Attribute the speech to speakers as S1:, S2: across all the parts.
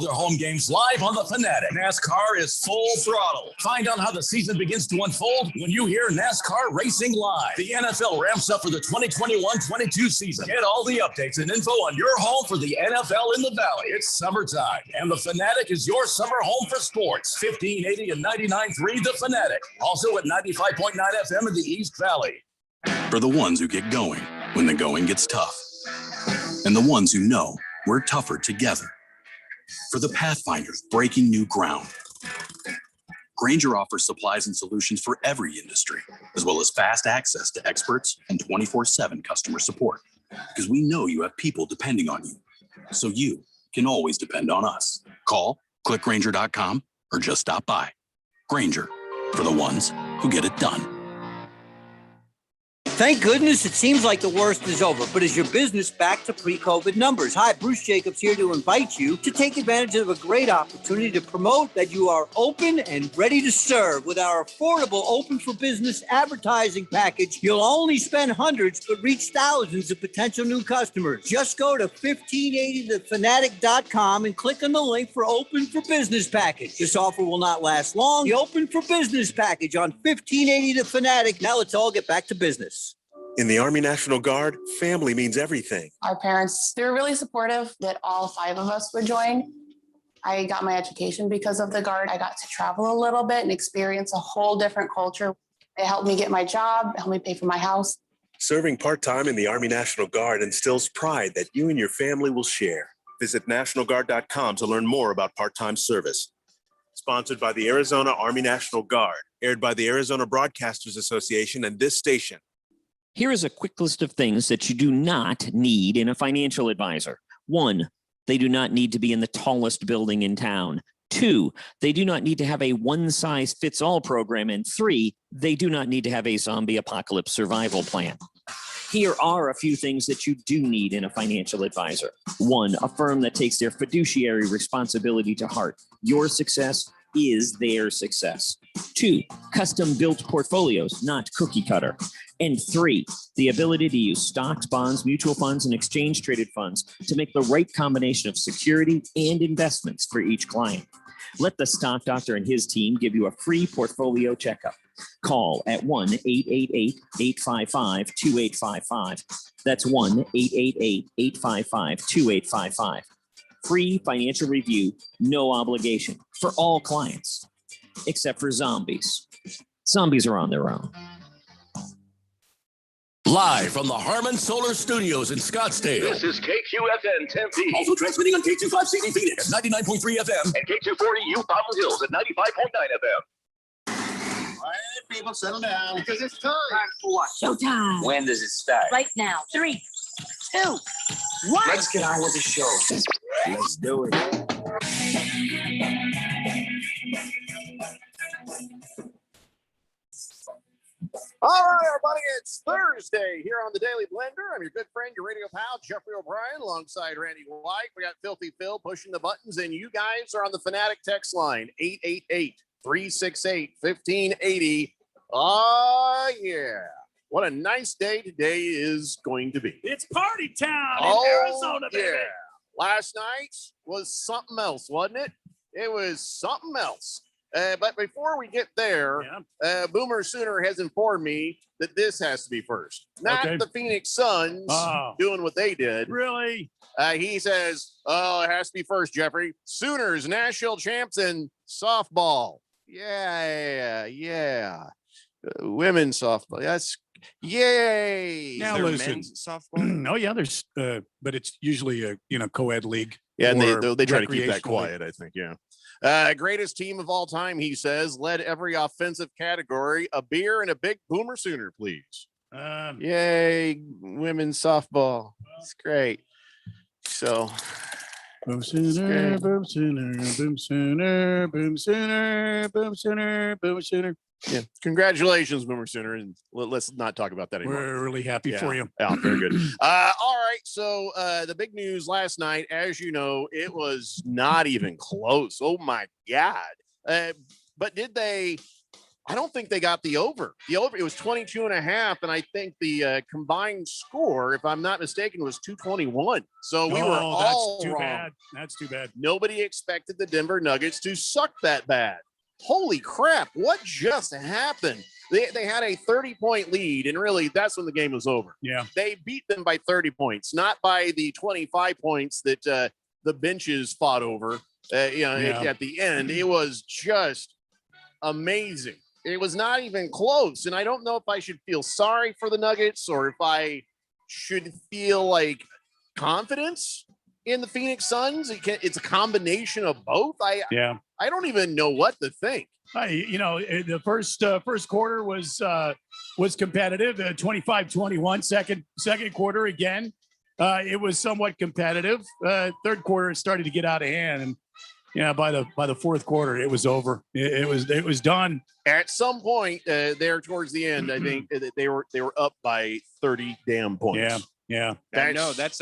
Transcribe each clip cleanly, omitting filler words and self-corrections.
S1: their home games live on the Fanatic. NASCAR is full throttle. Find out how the season begins to unfold when you hear NASCAR racing live. The NFL ramps up for the 2021-22 season. Get all the updates and info on your home for the NFL in the Valley. It's summertime, and the Fanatic is your summer home for sports. 1580 and 99.3 The Fanatic. Also at 95.9 FM in the East Valley.
S2: For the ones who get going when the going gets tough, and the ones who know we're tougher together. For the Pathfinders breaking new ground, Grainger offers supplies and solutions for every industry, as well as fast access to experts and 24/7 customer support. Because we know you have people depending on you, so you can always depend on us. Call, click Grainger.com, or just stop by. Grainger, for the ones who get it done.
S3: Thank goodness it seems like the worst is over, but is your business back to pre-COVID numbers? Hi, Bruce Jacobs here to invite you to take advantage of a great opportunity to promote that you are open and ready to serve. With our affordable Open for Business advertising package, you'll only spend hundreds but reach thousands of potential new customers. Just go to 1580thefanatic.com and click on the link for Open for Business package. This offer will not last long. The Open for Business package on 1580 The Fanatic. Now let's all get back to business.
S4: In the Army National Guard, family means everything.
S5: Our parents, they were really supportive that all 5 of us would join. I got my education because of the Guard. I got to travel a little bit and experience a whole different culture. It helped me get my job, it helped me pay for my house.
S4: Serving part-time in the Army National Guard instills pride that you and your family will share. Visit NationalGuard.com to learn more about part-time service. Sponsored by the Arizona Army National Guard, aired by the Arizona Broadcasters Association and this station.
S6: Here is a quick list of things that you do not need in a financial advisor. 1, they do not need to be in the tallest building in town. 2, they do not need to have a one-size-fits-all program. And 3, they do not need to have a zombie apocalypse survival plan. Here are a few things that you do need in a financial advisor. 1, a firm that takes their fiduciary responsibility to heart. Your success is their success. 2, custom-built portfolios, not cookie cutter. And 3, the ability to use stocks, bonds, mutual funds, and exchange-traded funds to make the right combination of security and investments for each client. Let the Stock Doctor and his team give you a free portfolio checkup. Call at 1-888-855-2855. That's 1-888-855-2855. Free financial review, no obligation for all clients, except for zombies. Zombies are on their own.
S1: Live from the Harmon Solar Studios in Scottsdale.
S7: This is KQFN Tempe.
S1: Also transmitting on K25CD Phoenix at 99.3 FM.
S7: And K240 U Fountain Hills at 95.9 FM.
S8: All right, people, settle down. Because it's time.
S9: Time for what?
S10: Showtime.
S9: When does it start?
S10: Right now. 3, 2, 1.
S9: Let's get on with the show. Let's do it.
S8: All right, everybody, it's Thursday here on the Daily Blender. I'm your good friend, your radio pal, Jeffrey O'Brien, alongside Randy White. We got Filthy Phil pushing the buttons, and you guys are on the Fanatic text line, 888-368-1580. Oh, yeah. What a nice day today is going to be.
S11: It's party town in Arizona, baby.
S8: Yeah. Last night was something else, wasn't it? It was something else. But before we get there, Boomer Sooner has informed me that this has to be first. Not the Phoenix Suns doing what they did.
S11: Really?
S8: He says, it has to be first, Jeffrey. Sooners, national champs in softball. Yeah. Women's softball. That's yay.
S11: Now listen.
S8: Softball?
S11: Oh, yeah, there's, but it's usually a, co-ed league.
S8: Yeah, and they try to keep that quiet, I think, yeah. Greatest team of all time, he says, led every offensive category. A beer and a big Boomer Sooner, please. Yay, women's softball. It's great. So,
S11: boom sooner, boom sooner, boom sooner, boom sooner, boom sooner, boom sooner.
S8: Yeah, congratulations, Boomer Sooner, and let's not talk about that anymore.
S11: We're really happy for you.
S8: Yeah, very good. All right, so the big news last night, as you know, it was not even close. Oh my God! But did they I don't think they got the over. The over, it was 22.5. And I think the combined score, if I'm not mistaken, was 221. So we were all
S11: that's too
S8: wrong.
S11: bad. That's too bad.
S8: Nobody expected the Denver Nuggets to suck that bad. Holy crap. What just happened? They had a 30-point lead, and really that's when the game was over.
S11: Yeah.
S8: They beat them by 30 points, not by the 25 points that the benches fought over at the end. It was just amazing. It was not even close. And I don't know if I should feel sorry for the Nuggets or if I should feel like confidence in the Phoenix Suns. It's a combination of both. I don't even know what to think.
S11: The first quarter was competitive. 25-21. Second quarter again, it was somewhat competitive. Third quarter it started to get out of hand, and by the fourth quarter it was over. It was done.
S8: At some point there towards the end, I think they were up by 30 damn points.
S11: Yeah.
S12: That's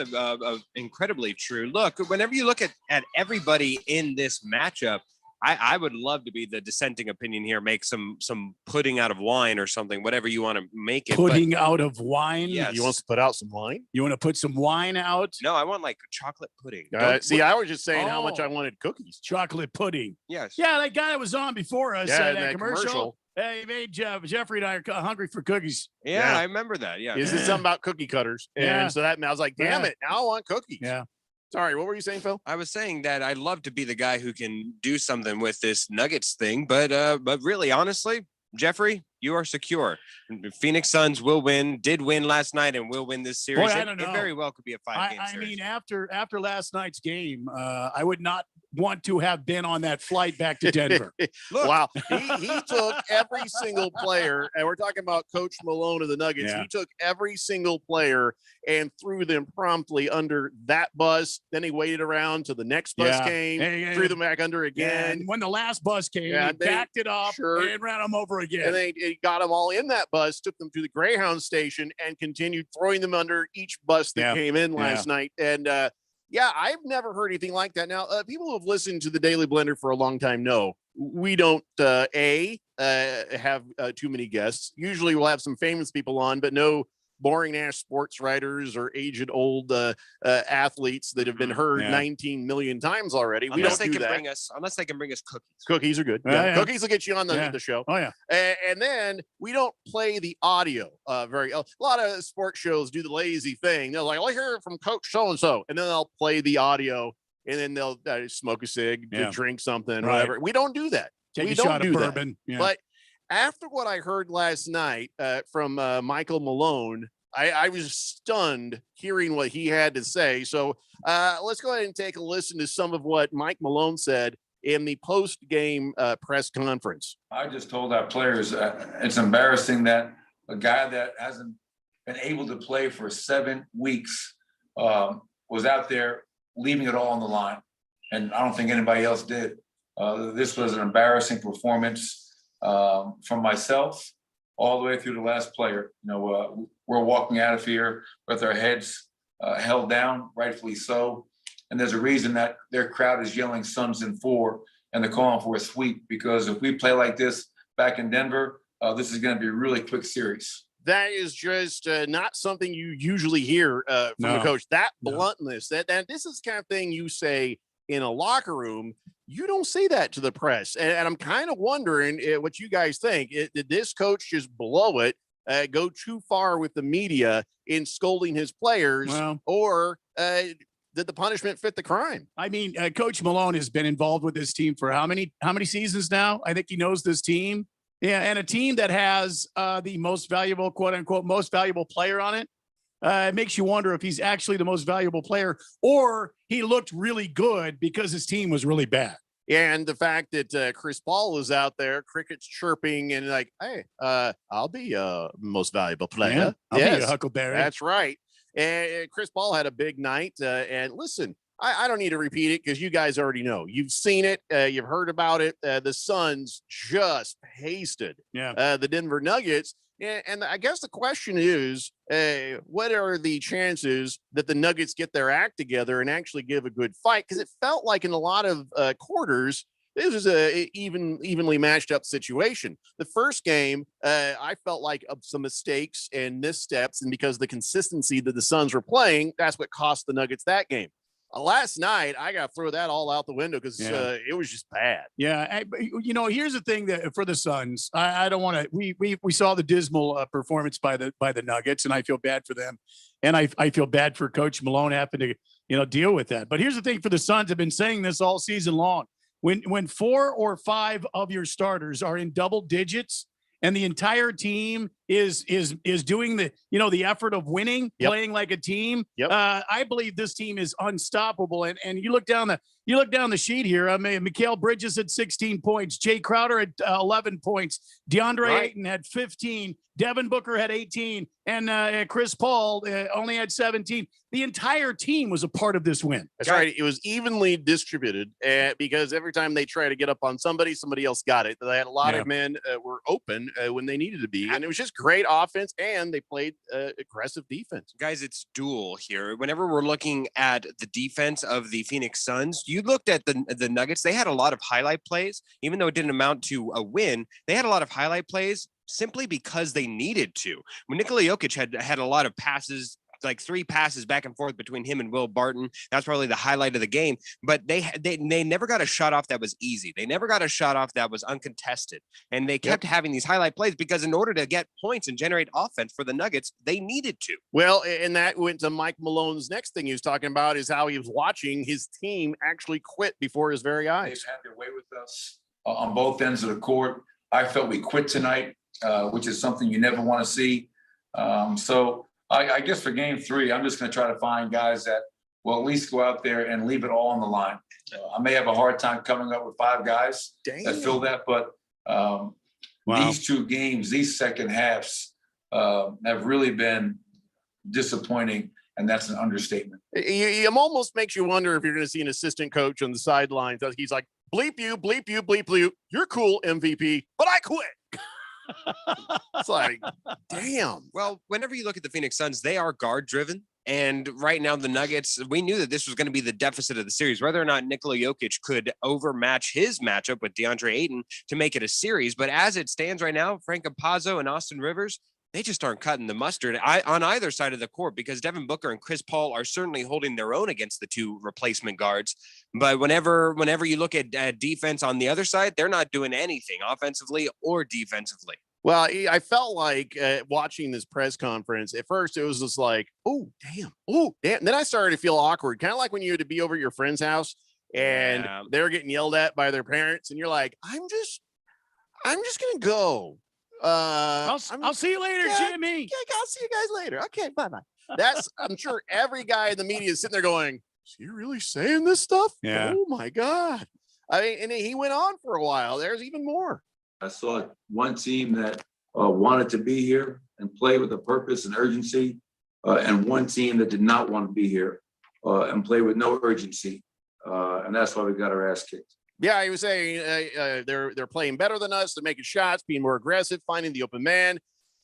S12: incredibly true. Look, whenever you look at everybody in this matchup, I would love to be the dissenting opinion here, make some pudding out of wine or something, whatever you want to make it.
S11: Pudding out of wine?
S12: Yes.
S8: You want to put out some wine?
S11: You want to put some wine out?
S12: No, I want like chocolate pudding.
S8: I was just saying how much I wanted cookies.
S11: Chocolate pudding.
S12: Yes.
S11: Yeah, that guy that was on before us, that commercial. He made Jeffrey and I are hungry for cookies.
S12: Yeah, I remember that. Yeah.
S8: Is it something about cookie cutters? And so I was like, damn it, now I want cookies.
S11: Yeah.
S8: Sorry, what were you saying, Phil?
S12: I was saying that I'd love to be the guy who can do something with this Nuggets thing, but really, honestly, Jeffrey, you are secure. Phoenix Suns will win, did win last night, and will win this series.
S11: Boy, I don't know.
S12: It very well could be a 5-game series.
S11: I mean, after last night's game, I would not want to have been on that flight back to Denver.
S8: Wow. He took every single player, and we're talking about Coach Malone of the Nuggets.
S11: Yeah.
S8: He took every single player and threw them promptly under that bus. Then he waited around till the next bus came, threw them back under again.
S11: And when the last bus came, he backed it up and ran them over again.
S8: And they got them all in that bus, took them to the Greyhound station, and continued throwing them under each bus that came in last night. And I've never heard anything like that. Now, people who have listened to the Daily Blender for a long time know we don't have too many guests. Usually we'll have some famous people on, but no boring ass sports writers or aged old athletes that have been heard 19 million times already.
S12: Unless they can bring us cookies.
S8: Cookies are good. Cookies will get you on the show.
S11: Oh yeah.
S8: And then we don't play the audio a lot of sports shows do the lazy thing. They're like, "I'll hear it from Coach so and so," and then they'll play the audio, and then they'll smoke a cig, drink something, whatever. We don't do that.
S11: Take a shot of bourbon. Yeah.
S8: But after what I heard last night from Michael Malone, I was stunned hearing what he had to say. So let's go ahead and take a listen to some of what Mike Malone said in the post-game press conference.
S13: I just told our players it's embarrassing that a guy that hasn't been able to play for 7 weeks was out there leaving it all on the line. And I don't think anybody else did. This was an embarrassing performance from myself all the way through the last player. We're walking out of here with our heads held down, rightfully so. And there's a reason that their crowd is yelling Suns in 4 and they're calling for a sweep, because if we play like this back in Denver, this is going to be a really quick series.
S8: That is just not something you usually hear from the coach. That bluntness, that this is the kind of thing you say in a locker room. You don't say that to the press. And I'm kind of wondering what you guys think. Did this coach just blow it, go too far with the media in scolding his players, or did the punishment fit the crime?
S11: I mean, Coach Malone has been involved with this team for how many seasons now? I think he knows this team. Yeah, and a team that has the most valuable, quote unquote, most valuable player on it. It makes you wonder if he's actually the most valuable player, or he looked really good because his team was really bad.
S8: And the fact that Chris Paul is out there, crickets chirping, and like, hey, I'll be most valuable player.
S11: Yeah, I'll be a Huckleberry.
S8: That's right. And Chris Paul had a big night. And listen, I don't need to repeat it because you guys already know. You've seen it. You've heard about it. The Suns just pasted the Denver Nuggets. And I guess the question is, what are the chances that the Nuggets get their act together and actually give a good fight? Because it felt like in a lot of quarters, this is a evenly matched up situation. The first game, I felt like some mistakes and missteps, and because of the consistency that the Suns were playing, that's what cost the Nuggets that game. Last night, I got to throw that all out the window because it was just bad.
S11: Yeah, here's the thing that for the Suns, I don't want to. We saw the dismal performance by the Nuggets, and I feel bad for them, and I feel bad for Coach Malone having to deal with that. But here's the thing for the Suns. I've been saying this all season long. When 4 or 5 of your starters are in double digits, and the entire team is doing the effort of winning, playing like a team. I believe this team is unstoppable. And you look down the sheet here. I mean, Mikal Bridges had 16 points, Jay Crowder had 11 points, DeAndre Ayton had 15, Devin Booker had 18, and Chris Paul only had 17. The entire team was a part of this win.
S8: That's right. It was evenly distributed because every time they try to get up on somebody else got it. They had a lot of men were open when they needed to be, and it was just great offense, and they played aggressive defense.
S12: Guys, it's dual here. Whenever we're looking at the defense of the Phoenix Suns, you looked at the Nuggets. They had a lot of highlight plays, even though it didn't amount to a win. They had a lot of highlight plays simply because they needed to. When Nikola Jokic had a lot of passes, like 3 passes back and forth between him and Will Barton. That's probably the highlight of the game. But they never got a shot off that was easy. They never got a shot off that was uncontested. And they kept having these highlight plays because in order to get points and generate offense for the Nuggets, they needed to.
S8: Well, and that went to Mike Malone's next thing he was talking about is how he was watching his team actually quit before his very eyes.
S13: They've had their way with us on both ends of the court. I felt we quit tonight, which is something you never want to see. So I guess for game 3, I'm just going to try to find guys that will at least go out there and leave it all on the line. I may have a hard time coming up with 5 guys that fill that, but these 2 games, these second halves have really been disappointing, and that's an understatement.
S8: It almost makes you wonder if you're going to see an assistant coach on the sidelines. He's like, bleep you, bleep you, bleep you. You're cool, MVP, but I quit. It's like, damn.
S12: Well, whenever you look at the Phoenix Suns, they are guard driven. And right now, the Nuggets, we knew that this was going to be the deficit of the series, whether or not Nikola Jokic could overmatch his matchup with DeAndre Ayton to make it a series. But as it stands right now, Frank Campazzo and Austin Rivers, they just aren't cutting the mustard on either side of the court because Devin Booker and Chris Paul are certainly holding their own against the 2 replacement guards. But whenever you look at defense on the other side, they're not doing anything offensively or defensively.
S8: Well, I felt like watching this press conference, at first it was just like, oh, damn. And then I started to feel awkward, kind of like when you had to be over at your friend's house and they're getting yelled at by their parents. And you're like, I'm just going to go.
S11: I'll see you later, Jimmy.
S8: Yeah, I'll see you guys later. Okay, bye-bye. I'm sure every guy in the media is sitting there going, is he really saying this stuff?
S11: Yeah.
S8: Oh, my God. I mean, and he went on for a while. There's even more.
S13: I saw one team that wanted to be here and play with a purpose and urgency, and one team that did not want to be here and play with no urgency. And that's why we got our ass kicked.
S8: Yeah, he was saying they're playing better than us. They're making shots, being more aggressive, finding the open man.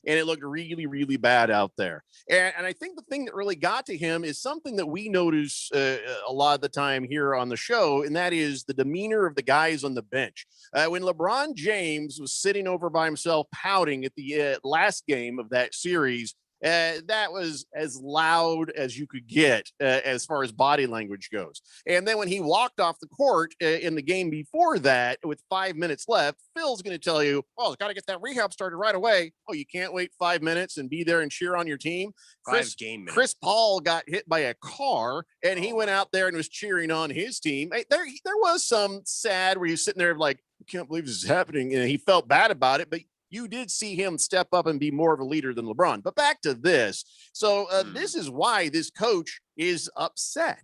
S8: And it looked really, really bad out there. And I think the thing that really got to him is something that we notice a lot of the time here on the show, and that is the demeanor of the guys on the bench. When LeBron James was sitting over by himself pouting at the last game of that series, that was as loud as you could get as far as body language goes. And then when he walked off the court in the game before that, with 5 minutes left, Phil's going to tell you, oh, got to get that rehab started right away. Oh, you can't wait 5 minutes and be there and cheer on your team. Chris Paul got hit by a car, and he went out there and was cheering on his team. There was some sad where he's sitting there like, I can't believe this is happening. And he felt bad about it, but you did see him step up and be more of a leader than LeBron. But back to this. So this is why this coach is upset.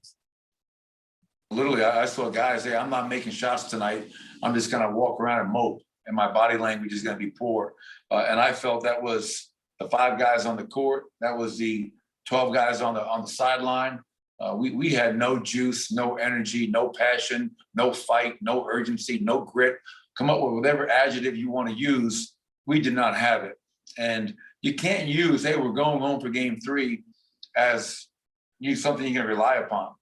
S13: Literally, I saw guys say, I'm not making shots tonight. I'm just going to walk around and mope, and my body language is going to be poor. And I felt that was the 5 guys on the court. That was the 12 guys on the sideline. We had no juice, no energy, no passion, no fight, no urgency, no grit. Come up with whatever adjective you want to use. We did not have it. And you can't use, hey, we're going home for game 3 as something you can rely upon.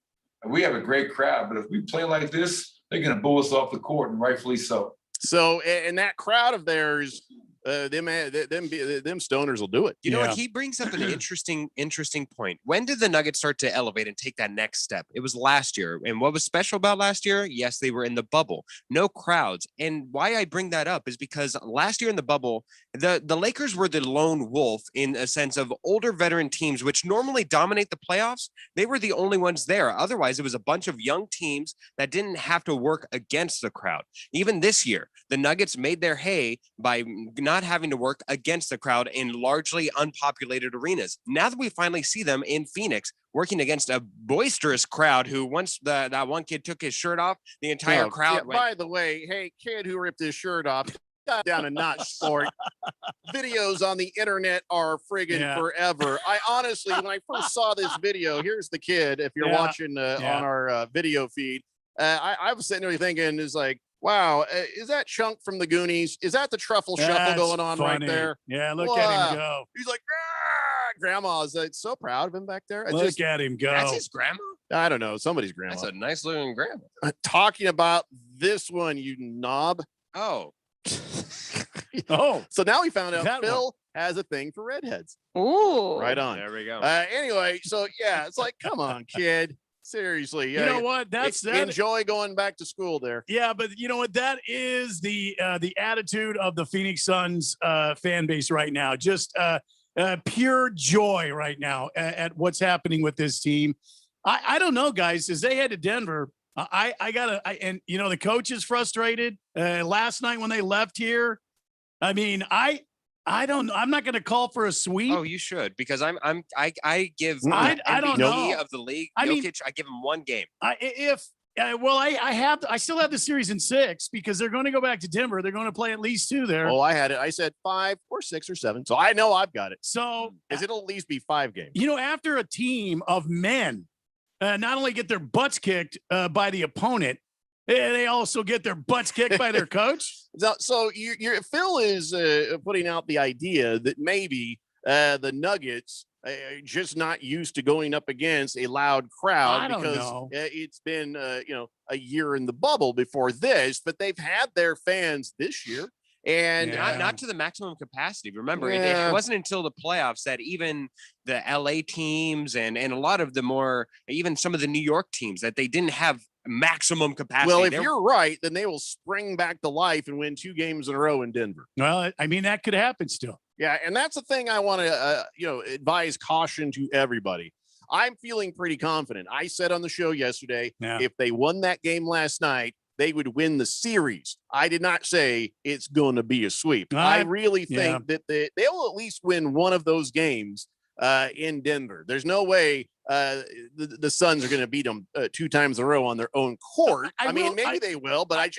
S13: We have a great crowd, but if we play like this, they're going to boo us off the court, and rightfully so.
S8: So, and that crowd of theirs, them stoners will do it.
S12: You know what? He brings up an interesting point. When did the Nuggets start to elevate and take that next step? It was last year. And what was special about last year? Yes, they were in the bubble, no crowds. And why I bring that up is because last year in the bubble, the Lakers were the lone wolf in a sense of older veteran teams, which normally dominate the playoffs. They were the only ones there. Otherwise, it was a bunch of young teams that didn't have to work against the crowd. Even this year, the Nuggets made their hay by not having to work against the crowd in largely unpopulated arenas. Now that we finally see them in Phoenix working against a boisterous crowd who once that one kid took his shirt off, the entire crowd went.
S8: By the way, hey, kid who ripped his shirt off, got down a notch sport. Videos on the internet are friggin' forever. I honestly, when I first saw this video, here's the kid, if you're watching on our video feed, I was sitting there thinking, is like, wow, is that Chunk from the Goonies? Is that the truffle shuffle going on right there?
S11: Yeah, look at him go.
S8: He's like, grandma's so proud of him back there.
S11: Look at him go.
S12: That's his grandma?
S8: I don't know. Somebody's grandma.
S12: That's a nice looking grandma.
S8: Talking about this one, you knob.
S12: Oh.
S8: So now we found out Phil has a thing for redheads.
S10: Ooh.
S8: Right on.
S12: There we go.
S8: Anyway, so yeah, it's like, come on, kid. Seriously,
S11: you know what? That's
S8: enjoy going back to school there.
S11: Yeah, but you know what? That is the attitude of the Phoenix Suns fan base right now. Just pure joy right now at what's happening with this team. I don't know, guys. As they head to Denver, and you know the coach is frustrated. Last night when they left here, I mean, I don't know. I'm not going to call for a sweep.
S12: Oh, you should, because I give
S11: I don't know
S12: of the league.
S11: I mean,
S12: Jokic, I give him one game.
S11: I still have the series in 6 because they're going to go back to Denver. They're going to play at least 2 there.
S8: Oh, I had it. I said 5 or 6 or 7. So I know I've got it.
S11: So
S8: it'll at least be 5 games.
S11: You know, after a team of men not only get their butts kicked by the opponent, they also get their butts kicked by their coach.
S8: So Phil is putting out the idea that maybe the Nuggets are just not used to going up against a loud crowd because it's been a year in the bubble before this, but they've had their fans this year. And
S12: not to the maximum capacity. Remember, it wasn't until the playoffs that even the LA teams and a lot of the more, even some of the New York teams, that they didn't have maximum capacity.
S8: Well, if you're right, then they will spring back to life and win 2 games in a row in Denver.
S11: Well, I mean, that could happen still.
S8: Yeah, and that's the thing I want to, advise caution to everybody. I'm feeling pretty confident. I said on the show yesterday, if they won that game last night, they would win the series. I did not say it's going to be a sweep. I really think that they'll at least win one of those games in Denver. There's no way the Suns are going to beat them 2 times in a row on their own court. Maybe they will, but I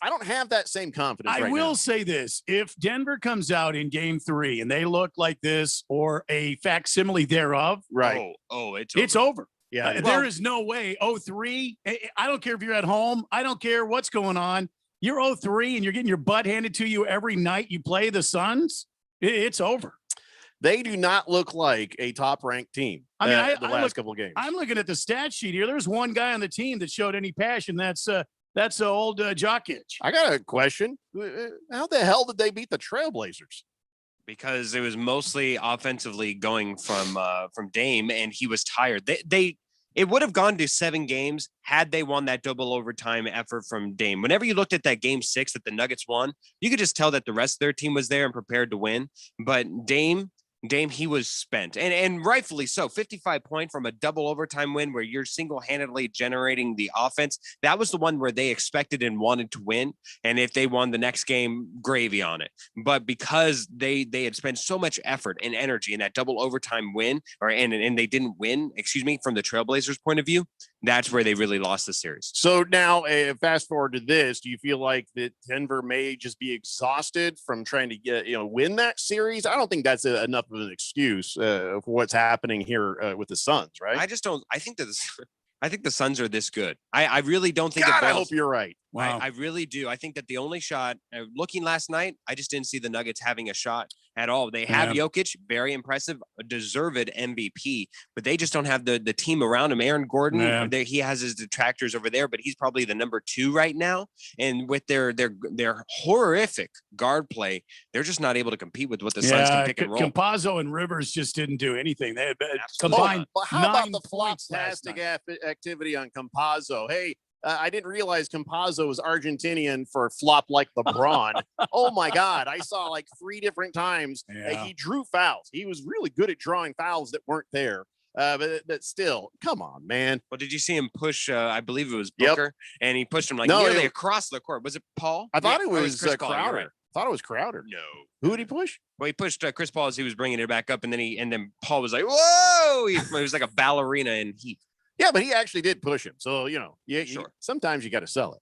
S8: don't have that same confidence.
S11: I will say this: if Denver comes out in Game 3 and they look like this or a facsimile thereof,
S8: right?
S11: It's over.
S8: Yeah,
S11: there is no way. 0-3. I don't care if you're at home. I don't care what's going on. You're 0-3 and you're getting your butt handed to you every night you play the Suns. It's over.
S8: They do not look like a top-ranked team.
S11: I mean,
S8: the last couple of games.
S11: I'm looking at the stat sheet here. There's one guy on the team that showed any passion. That's old Jokic.
S8: I got a question. How the hell did they beat the Trailblazers?
S12: Because it was mostly offensively going from Dame, and he was tired. It would have gone to 7 games had they won that double overtime effort from Dame. Whenever you looked at that Game 6 that the Nuggets won, you could just tell that the rest of their team was there and prepared to win. But Dame, he was spent, and rightfully so. 55 point from a double overtime win where you're single-handedly generating the offense. That was the one where they expected and wanted to win. And if they won the next game, gravy on it. But because they had spent so much effort and energy in that double overtime win, and they didn't win, from the Trailblazers' point of view, that's where they really lost the series.
S8: So now, fast forward to this, do you feel like that Denver may just be exhausted from trying to win that series? I don't think that's enough of an excuse for what's happening here with the Suns, right?
S12: I just don't. I think the Suns are this good. I really don't think.
S8: God, I hope you're right.
S12: Wow. I really do. I think that the only shot, looking last night, I just didn't see the Nuggets having a shot. at all. They have Jokic, very impressive, deserved MVP, but they just don't have the team around him. Aaron Gordon, he has his detractors over there, but he's probably the number 2 right now. And with their horrific guard play, they're just not able to compete with what the Suns can pick and roll.
S11: Campazzo and Rivers just didn't do anything. They had combined
S8: how about
S11: 9
S8: the
S11: points
S8: fantastic activity on Campazzo? Hey, I didn't realize Campazzo was Argentinian for flop like LeBron. Oh my God. I saw like 3 different times he drew fouls. He was really good at drawing fouls that weren't there. But still, come on, man.
S12: Well, did you see him push? I believe it was Booker, and he pushed him nearly across the court. Was it Paul?
S8: I thought it was
S12: Chris
S8: Crowder.
S12: Right.
S8: I thought it was Crowder.
S12: No.
S8: Who did he push?
S12: Well, he pushed Chris Paul as he was bringing it back up, and then Paul was like, "Whoa!" He was like a ballerina in heat.
S8: Yeah, but he actually did push him. So, sometimes you got to sell it.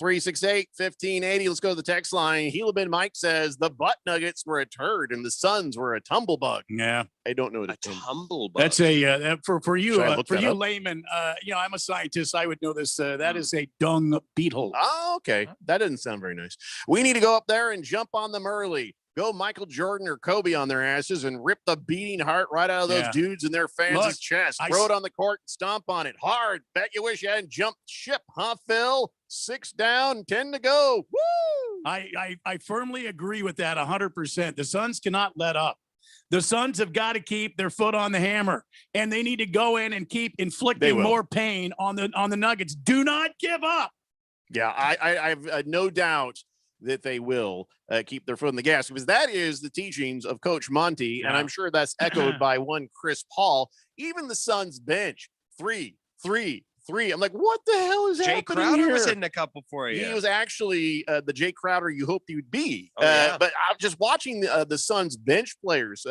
S8: 888-368-1580. Let's go to the text line. Helabin Mike says the butt nuggets were a turd and the Suns were a tumblebug.
S11: Yeah.
S8: I don't know what
S12: a tumblebug.
S11: That's for you layman. I'm a scientist. I would know this. That is a dung beetle.
S8: Oh, okay. That doesn't sound very nice. We need to go up there and jump on them early. Go Michael Jordan or Kobe on their asses and rip the beating heart right out of those dudes in their fans' chest. Throw it on the court and stomp on it hard. Bet you wish you hadn't jumped ship, huh, Phil? 6 down, 10 to go. Woo!
S11: I firmly agree with that 100%. The Suns cannot let up. The Suns have got to keep their foot on the hammer, and they need to go in and keep inflicting more pain on the Nuggets. Do not give up.
S8: Yeah, I have no doubt that they will keep their foot on the gas, because that is the teachings of Coach Monty. And I'm sure that's echoed by one Chris Paul. Even the Suns bench, 3. I'm like, what the hell is happening here?
S12: Jay Crowder was hitting a couple for you.
S8: He was actually the Jay Crowder you hoped he would be. But I'm just watching the Suns bench players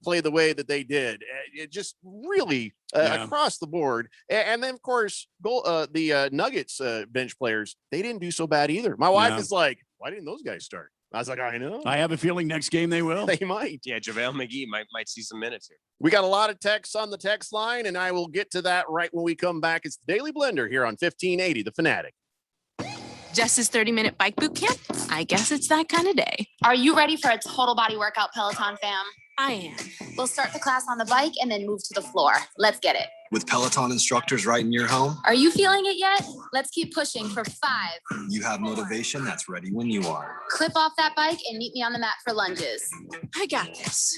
S8: play the way that they did. It just really across the board. And then, of course, the Nuggets bench players, they didn't do so bad either. My wife is like, why didn't those guys start? I was like, I know.
S11: I have a feeling next game they will.
S8: They might.
S12: Yeah, JaVale McGee might see some minutes here.
S8: We got a lot of texts on the text line, and I will get to that right when we come back. It's the Daily Blender here on 1580 The Fanatic.
S14: Jess's 30-minute bike boot camp? I guess it's that kind of day.
S15: Are you ready for a total body workout, Peloton fam?
S14: I am.
S15: We'll start the class on the bike and then move to the floor. Let's get it.
S16: With Peloton instructors right in your home.
S15: Are you feeling it yet? Let's keep pushing for 5.
S16: You have motivation that's ready when you are.
S15: Clip off that bike and meet me on the mat for lunges.
S14: I got this.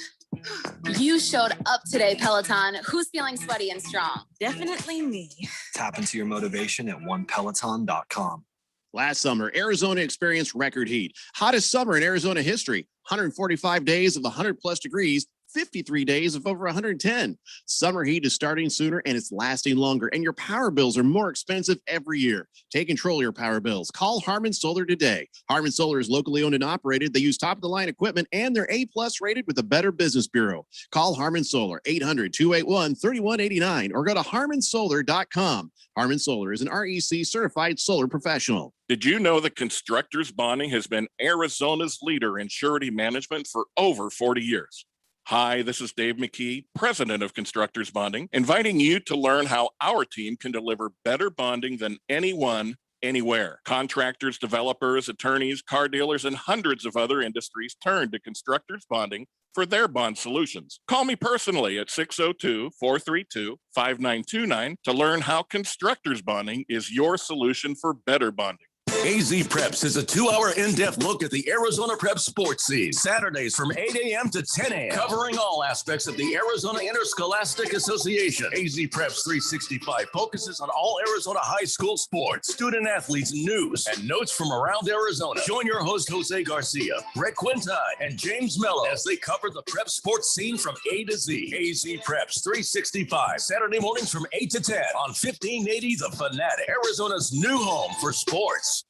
S15: You showed up today, Peloton. Who's feeling sweaty and strong?
S14: Definitely me.
S16: Tap into your motivation at onepeloton.com.
S8: Last summer, Arizona experienced record heat. Hottest summer in Arizona history. 145 days of 100+ degrees, 53 days of over 110. Summer heat is starting sooner and it's lasting longer, and your power bills are more expensive every year. Take control of your power bills. Call Harmon Solar today. Harmon Solar is locally owned and operated. They use top-of-the-line equipment, and they're A+ rated with the Better Business Bureau. Call Harmon Solar, 800-281-3189, or go to harmonsolar.com. Harmon Solar is an REC certified solar professional.
S17: Did you know that Constructors Bonding has been Arizona's leader in surety management for over 40 years? Hi, this is Dave McKee, president of Constructors Bonding, inviting you to learn how our team can deliver better bonding than anyone, anywhere. Contractors, developers, attorneys, car dealers, and hundreds of other industries turn to Constructors Bonding for their bond solutions. Call me personally at 602-432-5929 to learn how Constructors Bonding is your solution for better bonding.
S1: AZ Preps is a 2-hour in-depth look at the Arizona Prep sports scene. Saturdays from 8 a.m. to 10 a.m. Covering all aspects of the Arizona Interscholastic Association. AZ Preps 365 focuses on all Arizona high school sports, student athletes, news, and notes from around Arizona. Join your host, Jose Garcia, Brett Quintine, and James Mello as they cover the prep sports scene from A to Z. AZ Preps 365, Saturday mornings from 8 to 10 on 1580 The Fanatic, Arizona's new home for sports.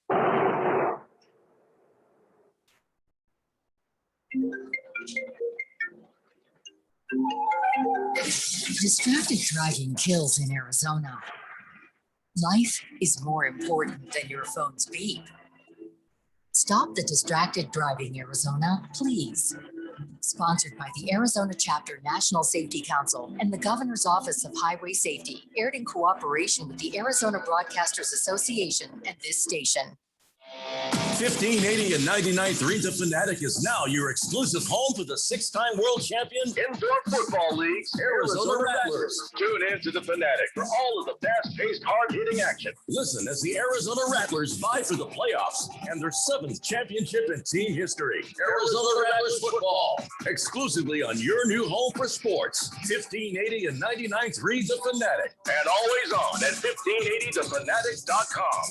S18: Distracted driving kills in Arizona. Life is more important than your phone's beep. Stop the distracted driving, Arizona, please. Sponsored by the Arizona Chapter National Safety Council and the Governor's Office of Highway Safety, aired in cooperation with the Arizona Broadcasters Association and this station.
S1: 1580 and 99.3 The Fanatic is now your exclusive home for the 6-time world champion
S7: Indoor Football League's
S1: Arizona Rattlers.
S7: Tune in to the Fanatic for all of the fast-paced, hard-hitting action.
S1: Listen as the Arizona Rattlers vie for the playoffs and their 7th championship in team history. Arizona Rattlers football, exclusively on your new home for sports. 1580 and 99.3 The Fanatic.
S7: And always on at 1580thefanatic.com.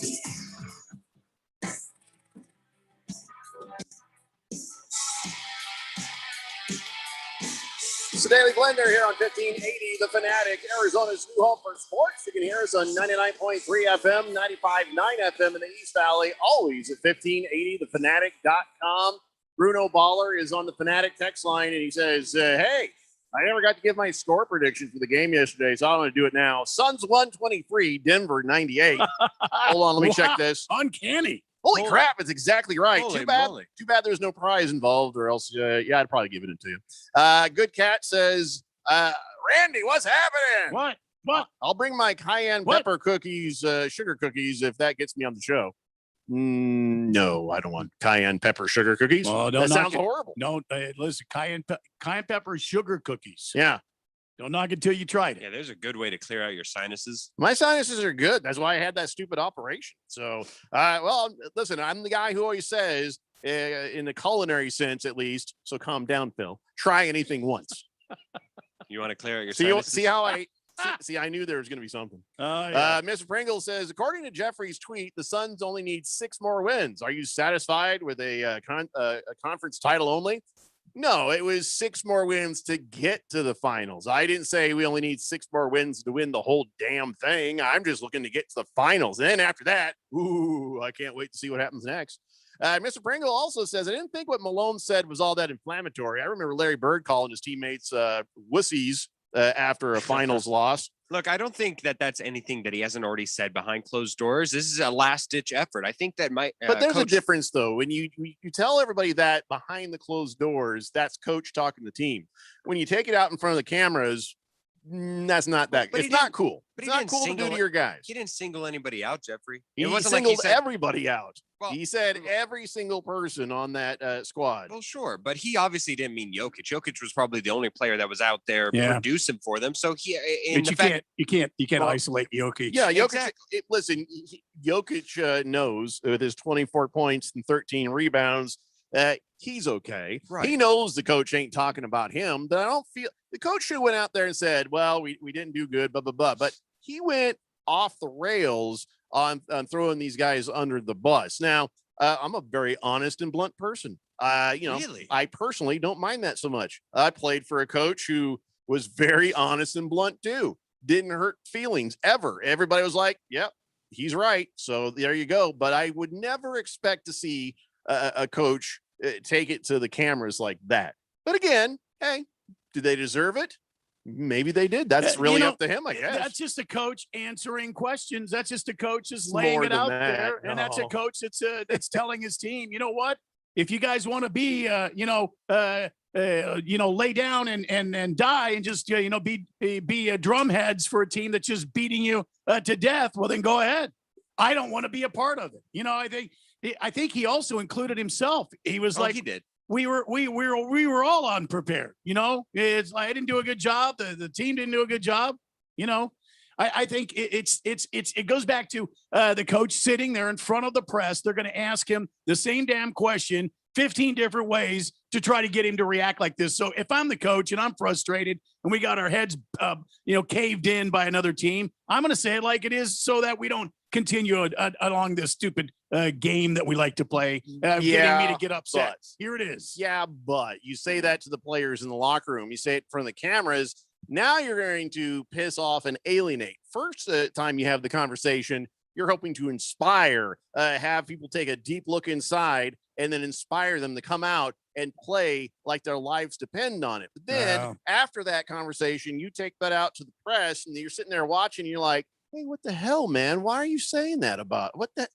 S8: It's the Daily Blender here on 1580 The Fanatic, Arizona's new home for sports. You can hear us on 99.3 FM, 95.9 FM in the East Valley, always at 1580thefanatic.com. Bruno Baller is on the Fanatic text line, and he says, hey, I never got to give my score prediction for the game yesterday, so I'm going to do it now. Suns 123, Denver 98. Hold on, let me check this.
S11: Uncanny.
S8: Holy crap, it's exactly right.
S12: Holy
S8: Too bad
S12: moly.
S8: there's no prize involved, or else, yeah, I'd probably give it to you. Good Cat says, Randy, what's happening?
S11: What?
S8: I'll bring my cayenne pepper cookies, sugar cookies, if that gets me on the show. No, I don't want cayenne pepper sugar cookies.
S11: Oh,
S8: that sounds horrible.
S11: No, listen, cayenne pepper sugar cookies.
S8: Yeah.
S11: Don't knock it till you tried it.
S12: Yeah, there's a good way to clear out your sinuses.
S8: My sinuses are good. That's why I had that stupid operation. So, well, listen, I'm the guy who always says, in the culinary sense at least, so calm down, Phil. Try anything once.
S12: You want to clear out your sinuses?
S8: See how I see? I knew there was going to be something.
S11: Yeah.
S8: Mr. Pringle says, according to Jeffrey's tweet, the Suns only need 6 more wins. Are you satisfied with a conference title only? No, it was 6 more wins to get to the finals. I didn't say we only need 6 more wins to win the whole damn thing. I'm just looking to get to the finals. And then after that, I can't wait to see what happens next. Mr. Pringle also says, I didn't think what Malone said was all that inflammatory. I remember Larry Bird calling his teammates wussies after a finals loss.
S12: Look, I don't think that that's anything that he hasn't already said behind closed doors. This is a last-ditch effort. I think that might.
S8: But there's a difference, though. When you tell everybody that behind the closed doors, that's coach talking to the team. When you take it out in front of the cameras, that's not that. It's not cool.
S12: But
S8: it's not cool to do to your guys.
S12: He didn't single anybody out, Jeffrey.
S8: He
S12: It wasn't
S8: singled
S12: like he said,
S8: everybody out.
S12: Well,
S8: he said every single person on that squad.
S12: Well, sure, but he obviously didn't mean Jokic. Jokic was probably the only player that was out there producing for them. So he,
S11: you can't isolate Jokic.
S8: Yeah, Jokic. Listen, Jokic knows with his 24 points and 13 rebounds that he's okay.
S12: Right.
S8: He knows the coach ain't talking about him. But I don't feel the coach should have went out there and said, "Well, we didn't do good." Blah blah blah. But he went off the rails on throwing these guys under the bus. Now, I'm a very honest and blunt person.
S12: Really?
S8: I personally don't mind that so much. I played for a coach who was very honest and blunt too. Didn't hurt feelings ever. Everybody was like, "Yep, he's right." So there you go. But I would never expect to see a coach take it to the cameras like that. But again, hey, do they deserve it? Maybe they did. That's really up to him, I guess.
S11: That's just a coach answering questions. That's just a coach just
S8: It's
S11: laying
S8: more
S11: it
S8: than
S11: out
S8: that.
S11: there. And that's a
S8: No.
S11: coach that's telling his team, you know what? If you guys want to be, lay down and die and just, be drum heads for a team that's just beating you to death, well, then go ahead. I don't want to be a part of it. I think he also included himself. He was like,
S12: he did.
S11: We were all unprepared. It's like I didn't do a good job. The team didn't do a good job. I think it goes back to the coach sitting there in front of the press. They're going to ask him the same damn question 15 different ways to try to get him to react like this. So if I'm the coach and I'm frustrated and we got our heads, caved in by another team, I'm going to say it like it is so that we don't continue along this stupid game that we like to play, getting me to get upset.
S8: But,
S11: here it is.
S8: Yeah, but you say that to the players in the locker room. You say it in front of the cameras. Now you're going to piss off and alienate. First time you have the conversation, you're hoping to inspire, have people take a deep look inside and then inspire them to come out and play like their lives depend on it. But then after that conversation, you take that out to the press and you're sitting there watching. And you're like, hey, what the hell, man? Why are you saying that about what the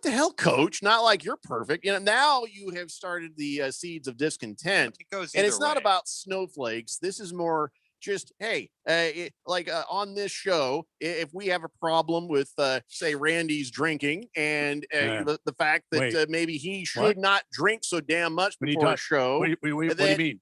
S8: hell, coach? Not like you're perfect. Now you have started the seeds of discontent.
S12: It goes
S8: and it's not
S12: way.
S8: about snowflakes. This is more just, hey, on this show, if we have a problem with, say, Randy's drinking and the fact that maybe he should not drink so damn much before a show,
S11: what do you mean?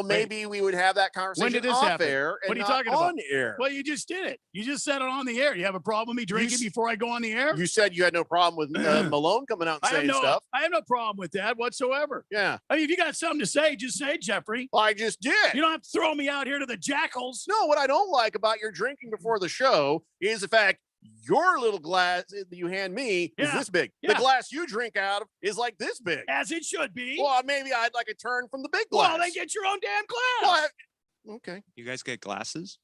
S8: Maybe we would have that conversation
S11: When did this
S8: off
S11: happen?
S8: air and
S11: What are you
S8: not
S11: talking
S8: on
S11: about?
S8: air.
S11: Well, you just did it. You just said it on the air. You have a problem with me drinking before I go on the air?
S8: You said you had no problem with Malone coming out and saying stuff.
S11: I have no problem with that whatsoever.
S8: Yeah.
S11: I mean, if you got something to say, just say it, Jeffrey.
S8: Well, I just did.
S11: You don't have to throw me out here to the jackals.
S8: No, what I don't like about your drinking before the show is the fact your little glass that you hand me is this big.
S11: Yeah.
S8: The glass you drink out of is like this big.
S11: As it should be.
S8: Well, maybe I'd like a turn from the big glass.
S11: Well, then get your own damn glass.
S8: Okay.
S12: You guys get glasses?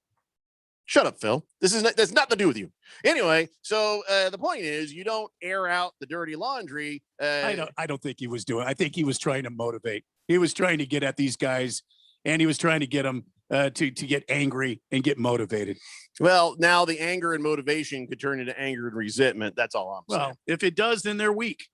S8: Shut up, Phil. That's nothing to do with you. Anyway, so the point is, you don't air out the dirty laundry.
S11: I don't think he was doing. I think he was trying to motivate. He was trying to get at these guys, and he was trying to get them to get angry and get motivated.
S8: Well, now the anger and motivation could turn into anger and resentment. That's all I'm saying.
S11: Well, if it does, then they're weak.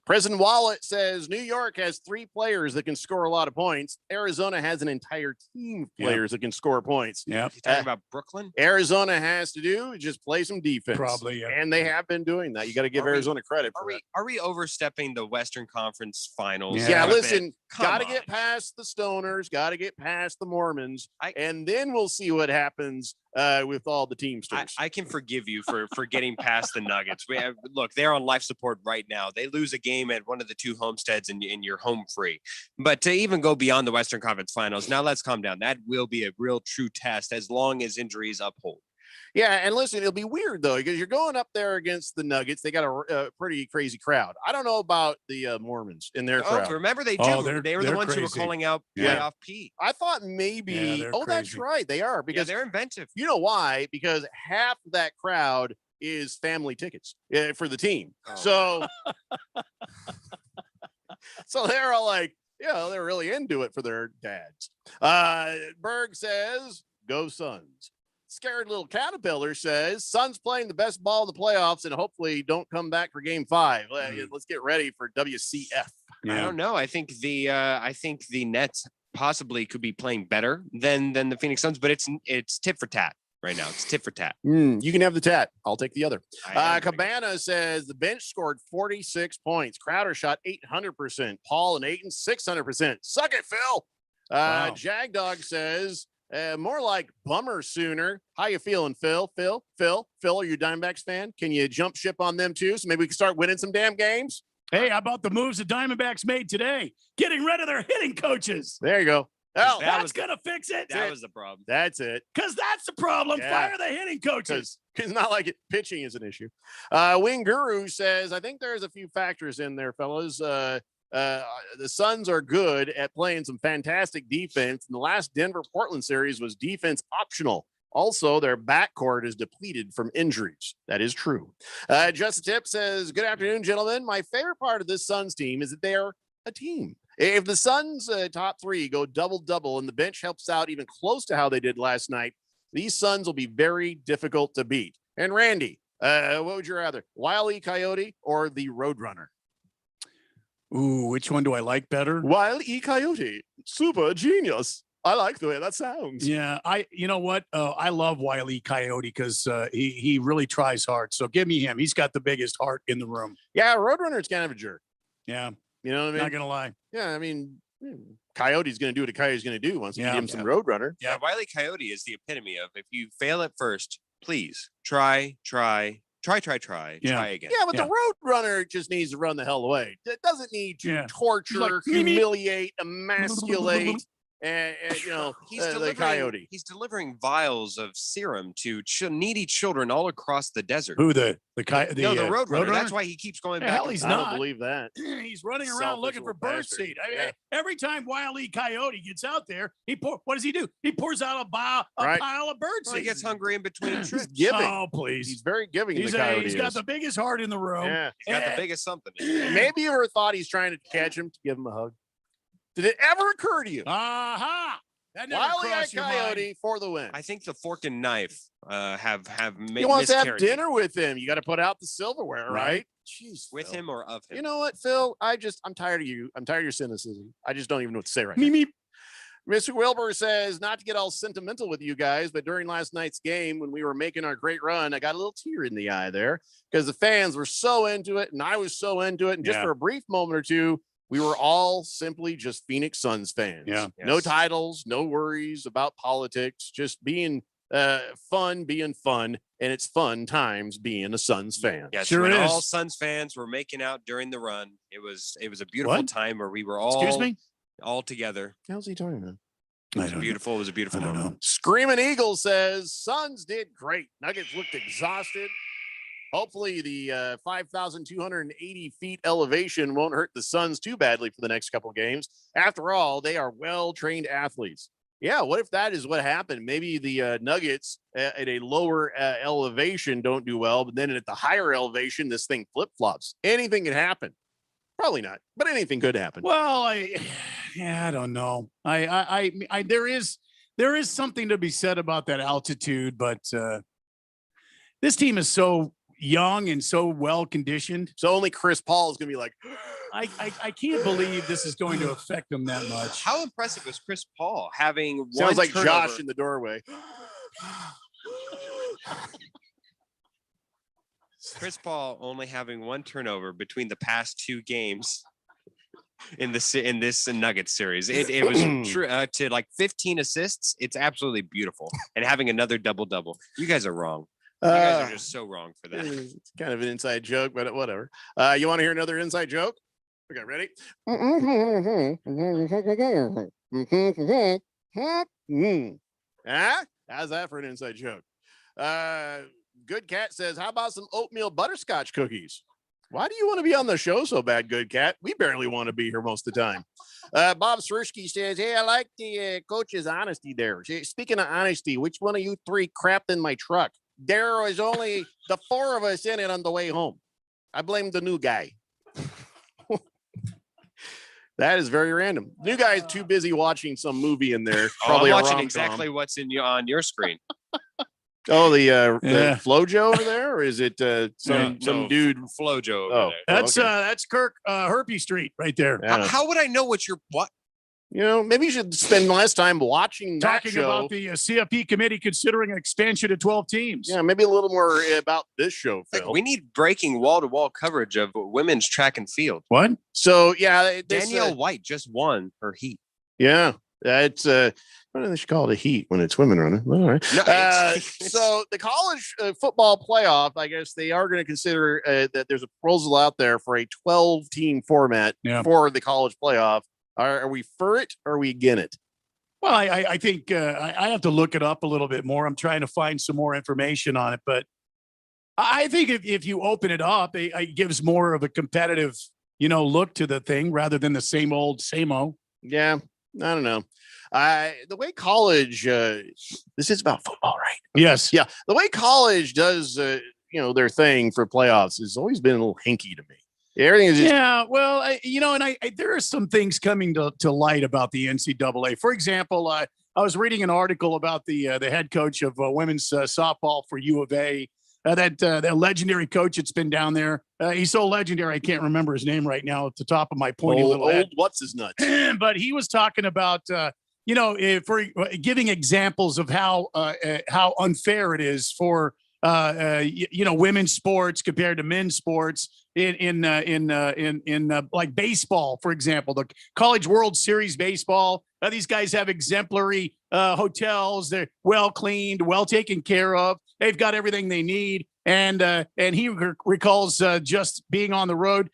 S8: President Wallet says New York has 3 players that can score a lot of points. Arizona has an entire team of players that can score points.
S11: Yeah.
S12: You talking about Brooklyn?
S8: Arizona has to do is just play some defense.
S11: Probably, yeah.
S8: And they have been doing that. You got to give Arizona credit for that.
S12: Are we overstepping the Western Conference Finals?
S8: Yeah,
S12: a bit?
S8: listen, got to
S12: Come
S8: get past the Stoners, got to get past the Mormons, and then we'll see what happens with all the teamsters.
S12: I can forgive you for getting past the Nuggets. Look, they're on life support right now. They lose a game at one of the 2 homesteads and you're home free. But to even go beyond the Western Conference Finals, now let's calm down. That will be a real true test as long as injuries uphold.
S8: Yeah, and listen, it'll be weird though because you're going up there against the Nuggets. They got a pretty crazy crowd. I don't know about the Mormons in their crowd.
S12: Remember they do. They were the ones who were calling out playoff Pete.
S8: I thought maybe. That's right. They are because
S12: they're inventive.
S8: You know why? Because half of that crowd is family tickets for the team. So, so they're all like, they're really into it for their dads. Berg says, "Go Suns." Scared little caterpillar says Suns playing the best ball in the playoffs and hopefully don't come back for game 5. Let's get ready for WCF.
S12: I don't know. I think the Nets possibly could be playing better than the Phoenix Suns, but it's tit for tat right now. It's tit for tat.
S8: You can have the tat. I'll take the other. Cabana says the bench scored 46 points. Crowder shot 800%. Paul and Ayton 600%. Suck it, Phil. Jag Dog says more like bummer sooner. How you feeling, Phil? Phil, are you a Diamondbacks fan? Can you jump ship on them too? So maybe we can start winning some damn games.
S11: Hey, how about the moves the Diamondbacks made today? Getting rid of their hitting coaches.
S8: There you go.
S11: Oh, that's going to fix it.
S12: That was the problem.
S8: That's it.
S11: Because that's the problem. Fire the hitting coaches.
S8: It's not like pitching is an issue. Wing Guru says, I think there's a few factors in there, fellas. The Suns are good at playing some fantastic defense. And the last Denver-Portland series was defense optional. Also, their backcourt is depleted from injuries. That is true. Justin Tip says, good afternoon, gentlemen. My favorite part of this Suns team is that they're a team. If the Suns top 3 go double-double and the bench helps out even close to how they did last night, these Suns will be very difficult to beat. And Randy, what would you rather, Wile E. Coyote or the Roadrunner?
S11: Ooh, which one do I like better?
S8: Wile E. Coyote, super genius. I like the way that sounds.
S11: Yeah, you know what? I love Wile E. Coyote because he really tries hard. So give me him. He's got the biggest heart in the room.
S8: Yeah, Roadrunner's kind of a jerk.
S11: Yeah.
S8: You know what I mean?
S11: Not going to lie.
S8: Yeah, I mean, Coyote's going to do what a Coyote's going to do once you give him some Roadrunner.
S12: Yeah, Wile E. Coyote is the epitome of if you fail at first, please try again.
S8: Yeah, but the Roadrunner just needs to run the hell away. It doesn't need to torture, humiliate, emasculate. And
S12: he's
S8: the Coyote.
S12: He's delivering vials of serum to needy children all across the desert.
S11: Who the
S12: Roadrunner. That's why he keeps going back.
S11: Hell, he's not.
S8: I don't believe that.
S11: He's running around looking for birdseed. Every time Wile E. Coyote gets out there, what does he do? He pours out a pile of birdseed.
S12: Well, he gets hungry in between trips.
S8: Giving.
S11: Oh, please.
S8: He's very giving.
S11: He's got the biggest heart in the room.
S8: Yeah.
S12: He's got the biggest something.
S8: Maybe you ever thought he's trying to catch him to give him a hug. Did it ever occur to you?
S11: Aha!
S8: Wile E. Coyote for the win.
S12: I think the fork and knife have
S8: He wants to have dinner with him. You got to put out the silverware, right? Jeez,
S12: with
S8: Phil.
S12: him or of him.
S8: You know what, Phil? I'm tired of you. I'm tired of your cynicism. I just don't even know what to say right now. Mr. Wilbur says, not to get all sentimental with you guys, but during last night's game, when we were making our great run, I got a little tear in the eye there because the fans were so into it and I was so into it. And just for a brief moment or two, we were all simply just Phoenix Suns fans.
S11: Yeah.
S8: No titles, no worries about politics, just being fun, and it's fun times being a Suns fan.
S12: Yes,
S11: Sure
S12: when
S11: is.
S12: all Suns fans were making out during the run. It was a beautiful time where we were all all together.
S8: How's he talking about?
S12: It was beautiful. It was a beautiful moment.
S8: Screaming Eagle says Suns did great. Nuggets looked exhausted. Hopefully the 5,280 feet elevation won't hurt the Suns too badly for the next couple games. After all, they are well-trained athletes. Yeah, what if that is what happened? Maybe the Nuggets at a lower elevation don't do well, but then at the higher elevation, this thing flip-flops. Anything can happen. Probably not, but anything could happen.
S11: Well, I don't know. There is something to be said about that altitude, but this team is so young and so well conditioned.
S8: So only Chris Paul is going to be like,
S11: I can't believe this is going to affect them that much.
S12: How impressive was Chris Paul having
S8: sounds like
S12: turnover.
S8: Josh in the doorway.
S12: Chris Paul only having one turnover between the past 2 games in this Nuggets series. It was true to like 15 assists. It's absolutely beautiful. And having another double-double. You guys are wrong. You guys are just so wrong for that.
S8: It's kind of an inside joke, but whatever. You want to hear another inside joke? Okay, ready? How's that for an inside joke? Good Cat says, how about some oatmeal butterscotch cookies? Why do you want to be on the show so bad, Good Cat? We barely want to be here most of the time. Bob Swirsky says, hey, I like the coach's honesty there. Speaking of honesty, which one of you 3 crapped in my truck? There was only the 4 of us in it on the way home. I blame the new guy. That is very random. New guy's too busy watching some movie in there. Probably
S12: I'm watching exactly what's on your screen.
S8: Oh, the Flojo over there, or is it some dude
S12: Flojo over
S8: there?
S11: That's Kirk Herpy Street right there.
S8: Yeah.
S12: How would I know what?
S8: You know, maybe you should spend less time watching
S11: talking
S8: that show.
S11: about the CFP committee considering an expansion to 12 teams.
S8: Yeah, maybe a little more about this show, Phil.
S12: Like, we need breaking wall-to-wall coverage of women's track and field.
S11: What?
S8: So yeah,
S12: Danielle White just won her heat.
S8: Yeah, it's what do they should call it a heat when it's women running? All right.
S12: No,
S8: so the college football playoff, I guess they are going to consider that there's a proposal out there for a 12-team format for the college playoff. Are we for it or are we against it?
S11: Well, I think I have to look it up a little bit more. I'm trying to find some more information on it, but I think if you open it up, it gives more of a competitive, look to the thing rather than the same old, same old.
S8: Yeah, I don't know. The way college, this is about football, right?
S11: Yes.
S8: Yeah. The way college does, their thing for playoffs has always been a little hinky to me. Everything is just
S11: there are some things coming to light about the NCAA. For example, I was reading an article about the head coach of women's softball for U of A. That legendary coach that's been down there. He's so legendary I can't remember his name right now at the top of my pointy little head.
S8: What's his nuts?
S11: But he was talking about for giving examples of how unfair it is for women's sports compared to men's sports in like baseball, for example, the College World Series baseball. These guys have exemplary hotels. They're well cleaned, well taken care of. They've got everything they need. And he recalls just being on the road,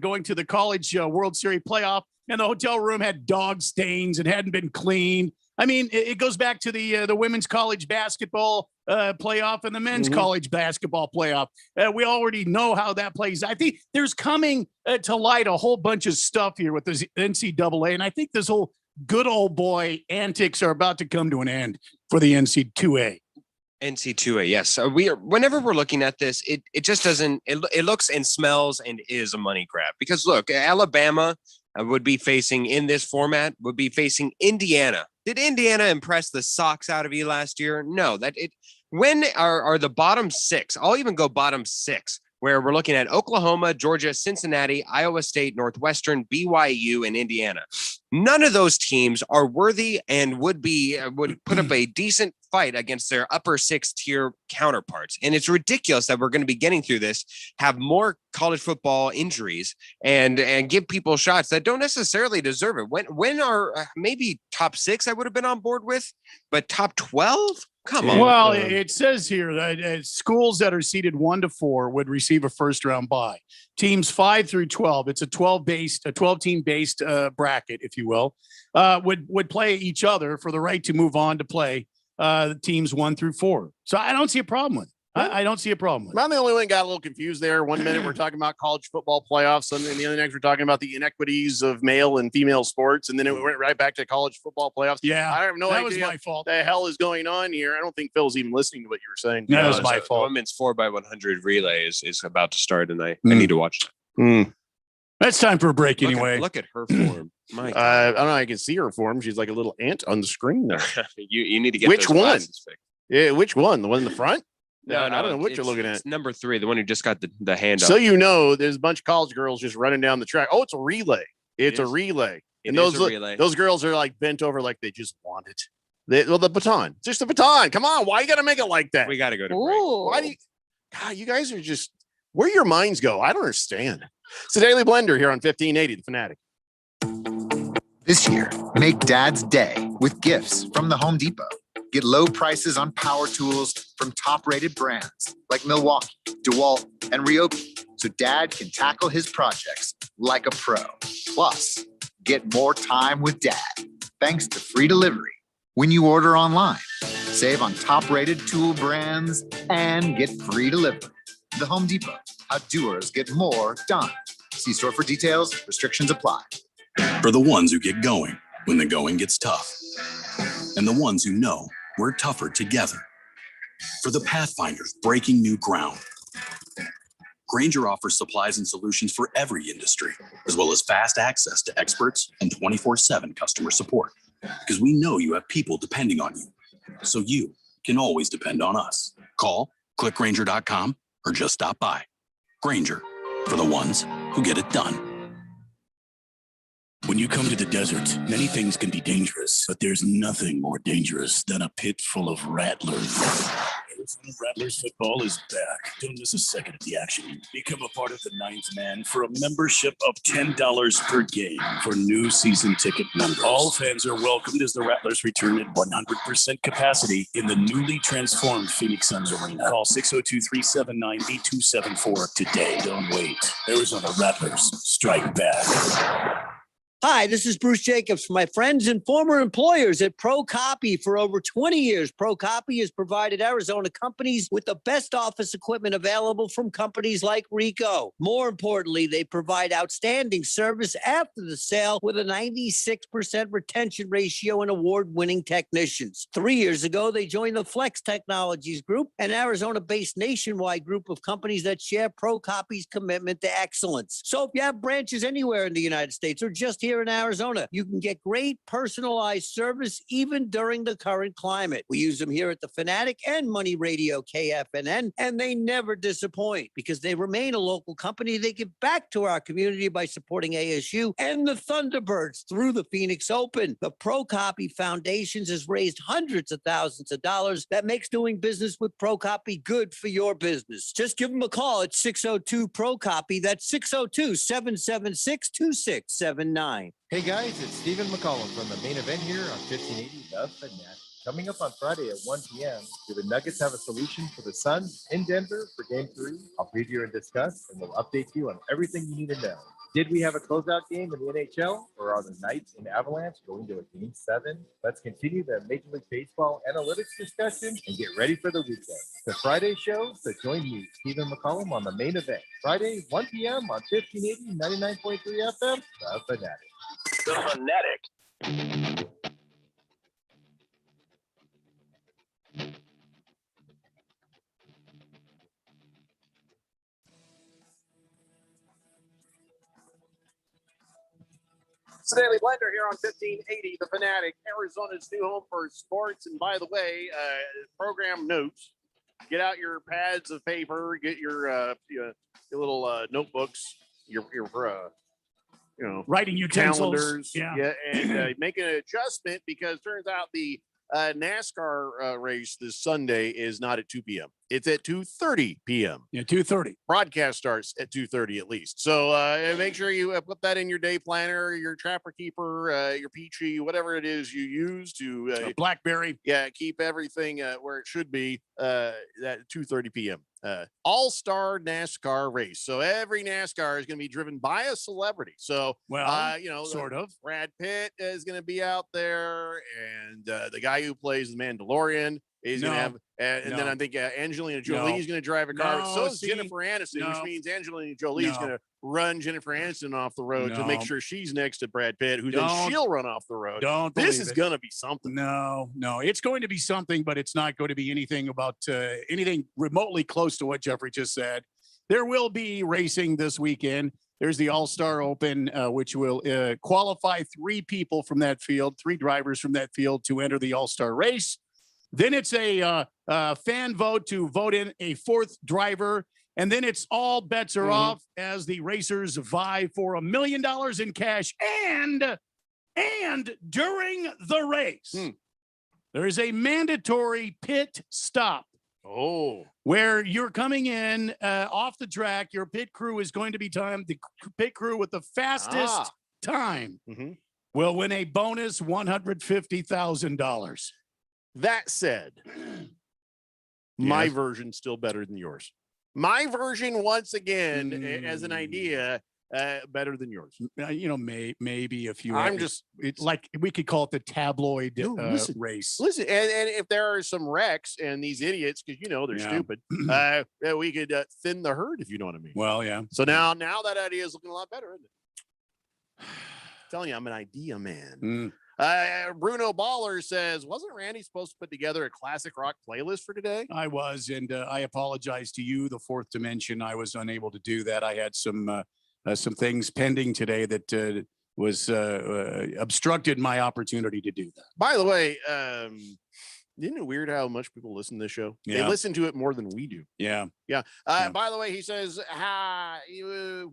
S11: going to the College World Series playoff, and the hotel room had dog stains and hadn't been cleaned. I mean, it goes back to the women's college basketball playoff and the men's college basketball playoff. We already know how that plays. I think there's coming to light a whole bunch of stuff here with the NCAA, and I think this whole good old boy antics are about to come to an end for the NC2A.
S12: NC2A, yes. Whenever we're looking at this, it just doesn't. It looks and smells and is a money grab because look, Alabama would be facing Indiana. Did Indiana impress the socks out of you last year? No. When are the bottom 6? I'll even go bottom 6 where we're looking at Oklahoma, Georgia, Cincinnati, Iowa State, Northwestern, BYU, and Indiana. None of those teams are worthy and would put up a decent fight against their upper 6-tier counterparts. And it's ridiculous that we're going to be getting through this, have more college football injuries, and give people shots that don't necessarily deserve it. When are maybe top 6 I would have been on board with, but top 12? Come on.
S11: Well, it says here that schools that are seeded 1 to 4 would receive a first-round bye. Teams 5 through 12, it's a 12-team based bracket, if you will, would play each other for the right to move on to play teams 1 through 4. So I don't see a problem with it. I don't see a problem with it.
S8: I'm the only one got a little confused there. 1 minute we're talking about college football playoffs, and then the other next we're talking about the inequities of male and female sports, and then it went right back to college football playoffs.
S11: Yeah,
S8: I have no idea.
S11: That was my fault.
S8: What the hell is going on here? I don't think Phil's even listening to what you were saying.
S11: That was my fault.
S12: The women's 4x100 relay is about to start, and I need to watch that.
S11: That's time for a break anyway.
S12: Look at her form. My God.
S8: I don't know. I can see her form. She's like a little ant on the screen there.
S12: you need to get
S8: which
S12: those
S8: one?
S12: glasses fixed.
S8: Yeah, which one? The one in the front?
S12: No,
S8: I don't know what you're looking at.
S12: It's number 3, the one who just got the hand up.
S8: So you know, there's a bunch of college girls just running down the track. Oh, it's a relay. It's a relay. And those girls are like bent over like they just want it. The baton. It's just a baton. Come on. Why you got to make it like that?
S12: We got to go to break.
S8: Why do you? God, you guys are just where your minds go. I don't understand. It's the Daily Blender here on 1580, The Fanatic.
S19: This year, make Dad's day with gifts from the Home Depot. Get low prices on power tools from top-rated brands like Milwaukee, DeWalt, and Ryobi, so Dad can tackle his projects like a pro. Plus, get more time with Dad thanks to free delivery when you order online. Save on top-rated tool brands and get free delivery. The Home Depot, how doers get more done. See store for details. Restrictions apply.
S2: For the ones who get going when the going gets tough, and the ones who know we're tougher together. For the Pathfinders breaking new ground, Grainger offers supplies and solutions for every industry, as well as fast access to experts and 24/7 customer support. Because we know you have people depending on you, so you can always depend on us. Call, click Grainger.com, or just stop by. Grainger, for the ones who get it done.
S20: When you come to the desert, many things can be dangerous, but there's nothing more dangerous than a pit full of rattlers. Arizona Rattlers football is back. Don't miss a second of the action. Become a part of the Ninth Man for a membership of $10 per game for new season ticket members. All fans are welcomed as the Rattlers return at 100% capacity in the newly transformed Phoenix Suns Arena. Call 602-379-8274 today. Don't wait. Arizona Rattlers, strike back.
S3: Hi, this is Bruce Jacobs from my friends and former employers at ProCopy. For over 20 years, ProCopy has provided Arizona companies with the best office equipment available from companies like Ricoh. More importantly, they provide outstanding service after the sale with a 96% retention ratio and award-winning technicians. 3 years ago, they joined the Flex Technologies Group, an Arizona-based nationwide group of companies that share ProCopy's commitment to excellence. So if you have branches anywhere in the United States or just here in Arizona, you can get great personalized service even during the current climate. We use them here at the Fanatic and Money Radio KFNN, and they never disappoint because they remain a local company. They give back to our community by supporting ASU and the Thunderbirds through the Phoenix Open. The ProCopy Foundations has raised hundreds of thousands of dollars. That makes doing business with ProCopy good for your business. Just give them a call at 602-PROCOPY. That's 602-776-2679.
S21: Hey guys, it's Stephen McCollum from the main event here on 1580 The Fanatic. Coming up on Friday at 1 p.m., do the Nuggets have a solution for the Suns in Denver for Game 3? I'll preview and discuss, and we'll update you on everything you need to know. Did we have a closeout game in the NHL, or are the Knights in Avalanche going to a Game 7? Let's continue the Major League Baseball analytics discussion and get ready for the weekend. It's a Friday show, so join me, Stephen McCollum, on the main event. Friday, 1 p.m. on 1580, 99.3 FM, The Fanatic.
S7: The Fanatic.
S8: It's the Daily Blender here on 1580, The Fanatic, Arizona's new home for sports. And by the way, program notes, Get out your pads of paper. Get your little notebooks. Your
S11: writing utensils.
S8: calendars.
S11: Yeah.
S8: And make an adjustment because turns out the NASCAR race this Sunday is not at 2 p.m. It's at 2:30 p.m.
S11: Yeah, 2:30.
S8: Broadcast starts at 2:30 at least. So make sure you put that in your day planner, your Trapper Keeper, your Peachy, whatever it is you use to
S11: BlackBerry.
S8: Yeah, keep everything where it should be. At 2:30 p.m. All-Star NASCAR race. So every NASCAR is going to be driven by a celebrity. So
S11: sort of.
S8: Brad Pitt is going to be out there, and the guy who plays the Mandalorian is going to have. And then I think Angelina Jolie is going to drive a car. So is Jennifer Aniston, which means Angelina Jolie is going to run Jennifer Aniston off the road to make sure she's next to Brad Pitt, who then she'll run off the road. This is going to be something.
S11: No, it's going to be something, but it's not going to be anything about anything remotely close to what Jeffrey just said. There will be racing this weekend. There's the All-Star Open, which will qualify 3 people from that field, 3 drivers from that field to enter the All-Star race. Then it's a fan vote to vote in a 4th driver. And then it's all bets are off as the racers vie for $1 million in cash. And during the race, there is a mandatory pit stop. Where you're coming in off the track, your pit crew is going to be timed. The pit crew with the fastest time will win a bonus $150,000.
S8: That said, my version's still better than yours. My version, once again, as an idea, better than yours.
S11: Maybe a few.
S8: It's
S11: like we could call it the tabloid race.
S8: Listen, and if there are some wrecks and these idiots, because they're stupid, we could thin the herd, if you know what I mean.
S11: Well, yeah.
S8: So now that idea is looking a lot better, isn't it? I'm telling you, I'm an idea man. Bruno Baller says, wasn't Randy supposed to put together a classic rock playlist for today?
S11: I was, and I apologize to you, the 4th dimension. I was unable to do that. I had some things pending today that was obstructed my opportunity to do that.
S8: By the way, isn't it weird how much people listen to this show?
S11: Yeah.
S8: They listen to it more than we do.
S11: Yeah.
S8: By the way, he says, what? Do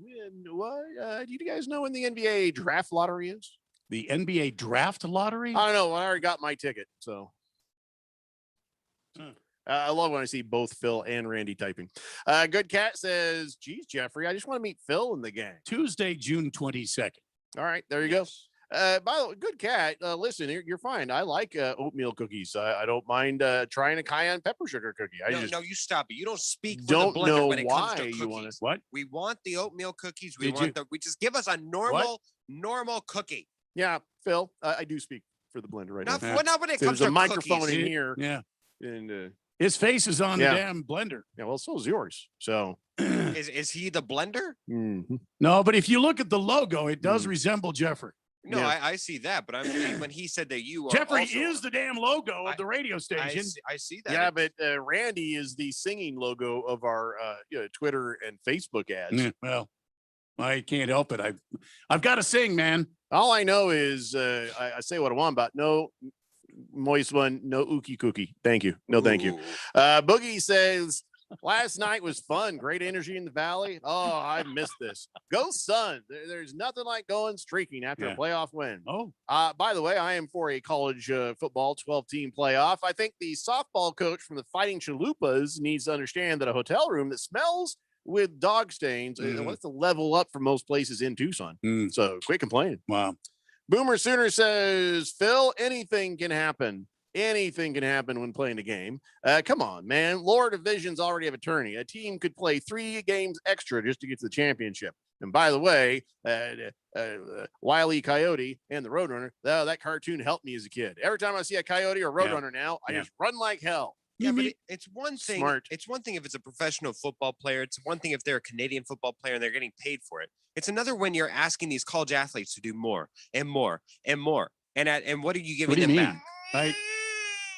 S8: you guys know when the NBA draft lottery is?
S11: The NBA draft lottery?
S8: I don't know. I already got my ticket, so. I love when I see both Phil and Randy typing. Good Cat says, geez, Jeffrey, I just want to meet Phil in the gang.
S11: Tuesday, June 22nd.
S8: All right, there you go. By the way, Good Cat, listen, you're fine. I like oatmeal cookies. I don't mind trying a cayenne pepper sugar cookie.
S12: No, you stop it. You don't speak for
S8: don't
S12: the blender
S8: know
S12: when it comes to
S8: why
S12: cookies.
S8: you want to.
S11: What?
S12: We want the oatmeal cookies. We just give us a normal cookie.
S8: Yeah, Phil, I do speak for the blender right now.
S12: Not when it
S8: So
S12: comes
S8: there's
S12: to
S8: a microphone
S12: cookies.
S8: in here.
S11: Yeah.
S8: And
S11: his face is on the damn blender.
S8: Yeah, well, so is yours. So
S12: is he the blender?
S11: No, but if you look at the logo, it does resemble Jeffrey.
S12: No, I see that, but I'm saying when he said that you are
S11: Jeffrey
S12: also,
S11: is the damn logo of the radio station.
S12: I see that.
S8: Yeah, but Randy is the singing logo of our Twitter and Facebook ads.
S11: Yeah, well, I can't help it. I've got to sing, man.
S8: All I know is I say what I want about no moist one, no ookie cookie. Thank you. No, thank you. Boogie says, last night was fun. Great energy in the valley. Oh, I missed this. Go Suns. There's nothing like going streaking after a playoff win. By the way, I am for a college football 12-team playoff. I think the softball coach from the Fighting Chalupas needs to understand that a hotel room that smells with dog stains what's the level up for most places in Tucson. So quit complaining.
S11: Wow.
S8: Boomer Sooner says, Phil, anything can happen. Anything can happen when playing a game. Come on, man. Lower divisions already have a tourney. A team could play 3 games extra just to get to the championship. And by the way, Wile E. Coyote and the Roadrunner, that cartoon helped me as a kid. Every time I see a coyote or Roadrunner now, I just run like hell.
S12: Yeah, but it's one thing. Smart. It's one thing if it's a professional football player. It's one thing if they're a Canadian football player and they're getting paid for it. It's another when you're asking these college athletes to do more and more and more. And what are you giving them back?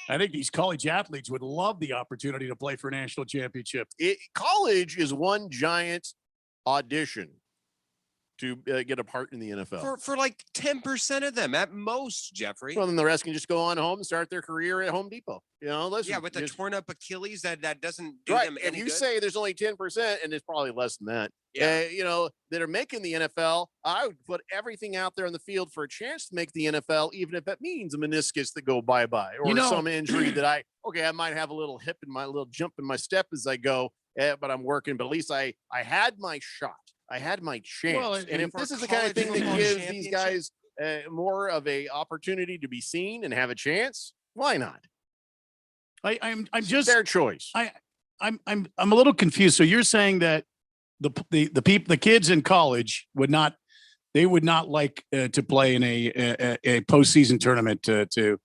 S11: I think these college athletes would love the opportunity to play for a national championship.
S8: College is one giant audition. to get a part in the NFL.
S12: For like 10% of them at most, Jeffrey.
S8: Well, then the rest can just go on home and start their career at Home Depot. Listen,
S12: yeah, with the torn up Achilles, that doesn't do
S8: right.
S12: them
S8: If
S12: any
S8: you
S12: good.
S8: say there's only 10%, and it's probably less than that,
S12: Yeah.
S8: that are making the NFL, I would put everything out there on the field for a chance to make the NFL, even if that means a meniscus that go bye-bye or some injury that I might have a little jump in my step as I go, but I'm working, but at least I had my shot. I had my chance.
S11: Well,
S8: and if this is the kind of thing that gives these guys more of a opportunity to be seen and have a chance, why not?
S11: I'm just
S8: their choice.
S11: I'm a little confused. So you're saying that the kids in college would not like to play in a postseason tournament to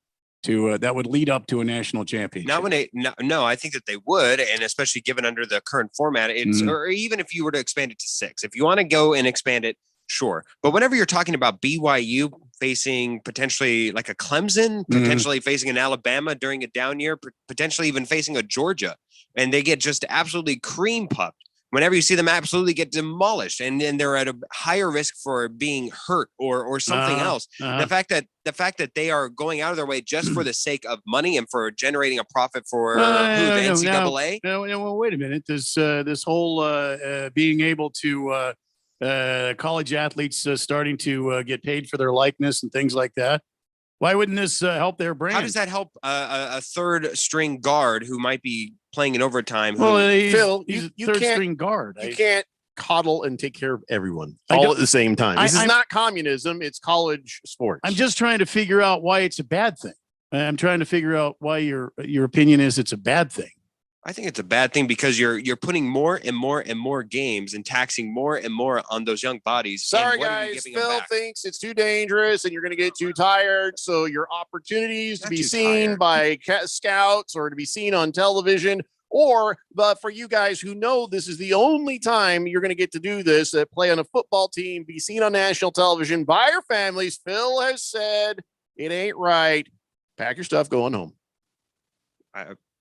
S11: that would lead up to a national championship.
S12: No, I think that they would, and especially given under the current format, or even if you were to expand it to 6, if you want to go and expand it, sure. But whenever you're talking about BYU facing potentially like a Clemson, potentially facing an Alabama during a down year, potentially even facing a Georgia, and they get just absolutely cream puffed. Whenever you see them absolutely get demolished, and then they're at a higher risk for being hurt or something else. The fact that they are going out of their way just for the sake of money and for generating a profit for the NCAA.
S11: No, wait a minute. This whole being able to college athletes starting to get paid for their likeness and things like that. Why wouldn't this help their brand?
S12: How does that help a third string guard who might be playing in overtime?
S11: Phil,
S8: you
S11: third
S8: can't,
S11: string guard.
S8: You can't coddle and take care of everyone all at the same time. This is not communism. It's college sports.
S11: I'm just trying to figure out why it's a bad thing. I'm trying to figure out why your opinion is it's a bad thing.
S12: I think it's a bad thing because you're putting more and more and more games and taxing more and more on those young bodies.
S8: Sorry, guys. Phil thinks it's too dangerous and you're going to get too tired. So your opportunities to be seen by scouts or to be seen on television, but for you guys who know this is the only time you're going to get to do this, play on a football team, be seen on national television by your families. Phil has said it ain't right. Pack your stuff, going home.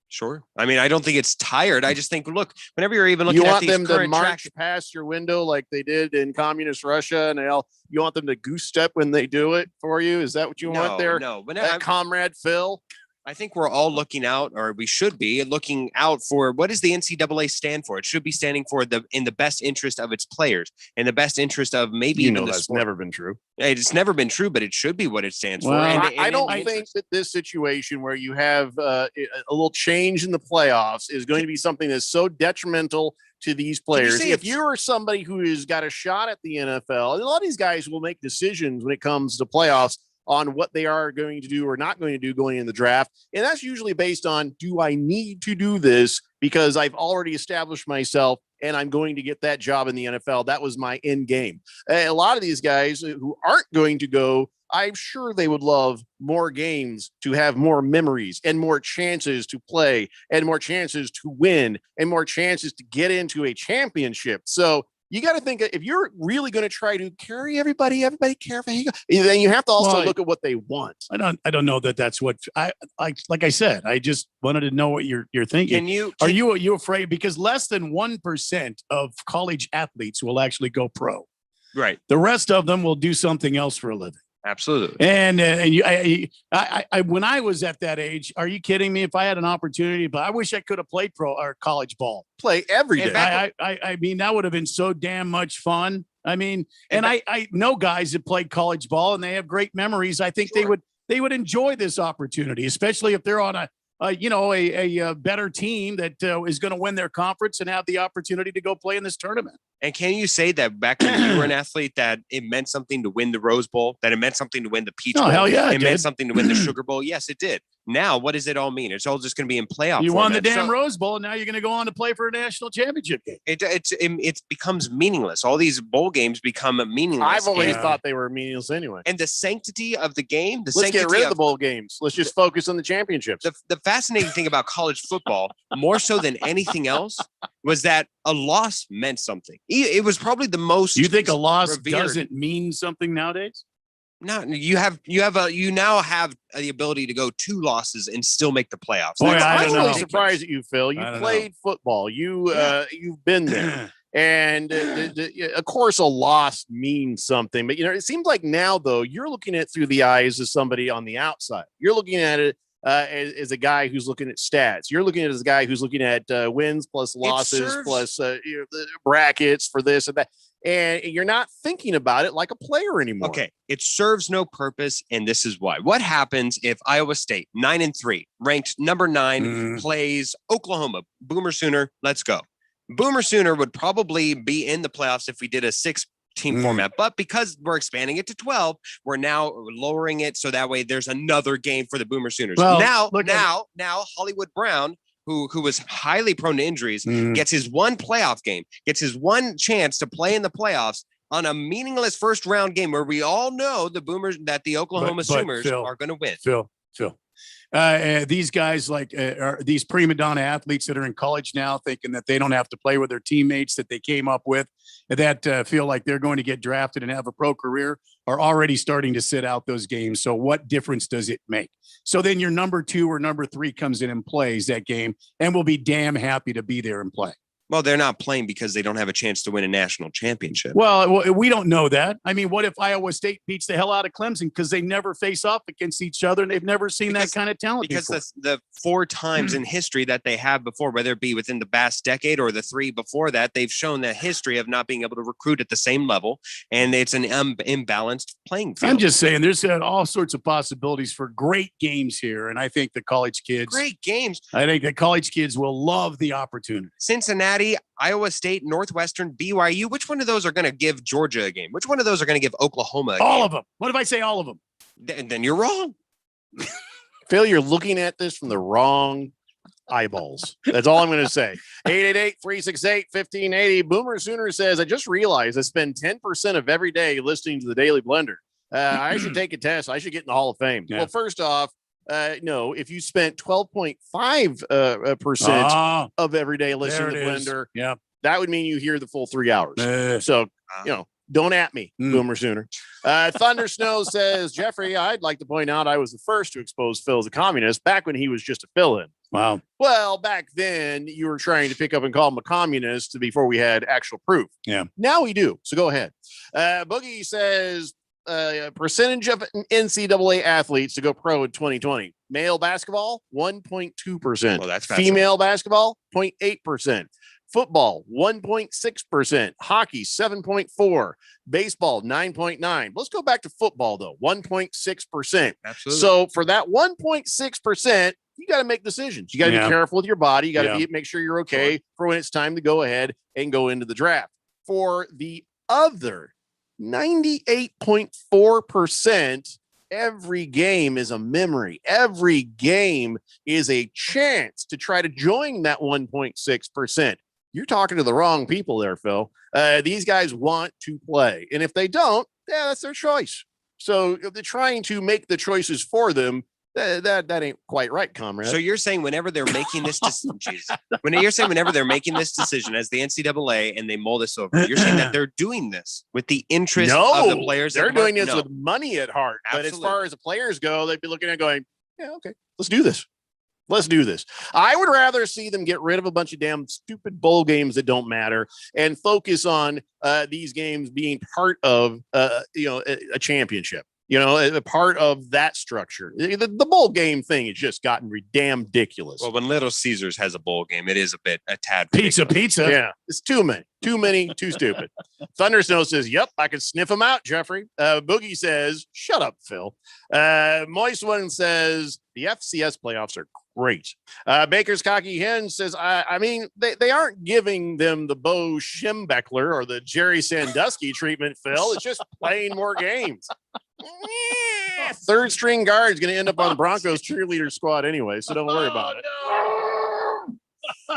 S12: Sure. I mean, I don't think it's tired. I just think, look, whenever you're even looking at these
S8: them to
S12: current
S8: march past your window like they did in communist Russia, and you want them to goose step when they do it for you? Is that what you want there?
S12: No,
S8: Comrade Phil.
S12: I think we're all looking out, or we should be looking out for what does the NCAA stand for? It should be standing for in the best interest of its players, in the best interest of maybe even the
S8: that's
S12: sport.
S8: Never been true.
S12: It's never been true, but it should be what it stands for.
S8: And I don't think that this situation where you have a little change in the playoffs is going to be something that's so detrimental to these players. If you're somebody who has got a shot at the NFL, and a lot of these guys will make decisions when it comes to playoffs on what they are going to do or not going to do going in the draft. And that's usually based on, do I need to do this because I've already established myself and I'm going to get that job in the NFL? That was my end game. A lot of these guys who aren't going to go, I'm sure they would love more games to have more memories and more chances to play and more chances to win and more chances to get into a championship. So you got to think, if you're really going to try to carry everybody care for you, then you have to also look at what they want.
S11: I don't know that that's what like I said, I just wanted to know what you're thinking. Are you afraid because less than 1% of college athletes will actually go pro?
S12: Right.
S11: The rest of them will do something else for a living.
S12: Absolutely.
S11: And when I was at that age, are you kidding me? If I had an opportunity, but I wish I could have played pro or college ball.
S8: Play every day.
S11: I mean, that would have been so damn much fun. I mean, I know guys that played college ball and they have great memories. I think they would enjoy this opportunity, especially if they're on a better team that is going to win their conference and have the opportunity to go play in this tournament.
S12: And can you say that back when you were an athlete that it meant something to win the Rose Bowl, that it meant something to win the Peach Bowl?
S11: Hell yeah,
S12: it meant something to win the Sugar Bowl? Yes, it did. Now, what does it all mean? It's all just going to be in playoff.
S11: You won the damn Rose Bowl, and now you're going to go on to play for a national championship game.
S12: It becomes meaningless. All these bowl games become meaningless.
S8: I've always thought they were meaningless anyway.
S12: And the sanctity of the game,
S8: let's get rid of the bowl games. Let's just focus on the championships.
S12: The fascinating thing about college football, more so than anything else, was that a loss meant something. It was probably the most.
S11: You think a loss doesn't mean something nowadays?
S12: No, you now have the ability to go 2 losses and still make the playoffs.
S8: Boy, I'm really surprised at you, Phil. You played football. You've been there. And of course, a loss means something. But, it seems like now, though, you're looking at it through the eyes of somebody on the outside. You're looking at it as a guy who's looking at stats. You're looking at it as a guy who's looking at wins plus losses plus the brackets for this and that. And you're not thinking about it like a player anymore.
S12: Okay. It serves no purpose. And this is why. What happens if Iowa State, 9-3, ranked number 9, plays Oklahoma? Boomer Sooner, let's go. Boomer Sooner would probably be in the playoffs if we did a 6-team format, but because we're expanding it to 12, we're now lowering it so that way there's another game for the Boomer Sooners.
S11: Well,
S12: now Hollywood Brown, who was highly prone to injuries, gets his one playoff game, gets his one chance to play in the playoffs on a meaningless first round game where we all know the Oklahoma Sooners are going to win.
S11: Phil. These guys are these prima donna athletes that are in college now thinking that they don't have to play with their teammates that they came up with that feel like they're going to get drafted and have a pro career are already starting to sit out those games. So what difference does it make? So then your number 2 or number 3 comes in and plays that game and will be damn happy to be there and play.
S12: Well, they're not playing because they don't have a chance to win a national championship.
S11: Well, we don't know that. I mean, what if Iowa State beats the hell out of Clemson because they never face off against each other and they've never seen that kind of talent
S12: because
S11: before?
S12: the 4 times in history that they have before, whether it be within the past decade or the 3 before that, they've shown that history of not being able to recruit at the same level, and it's an imbalanced playing field.
S11: I'm just saying there's all sorts of possibilities for great games here, and I think the college kids will love the opportunity.
S12: Cincinnati, Iowa State, Northwestern, BYU. Which one of those are going to give Georgia a game? Which one of those are going to give Oklahoma a game?
S11: All of them. What if I say all of them?
S12: Then you're wrong.
S8: Phil, you're looking at this from the wrong eyeballs. That's all I'm going to say. 888-368-1580. Boomer Sooner says, I just realized I spend 10% of every day listening to the Daily Blender. I should take a test. I should get in the Hall of Fame. Yeah. Well, first off, no, if you spent 12.5% of every day listening to Blender, that would mean you hear the full 3 hours. So, don't at me, Boomer Sooner. Thunder Snow says, Jeffrey, I'd like to point out I was the first to expose Phil as a communist back when he was just a fill-in.
S11: Wow.
S8: Well, back then you were trying to pick up and call him a communist before we had actual proof.
S11: Yeah.
S8: Now we do. So go ahead. Boogie says, percentage of NCAA athletes to go pro in 2020. Male basketball, 1.2%.
S12: Well, that's
S8: female basketball, 0.8%. Football, 1.6%. Hockey, 7.4%. Baseball, 9.9%. Let's go back to football, though, 1.6%.
S12: Absolutely.
S8: So for that 1.6%, you got to make decisions. You got to be careful with your body. You got to make sure you're okay for when it's time to go ahead and go into the draft. For the other 98.4%, every game is a memory. Every game is a chance to try to join that 1.6%. You're talking to the wrong people there, Phil. These guys want to play. And if they don't, that's their choice. So if they're trying to make the choices for them, that ain't quite right, comrade.
S12: So you're saying whenever they're making this decision, whenever they're making this decision as the NCAA and they mull this over, you're saying that they're doing this with the interest of the players.
S8: They're doing this with money at heart. Absolutely. But as far as the players go, they'd be looking at going, yeah, okay, let's do this. Let's do this. I would rather see them get rid of a bunch of damn stupid bowl games that don't matter and focus on these games being part of a championship. A part of that structure. The bowl game thing has just gotten damn ridiculous.
S12: Well, when Little Caesars has a bowl game, it is a tad
S11: pizza.
S8: Yeah, it's too many, too stupid. Thunder Snow says, "Yep, I can sniff them out." Jeffrey Boogie says, "Shut up, Phil." Moist One says, "The FCS playoffs are great." Baker's Cocky Hen says, I mean, they aren't giving them the Bo Schembechler or the Jerry Sandusky treatment, Phil. It's just playing more games. Third string guard is going to end up on the Broncos cheerleader squad anyway, so don't worry about it.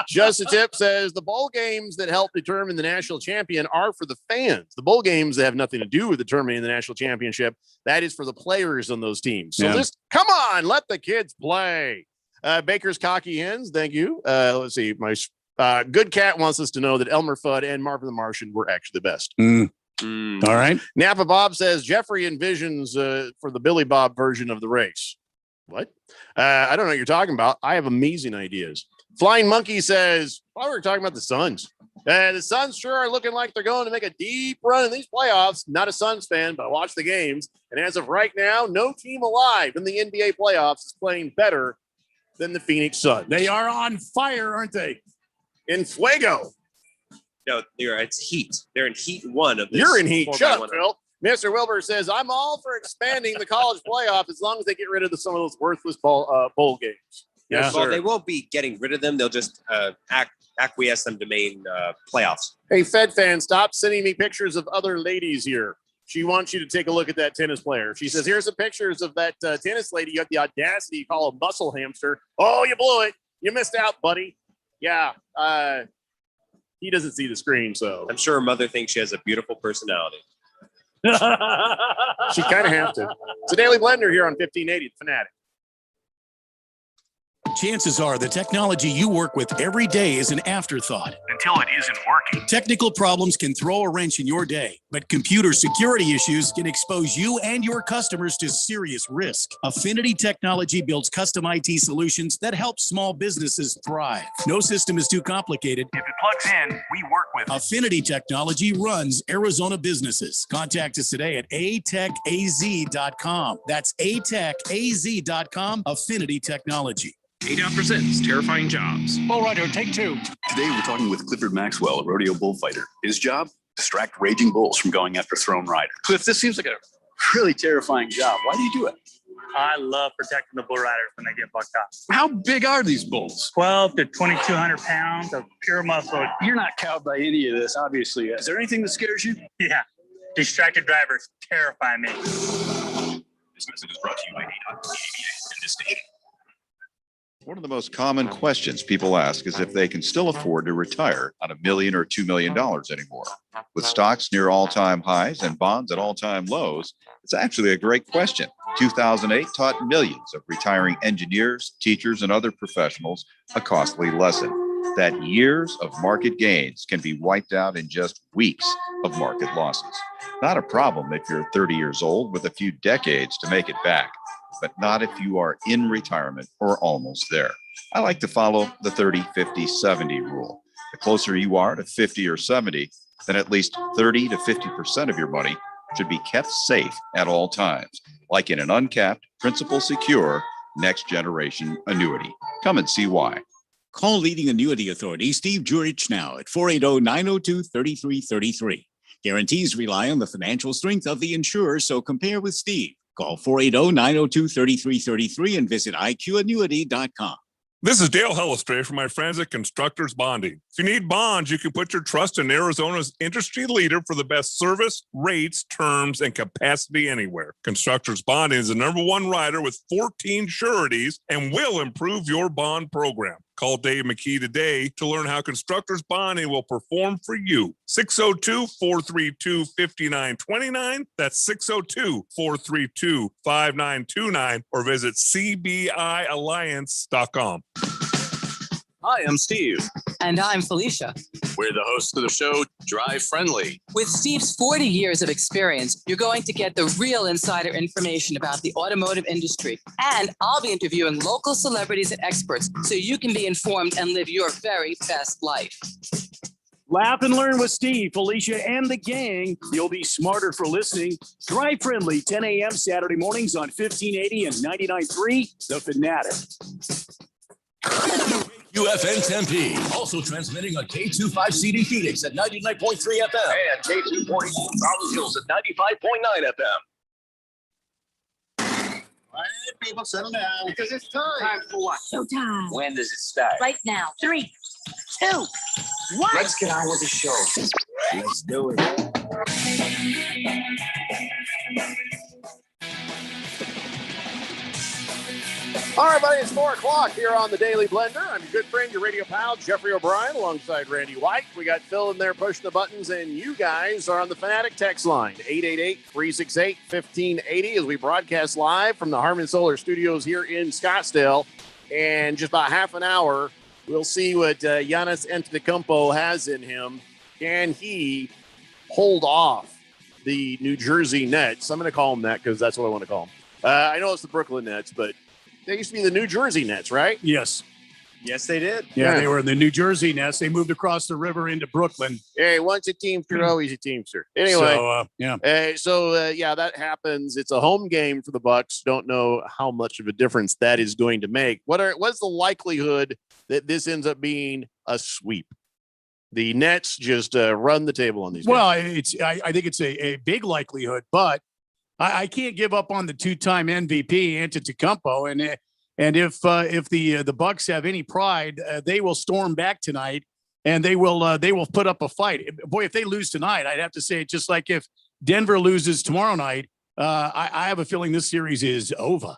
S8: Just a Tip says the bowl games that help determine the national champion are for the fans. The bowl games that have nothing to do with determining the national championship, that is for the players on those teams. So just come on, let the kids play. Baker's Cocky Hens, thank you. Let's see. My Good Cat wants us to know that Elmer Fudd and Marvin the Martian were actually the best.
S11: All right.
S8: Napa Bob says Jeffrey envisions for the Billy Bob version of the race. What? I don't know what you're talking about. I have amazing ideas. Flying Monkey says, while we were talking about the Suns, the Suns sure are looking like they're going to make a deep run in these playoffs. Not a Suns fan, but I watch the games. And as of right now, no team alive in the NBA playoffs is playing better than the Phoenix Suns.
S11: They are on fire, aren't they?
S8: In fuego.
S12: No, it's Heat. They're in Heat 1 of this.
S8: You're in Heat.
S12: 4x1.
S8: Shut up, Phil. Mr. Wilbur says, I'm all for expanding the college playoff as long as they get rid of some of those worthless bowl games. Yes,
S12: Well,
S8: sir.
S12: they won't be getting rid of them. They'll just acquiesce them to main playoffs.
S8: Hey, Fed fan, stop sending me pictures of other ladies here. She wants you to take a look at that tennis player. She says, here's some pictures of that tennis lady you have the audacity to call a muscle hamster. Oh, you blew it. You missed out, buddy. Yeah. He doesn't see the screen, so.
S12: I'm sure her mother thinks she has a beautiful personality.
S8: She kind of has to. It's a Daily Blender here on 1580 The Fanatic.
S20: Chances are the technology you work with every day is an afterthought.
S5: Until it isn't working.
S20: Technical problems can throw a wrench in your day, but computer security issues can expose you and your customers to serious risk. Affinity Technology builds custom IT solutions that help small businesses thrive. No system is too complicated.
S5: If it plugs in, we work with it.
S20: Affinity Technology runs Arizona businesses. Contact us today at atechaz.com. That's atechaz.com. Affinity Technology.
S5: ADOT presents Terrifying Jobs.
S2: Bull Rider, take 2. Today we're talking with Clifford Maxwell, a rodeo bullfighter. His job? Distract raging bulls from going after thrown riders. Cliff, this seems like a really terrifying job. Why do you do it?
S22: I love protecting the bull riders when they get bucked up.
S2: How big are these bulls?
S22: 12 to 2,200 pounds of pure muscle.
S2: You're not cowed by any of this, obviously. Is there anything that scares you?
S22: Yeah. Distracted drivers terrify me.
S2: This message is brought to you by ADOT, the ABA, and this station.
S23: One of the most common questions people ask is if they can still afford to retire on $1 million or $2 million anymore. With stocks near all-time highs and bonds at all-time lows, it's actually a great question. 2008 taught millions of retiring engineers, teachers, and other professionals a costly lesson that years of market gains can be wiped out in just weeks of market losses. Not a problem if you're 30 years old with a few decades to make it back, but not if you are in retirement or almost there. I like to follow the 30, 50, 70 rule. The closer you are to 50 or 70, then at least 30 to 50% of your money should be kept safe at all times, like in an uncapped, principal secure, next generation annuity. Come and see why.
S20: Call leading annuity authority Steve Jurich now at 480-902-3333. Guarantees rely on the financial strength of the insurer, so compare with Steve. Call 480-902-3333 and visit iqannuity.com.
S17: This is Dale Hellestray from my friends at Constructors Bonding. If you need bonds, you can put your trust in Arizona's industry leader for the best service, rates, terms, and capacity anywhere. Constructors Bonding is the #1 rider with 14 sureties and will improve your bond program. Call Dave McKee today to learn how Constructors Bonding will perform for you. 602-432-5929. That's 602-432-5929 or visit cbialliance.com.
S24: Hi, I'm Steve.
S25: And I'm Felicia.
S24: We're the hosts of the show, Drive Friendly.
S25: With Steve's 40 years of experience, you're going to get the real insider information about the automotive industry. And I'll be interviewing local celebrities and experts so you can be informed and live your very best life.
S11: Laugh and learn with Steve, Felicia, and the gang. You'll be smarter for listening. Drive Friendly, 10 a.m. Saturday mornings on 1580 and 99.3 The Fanatic.
S1: UFN Tempe, also transmitting on K25CD Phoenix at 99.3 FM and K240 Rolling Hills at 95.9 FM.
S10: All right, people, settle down because it's time.
S9: Time for what?
S10: Showtime.
S9: When does it start?
S10: Right now. 3, 2, 1.
S9: Let's get on with the show. Let's do it.
S8: All right, buddy, it's 4 o'clock here on the Daily Blender. I'm your good friend, your radio pal, Jeffrey O'Brien, alongside Randy White. We got Phil in there pushing the buttons, and you guys are on the Fanatic text line, 888-368-1580, as we broadcast live from the Harman Solar Studios here in Scottsdale. And just about half an hour, we'll see what Giannis Antetokounmpo has in him. Can he hold off the New Jersey Nets? I'm going to call them that because that's what I want to call them. I know it's the Brooklyn Nets, but they used to be the New Jersey Nets, right?
S11: Yes.
S12: Yes, they did.
S11: Yeah, they were in the New Jersey Nest. They moved across the river into Brooklyn.
S8: Hey, once a teamster, always a teamster. Anyway,
S11: So,
S8: that happens. It's a home game for the Bucks. Don't know how much of a difference that is going to make. What's the likelihood that this ends up being a sweep? The Nets just run the table on these.
S11: Well,
S8: guys.
S11: I think it's a big likelihood, but I can't give up on the two-time MVP Antetokounmpo, and if the Bucks have any pride, they will storm back tonight, and they will put up a fight. Boy, if they lose tonight, I'd have to say, just like if Denver loses tomorrow night, I have a feeling this series is over.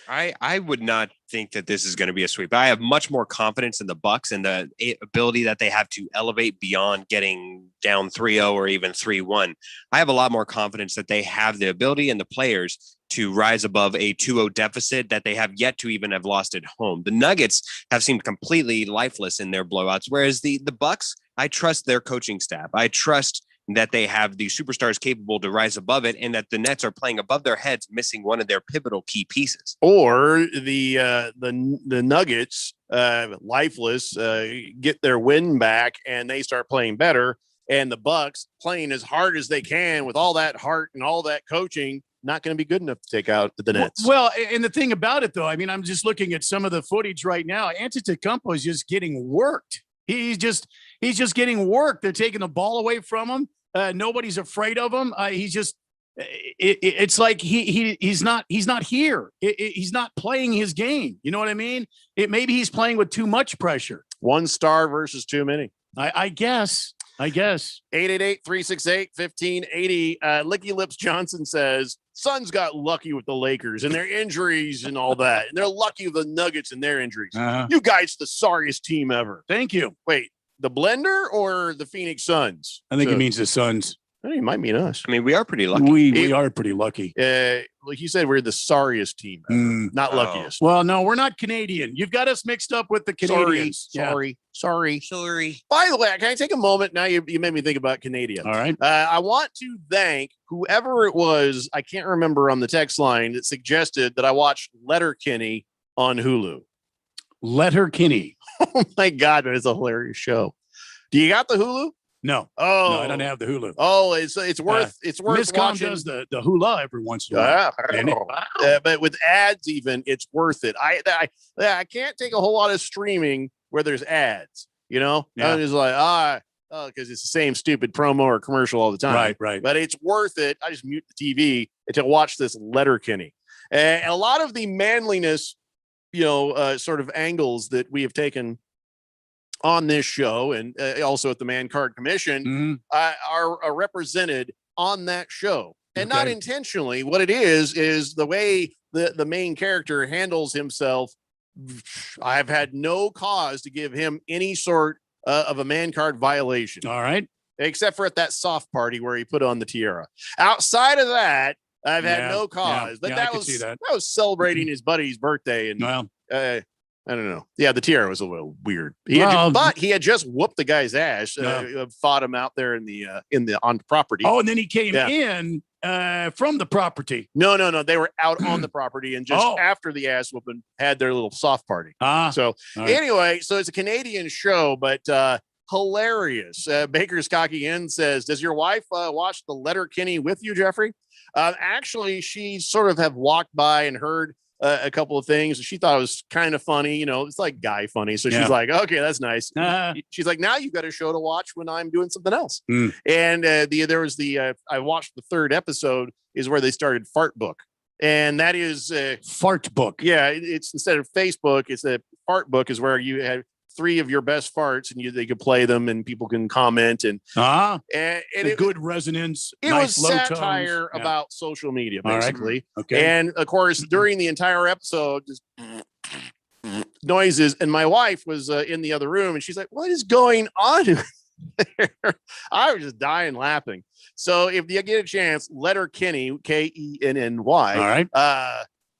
S12: I would not think that this is going to be a sweep. I have much more confidence in the Bucks and the ability that they have to elevate beyond getting down 3-0 or even 3-1. I have a lot more confidence that they have the ability and the players to rise above a 2-0 deficit that they have yet to even have lost at home. The Nuggets have seemed completely lifeless in their blowouts, whereas the Bucks, I trust their coaching staff. I trust that they have the superstars capable to rise above it, and that the Nets are playing above their heads, missing one of their pivotal key pieces.
S8: Or the Nuggets, lifeless, get their win back and they start playing better, and the Bucks playing as hard as they can with all that heart and all that coaching, not going to be good enough to take out the Nets.
S11: Well, and the thing about it, though, I mean, I'm just looking at some of the footage right now. Antetokounmpo is just getting worked. He's just getting worked. They're taking the ball away from him. Nobody's afraid of him. He's just, it's like he's not here. He's not playing his game. You know what I mean? Maybe he's playing with too much pressure.
S8: One star versus too many.
S11: I guess.
S8: 888-368-1580. Licky Lips Johnson says, Suns got lucky with the Lakers and their injuries and all that. And they're lucky with the Nuggets and their injuries. You guys, the sorriest team ever.
S11: Thank you.
S8: Wait, the Blender or the Phoenix Suns?
S11: I think it means the Suns.
S8: I think it might mean us.
S12: I mean, we are pretty lucky.
S11: We are pretty lucky.
S8: Like you said, we're the sorriest team ever, not luckiest.
S11: Well, no, we're not Canadian. You've got us mixed up with the Canadians.
S8: Sorry.
S12: By
S8: the way, can I take a moment? Now you made me think about Canadian.
S11: All right.
S8: I want to thank whoever it was, I can't remember, on the text line that suggested that I watch Letterkenny on Hulu.
S11: Letterkenny.
S8: Oh my God, that is a hilarious show. Do you got the Hulu?
S11: No.
S8: Oh,
S11: no, I don't have the Hulu.
S8: Oh, it's worth
S11: Miss Com
S8: watching.
S11: does the hula every once in a while.
S8: But with ads, even it's worth it. I can't take a whole lot of streaming where there's ads. You know, I'm just like because it's the same stupid promo or commercial all the time.
S11: Right.
S8: But it's worth it. I just mute the TV to watch this Letterkenny, and a lot of the manliness, sort of angles that we have taken on this show and also at the Man Card Commission are represented on that show, and not intentionally. What it is the way the main character handles himself. I've had no cause to give him any sort of a man card violation.
S11: All right.
S8: Except for at that soft party where he put on the tiara. Outside of that, I've had no cause. But that was celebrating his buddy's birthday. And I don't know. Yeah, the tiara was a little weird. But he had just whooped the guy's ass, fought him out there on the property.
S11: Oh, and then he came in from the property.
S8: No. They were out on the property, and just after the ass whooping, had their little soft party. Anyway, so it's a Canadian show, but hilarious. Baker's Cocky Inn says, "Does your wife watch the Letterkenny with you, Jeffrey?" Actually, she sort of have walked by and heard a couple of things. She thought it was kind of funny. It's like guy funny. So she's like, okay, that's nice. She's like, now you've got a show to watch when I'm doing something else. And there was I watched the third episode is where they started Fart Book. And that is
S11: Fart Book.
S8: Yeah. It's instead of Facebook, it's a Fart Book is where you have 3 of your best farts and they could play them and people can comment and
S11: good resonance.
S8: It was satire about social media, basically.
S11: Right. Okay.
S8: And of course, during the entire episode, just noises. And my wife was in the other room and she's like, "What is going on there?" I was just dying laughing. So if you get a chance, Letterkenny, Kenny. All
S11: right.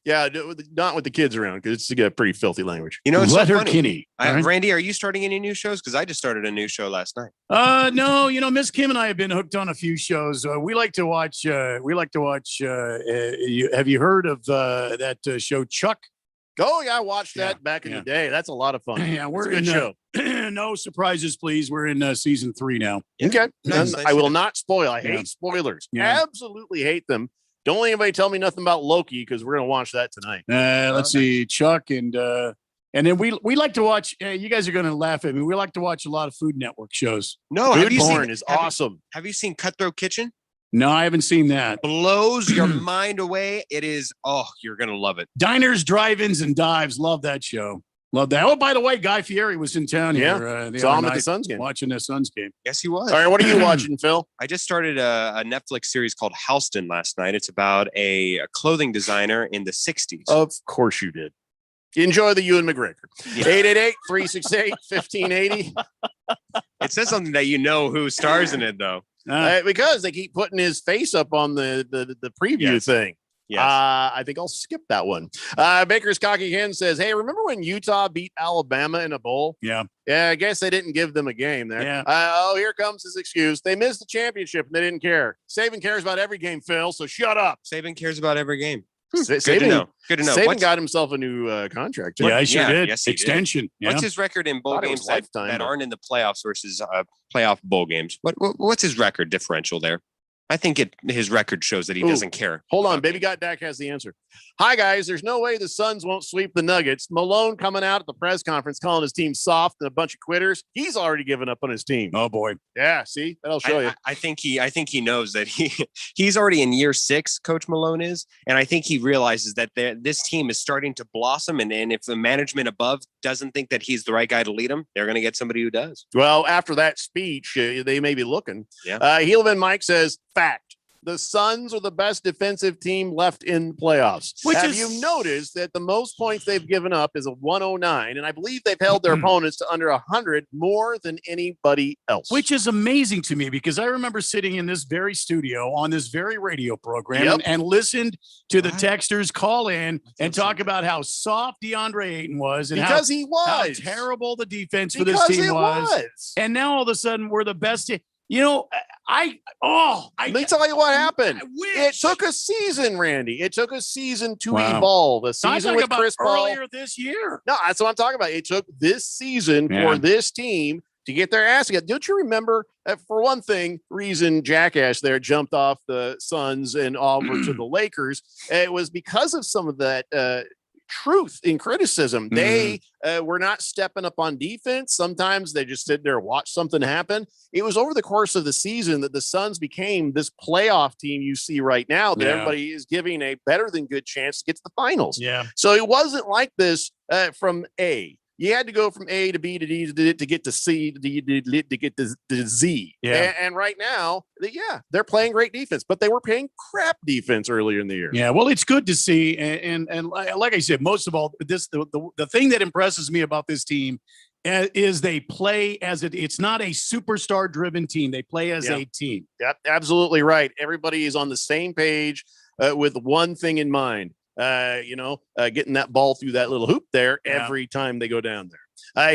S8: Yeah, not with the kids around because it's a pretty filthy language.
S12: It's
S11: Letterkenny.
S12: So funny. Randy, are you starting any new shows? Because I just started a new show last night.
S11: No, Miss Kim and I have been hooked on a few shows. We like to watch. Have you heard of that show Chuck?
S8: Oh, yeah, I watched that back in the day. That's a lot of fun.
S11: Yeah, we're
S8: It's a good show.
S11: No surprises, please. We're in season 3 now.
S8: Okay.
S12: Nice,
S8: And
S12: nice
S8: I will
S12: show.
S8: not spoil. I
S11: Yeah.
S8: hate spoilers.
S11: Yeah.
S8: Absolutely hate them. Don't let anybody tell me nothing about Loki because we're going to watch that tonight.
S11: Let's see, Chuck, and then we like to watch. You guys are going to laugh at me. We like to watch a lot of Food Network shows.
S12: No,
S8: Food
S12: have you
S8: porn
S12: seen,
S8: is
S12: have you-
S8: awesome.
S12: Have you seen Cutthroat Kitchen?
S11: No, I haven't seen that.
S12: Blows your mind away. It is. Oh, you're gonna love it.
S11: Diners, drive-ins, and dives. Love that show. Love that. Oh, by the way, Guy Fieri was in town
S8: Yeah.
S11: here. The
S8: Saw
S11: other
S8: him at the
S11: night
S8: Suns game.
S11: watching the Suns game.
S12: Yes, he was.
S8: All right, what are you watching, Phil?
S12: I just started a Netflix series called Halston last night. It's about a clothing designer in the 60s.
S8: Of course you did. Enjoy the Ewan McGregor. 888-368-1580.
S12: It says something that you know who stars in it, though.
S8: Because they keep putting his face up on the preview thing.
S12: Yes.
S8: I think I'll skip that one. Baker's Cocky Hen says, hey, remember when Utah beat Alabama in a bowl?
S11: Yeah.
S8: Yeah, I guess they didn't give them a game there.
S11: Yeah.
S8: Here comes his excuse. They missed the championship and they didn't care. Saban cares about every game, Phil, so shut up.
S12: Saban cares about every game.
S8: Good
S12: to know. Good to know.
S8: Saban
S12: What's-
S8: got himself a new contract. too.
S11: Yeah, I sure did.
S12: yes, he did.
S11: Extension. Yeah.
S12: What's his record in bowl
S8: Thought it was
S12: games that,
S8: lifetime,
S12: that
S8: but-
S12: aren't in the playoffs versus playoff bowl games? What's his record differential there? I think his record shows that he
S8: Ooh.
S12: doesn't care.
S8: Hold on, Baby Got Dak has the answer. Hi, guys. There's no way the Suns won't sweep the Nuggets. Malone coming out at the press conference calling his team soft and a bunch of quitters. He's already given up on his team.
S11: Oh boy.
S8: Yeah, see? That'll show you.
S12: I think he knows that he's already in year 6, Coach Malone is, and I think he realizes that this team is starting to blossom, and if the management above doesn't think that he's the right guy to lead them, they're going to get somebody who does.
S8: Well, after that speech, they may be looking.
S12: Yeah.
S8: Heelman Mike says, fact. The Suns are the best defensive team left in playoffs. Have you noticed that the most points they've given up is a 109? And I believe they've held their opponents to under 100 more than anybody else.
S11: Which is amazing to me because I remember sitting in this very studio on this very radio program
S8: Yep.
S11: and listened to the texters call in and talk about how soft DeAndre Ayton was and
S8: Because
S11: how,
S8: he was.
S11: how terrible the defense for this
S8: Because
S11: team
S8: it
S11: was.
S8: was.
S11: And now all of a sudden we're the best team. You know,
S8: Let me tell you what happened.
S11: wish-
S8: It took a season, Randy. It took a season to
S11: Wow.
S8: evolve. A
S11: I'm
S8: season
S11: talking
S8: with
S11: about
S8: Chris Paul.
S11: earlier this year.
S8: No, that's what I'm talking about. It took this season
S11: Yeah.
S8: for this team to get their ass together. Don't you remember, for one thing, reason Jackass there jumped off the Suns and over to the Lakers? It was because of some of that truth in criticism. They were not stepping up on defense. Sometimes they just sit there and watch something happen. It was over the course of the season that the Suns became this playoff team you see right now that
S11: Yeah.
S8: everybody is giving a better than good chance to get to the finals.
S11: Yeah.
S8: So it wasn't like this from A. You had to go from A to B to D to get to C to get to Z.
S11: Yeah.
S8: And right now, they're playing great defense, but they were playing crap defense earlier in the year.
S11: Yeah, well, it's good to see, and like I said, most of all, the thing that impresses me about this team is they play as it's not a superstar driven team. They play as
S8: Yeah.
S11: a team.
S8: Yep, absolutely right. Everybody is on the same page with one thing in mind. Getting that ball through that little hoop there every time they go down there.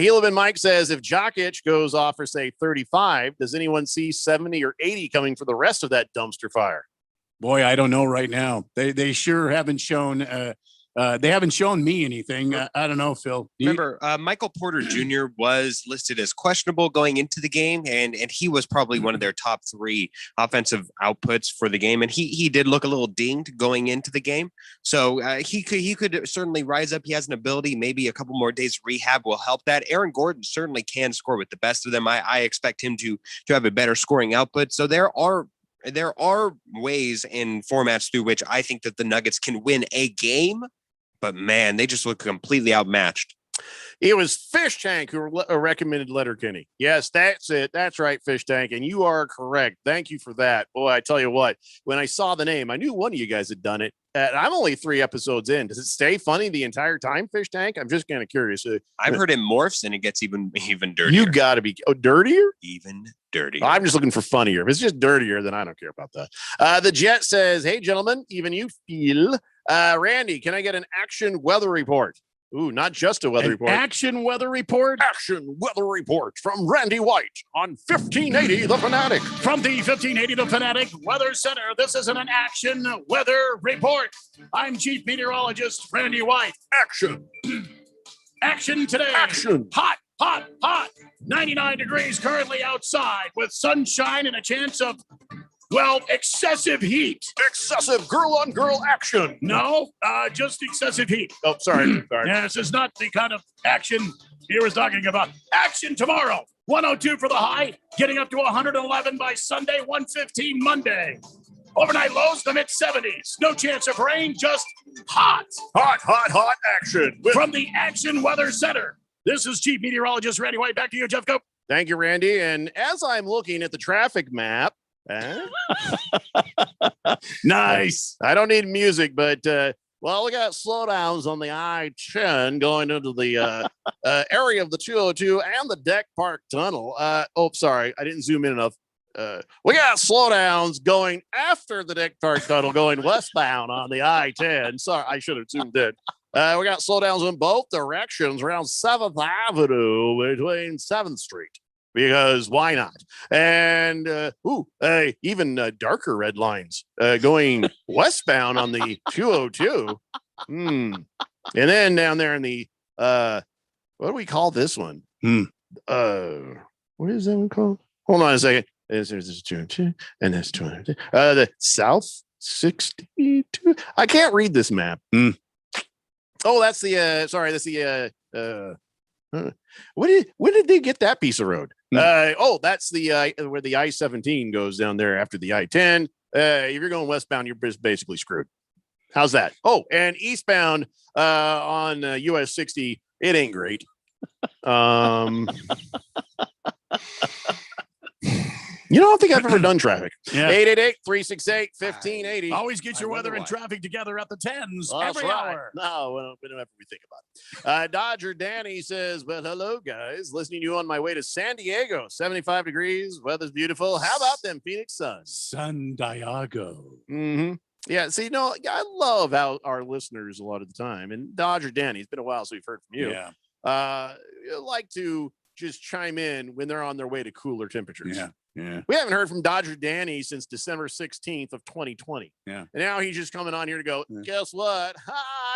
S8: Helavan Mike says, if Jokic goes off for, say, 35, does anyone see 70 or 80 coming for the rest of that dumpster fire?
S11: Boy, I don't know right now. They sure haven't shown. They haven't shown me anything. I don't know, Phil.
S12: Remember, Michael Porter Jr. was listed as questionable going into the game, and he was probably one of their top 3 offensive outputs for the game. And he did look a little dinged going into the game, so he could certainly rise up. He has an ability. Maybe a couple more days rehab will help that. Aaron Gordon certainly can score with the best of them. I expect him to have a better scoring output. So there are ways and formats through which I think that the Nuggets can win a game. But man, they just look completely outmatched.
S8: It was Fish Tank who recommended Letterkenny. Yes, that's it. That's right, Fish Tank. And you are correct. Thank you for that. Boy, I tell you what, when I saw the name, I knew one of you guys had done it. I'm only 3 episodes in. Does it stay funny the entire time, Fish Tank? I'm just kind of curious.
S12: I've heard it morphs and it gets even dirtier.
S8: You got to be dirtier?
S12: Even dirtier.
S8: I'm just looking for funnier. If it's just dirtier, then I don't care about that. The Jet says, hey, gentlemen, even you feel. Randy, can I get an action weather report? Ooh, not just a weather
S11: An
S8: report.
S11: action weather report.
S8: Action weather report from Randy White on 1580 The Fanatic.
S11: From the 1580 The Fanatic Weather Center, this is an action weather report. I'm Chief Meteorologist Randy White.
S8: Action.
S11: Action today.
S8: Action.
S11: Hot, hot, hot. 99 degrees currently outside with sunshine and a chance of, well, excessive heat.
S8: Excessive girl-on-girl action.
S11: No, just excessive heat.
S8: Oh, sorry.
S11: Yeah, this is not the kind of action he was talking about. Action tomorrow. 102 for the high, getting up to 111 by Sunday, 115 Monday. Overnight lows, the mid-70s. No chance of rain, just hot.
S8: Hot, hot, hot action.
S11: From the Action Weather Center, this is Chief Meteorologist Randy White. Back to you, Jeff Cope.
S8: Thank you, Randy. And as I'm looking at the traffic map,
S11: nice.
S8: I don't need music, but well, we got slowdowns on the I-10 going into the area of the 202 and the Deck Park Tunnel. Oh, sorry, I didn't zoom in enough. We got slowdowns going after the Deck Park Tunnel going westbound on the I-10. Sorry, I should have zoomed in. We got slowdowns in both directions around 7th Avenue between 7th Street. Because why not? And even darker red lines going westbound on the 202. And then down there in the what do we call this one? What is that one called? Hold on a second. There's 202 and there's 200. The South 62. I can't read this map. Oh, that's the that's the when did they get that piece of road? That's the where the I-17 goes down there after the I-10. If you're going westbound, you're just basically screwed. How's that? Oh, and eastbound on US 60, it ain't great. You don't think I've ever done traffic. 888-368-1580.
S11: Always get your weather and traffic together at the 10s every hour.
S8: No, whenever we think about it. Dodger Danny says, well, hello, guys. Listening to you on my way to San Diego. 75 degrees. Weather's beautiful. How about them Phoenix Suns?
S11: San Diego.
S8: Mm-hmm. Yeah, see, I love how our listeners a lot of the time, and Dodger Danny, it's been a while since we've heard from you.
S11: Yeah.
S8: Like to just chime in when they're on their way to cooler temperatures.
S11: Yeah.
S8: We haven't heard from Dodger Danny since December 16th of 2020.
S11: Yeah.
S8: And now he's just coming on here to go, guess what?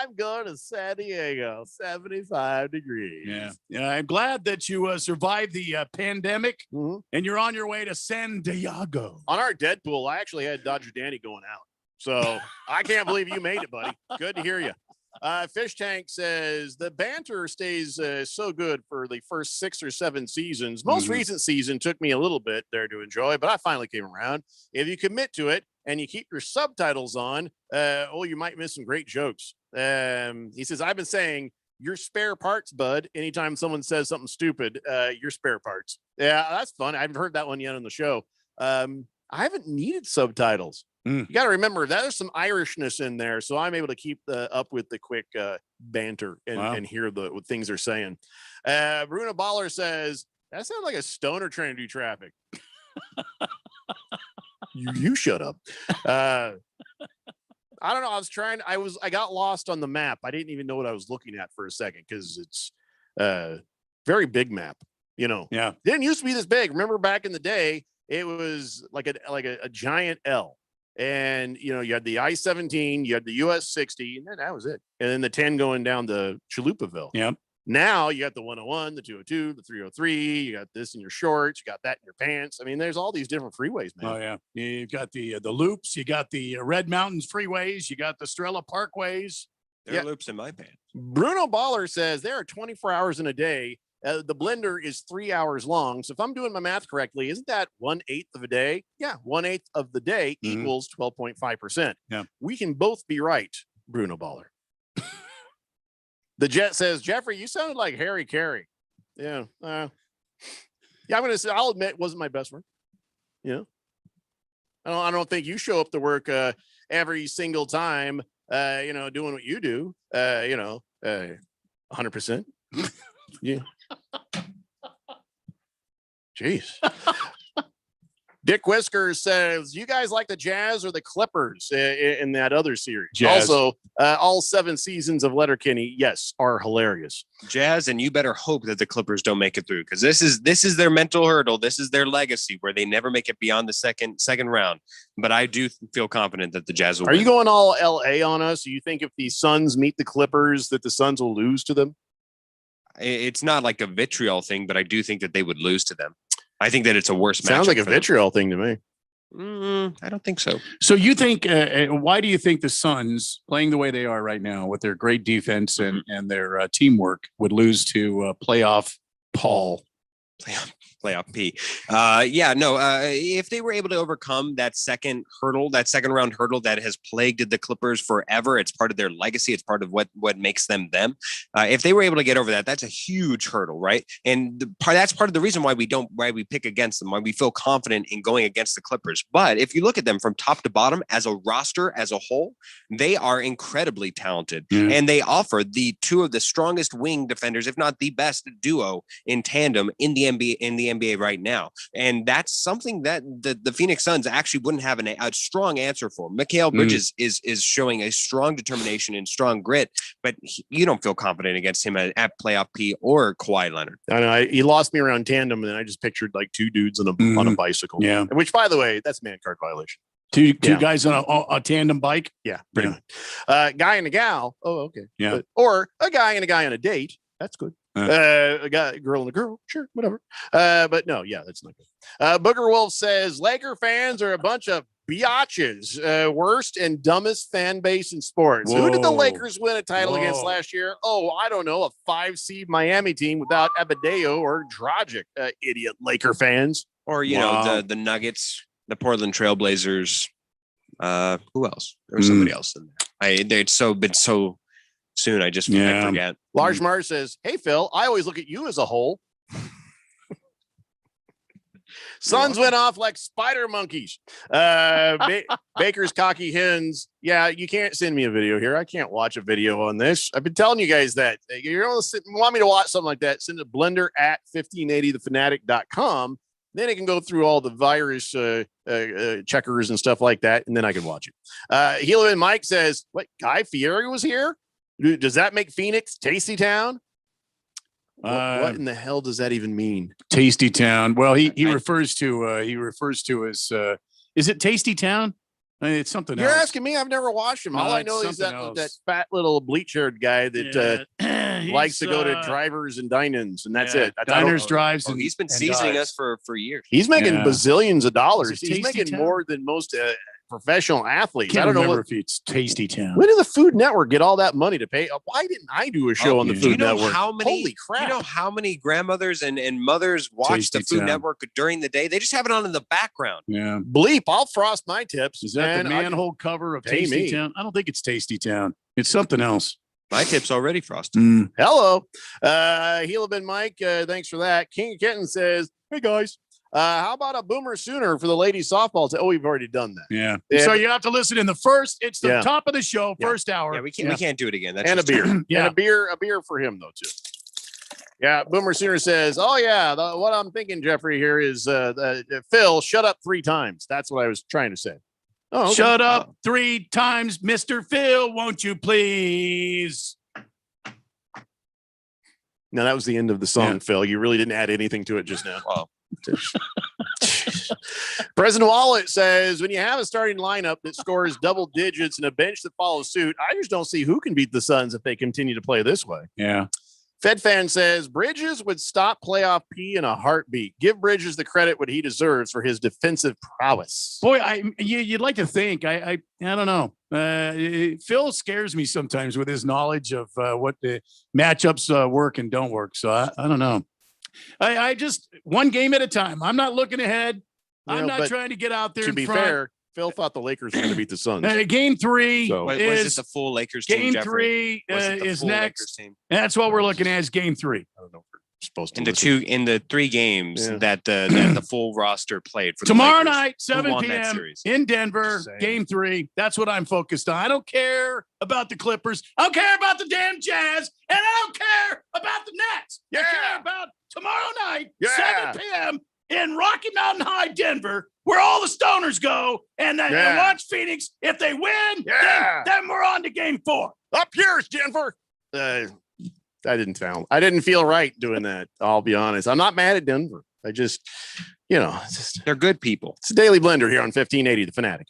S8: I'm going to San Diego, 75 degrees.
S11: Yeah. I'm glad that you survived the pandemic and you're on your way to San Diego.
S8: On our Deadpool, I actually had Dodger Danny going out. So I can't believe you made it, buddy. Good to hear you. Fish Tank says the banter stays so good for the first 6 or 7 seasons. Most recent season took me a little bit there to enjoy, but I finally came around. If you commit to it and you keep your subtitles on, you might miss some great jokes. He says, I've been saying your spare parts, bud. Anytime someone says something stupid, your spare parts. Yeah, that's fun. I haven't heard that one yet on the show. I haven't needed subtitles. You got to remember that there's some Irishness in there, so I'm able to keep up with the quick banter and hear what things they're saying. Bruno Baller says that sounds like a stoner trying to do traffic. you shut up. I don't know. I got lost on the map. I didn't even know what I was looking at for a second because it's very big map. Yeah. It didn't used to be this big. Remember back in the day, it was like a giant L. And, you had the I-17, you had the US 60, and then that was it. And then the 10 going down to Chalupaville.
S11: Yep.
S8: Now you got the 101, the 202, the 303. You got this in your shorts. You got that in your pants. I mean, there's all these different freeways, man.
S11: Oh, yeah. You got the loops. You got the Red Mountains freeways. You got the Estrella Parkways.
S12: There are loops in my pants.
S8: Bruno Baller says there are 24 hours in a day. The blender is 3 hours long. So if I'm doing my math correctly, isn't that 1/8 of a day? Yeah. 1/8 of the day equals 12.5%.
S11: Yeah.
S8: We can both be right, Bruno Baller. The Jet says, Jeffrey, you sounded like Harry Carey. Yeah. I'm going to say, I'll admit it wasn't my best work. Yeah. I don't think you show up to work every single time, doing what you do, 100%. Yeah. Jeez. Dick Whiskers says, you guys like the Jazz or the Clippers in that other series?
S11: Jazz.
S8: Also, all 7 seasons of Letterkenny, yes, are hilarious.
S12: Jazz, and you better hope that the Clippers don't make it through, because this is their mental hurdle. This is their legacy where they never make it beyond the second round. But I do feel confident that the Jazz will
S8: Are
S12: win.
S8: you going all LA on us? Do you think if the Suns meet the Clippers that the Suns will lose to them?
S12: It's not like a vitriol thing, but I do think that they would lose to them. I think that it's a worse matchup.
S8: Sounds like a
S12: for them.
S8: vitriol thing to me.
S12: I don't think so.
S11: So you think, why do you think the Suns, playing the way they are right now with their great defense and their teamwork, would lose to playoff Paul?
S12: Playoff P. If they were able to overcome that second round hurdle that has plagued the Clippers forever, it's part of their legacy. It's part of what makes them them. If they were able to get over that, that's a huge hurdle, right? And that's part of the reason why we pick against them, why we feel confident in going against the Clippers. But if you look at them from top to bottom as a roster, as a whole, they are incredibly talented. And they offer the 2 of the strongest wing defenders, if not the best duo in tandem in the NBA right now. And that's something that the Phoenix Suns actually wouldn't have a strong answer for. Mikal Bridges is showing a strong determination and strong grit, but you don't feel confident against him at playoff P or Kawhi Leonard.
S8: I know he lost me around tandem, and then I just pictured like 2 dudes on a bicycle.
S11: Yeah.
S8: Which, by the way, that's man card violation.
S11: Two guys on a tandem bike.
S8: Yeah, pretty much. Guy and a gal. Oh, okay.
S11: Yeah.
S8: Or a guy and a guy on a date. That's good. A girl and a girl, sure, whatever. But no, yeah, that's not good. Booger Wolf says Laker fans are a bunch of biatches. Worst and dumbest fan base in sports. Who did the Lakers win a title against last year? Oh, I don't know, a 5 seed Miami team without Abadeo or Dragic. Idiot Laker fans.
S12: Or the Nuggets, the Portland Trailblazers. Who else? There was somebody else in there. It's been so soon. I forget.
S8: Large Mars says, hey, Phil, I always look at you as a whole. Suns went off like spider monkeys. Baker's cocky hens. Yeah, you can't send me a video here. I can't watch a video on this. I've been telling you guys that. You want me to watch something like that, send a blender at 1580thefanatic.com. Then it can go through all the virus checkers and stuff like that, and then I can watch it. Helium Mike says, what, Guy Fieri was here? Does that make Phoenix Tasty Town? What in the hell does that even mean?
S11: Tasty Town. Well, he refers to as is it Tasty Town? It's something
S8: You're
S11: else.
S8: asking me. I've never watched him. All I know is that fat little bleach-haired guy that likes to go to drivers and dine-ins, and that's it.
S11: Diners, drives,
S12: and he's been seasoning us for years.
S8: He's making bazillions of dollars. He's
S11: Tasty
S8: making
S11: Town?
S8: more than most professional athletes.
S11: Can't
S8: I don't know
S11: remember
S8: if
S11: it's Tasty Town.
S8: When did the Food Network get all that money to pay? Why didn't I do a show on the
S12: Do
S8: Food
S12: you know
S8: Network?
S12: Holy
S8: crap!
S12: Do you know how many grandmothers and mothers watch the
S11: Tasty
S12: Food
S11: Town.
S12: Network during the day? They just have it on in the background.
S11: Yeah.
S8: Bleep! I'll frost my tips.
S11: Is that the
S8: and I can
S11: manhole cover of
S8: pay
S11: Tasty
S8: me.
S11: Town? I don't think it's Tasty Town. It's something else.
S12: My tip's already frosted.
S8: Hello. Helabin Mike, thanks for that. King of Kitten says, hey guys, how about a Boomer Sooner for the ladies softball? Oh, we've already done that.
S11: Yeah.
S8: Yeah,
S11: So
S8: but-
S11: you have to listen in the first. It's the
S8: Yeah.
S11: top of the show, first hour.
S12: Yeah, we can't do it again. That's
S8: And a
S12: just
S8: beer.
S11: Yeah.
S8: And a beer for him though, too. Yeah, Boomer Sooner says, oh yeah, what I'm thinking, Jeffrey, here is Phil, shut up 3 times. That's what I was trying to say. Oh, okay.
S11: Shut up 3 times, Mr. Phil, won't you please?
S8: No, that was the end of the song,
S11: Yeah.
S8: Phil. You really didn't add anything to it just now. President Wallet says, when you have a starting lineup that scores double digits and a bench that follows suit, I just don't see who can beat the Suns if they continue to play this way.
S11: Yeah.
S8: Fed fan says Bridges would stop playoff P in a heartbeat. Give Bridges the credit what he deserves for his defensive prowess.
S11: Boy, you'd like to think. I don't know. Phil scares me sometimes with his knowledge of what the matchups work and don't work. So I don't know. I just one game at a time. I'm not looking ahead.
S8: You
S11: I'm
S8: know,
S11: not
S8: but
S11: trying to get out there.
S8: To
S11: in
S8: be
S11: front.
S8: fair, Phil thought the Lakers were going to beat the Suns.
S11: Game 3
S8: So-
S12: Was
S11: is
S12: it the full Lakers team?
S11: game
S12: Jeffrey?
S11: 3
S12: Was it the
S11: is
S12: full Lakers
S11: next.
S12: team?
S11: That's what we're looking at is game 3.
S8: I don't know if we're supposed to
S12: In the 3 games
S8: Yeah.
S12: that the full roster played for
S11: Tomorrow
S12: the Lakers,
S11: night,
S12: who
S11: 7
S12: won that
S11: p.m.
S12: series?
S11: in Denver,
S8: Same.
S11: game 3. That's what I'm focused on. I don't care about the Clippers. I don't care about the damn Jazz. And I don't care about the Nets. I care about tomorrow night,
S8: Yeah.
S11: 7 p.m. in Rocky Mountain High, Denver. where all the stoners go and watch Phoenix. If they win, then we're on to game 4.
S8: Up yours, Denver. I didn't feel right doing that. I'll be honest. I'm not mad at Denver. I just,
S12: they're good people.
S8: It's a Daily Blender here on 1580 The Fanatic.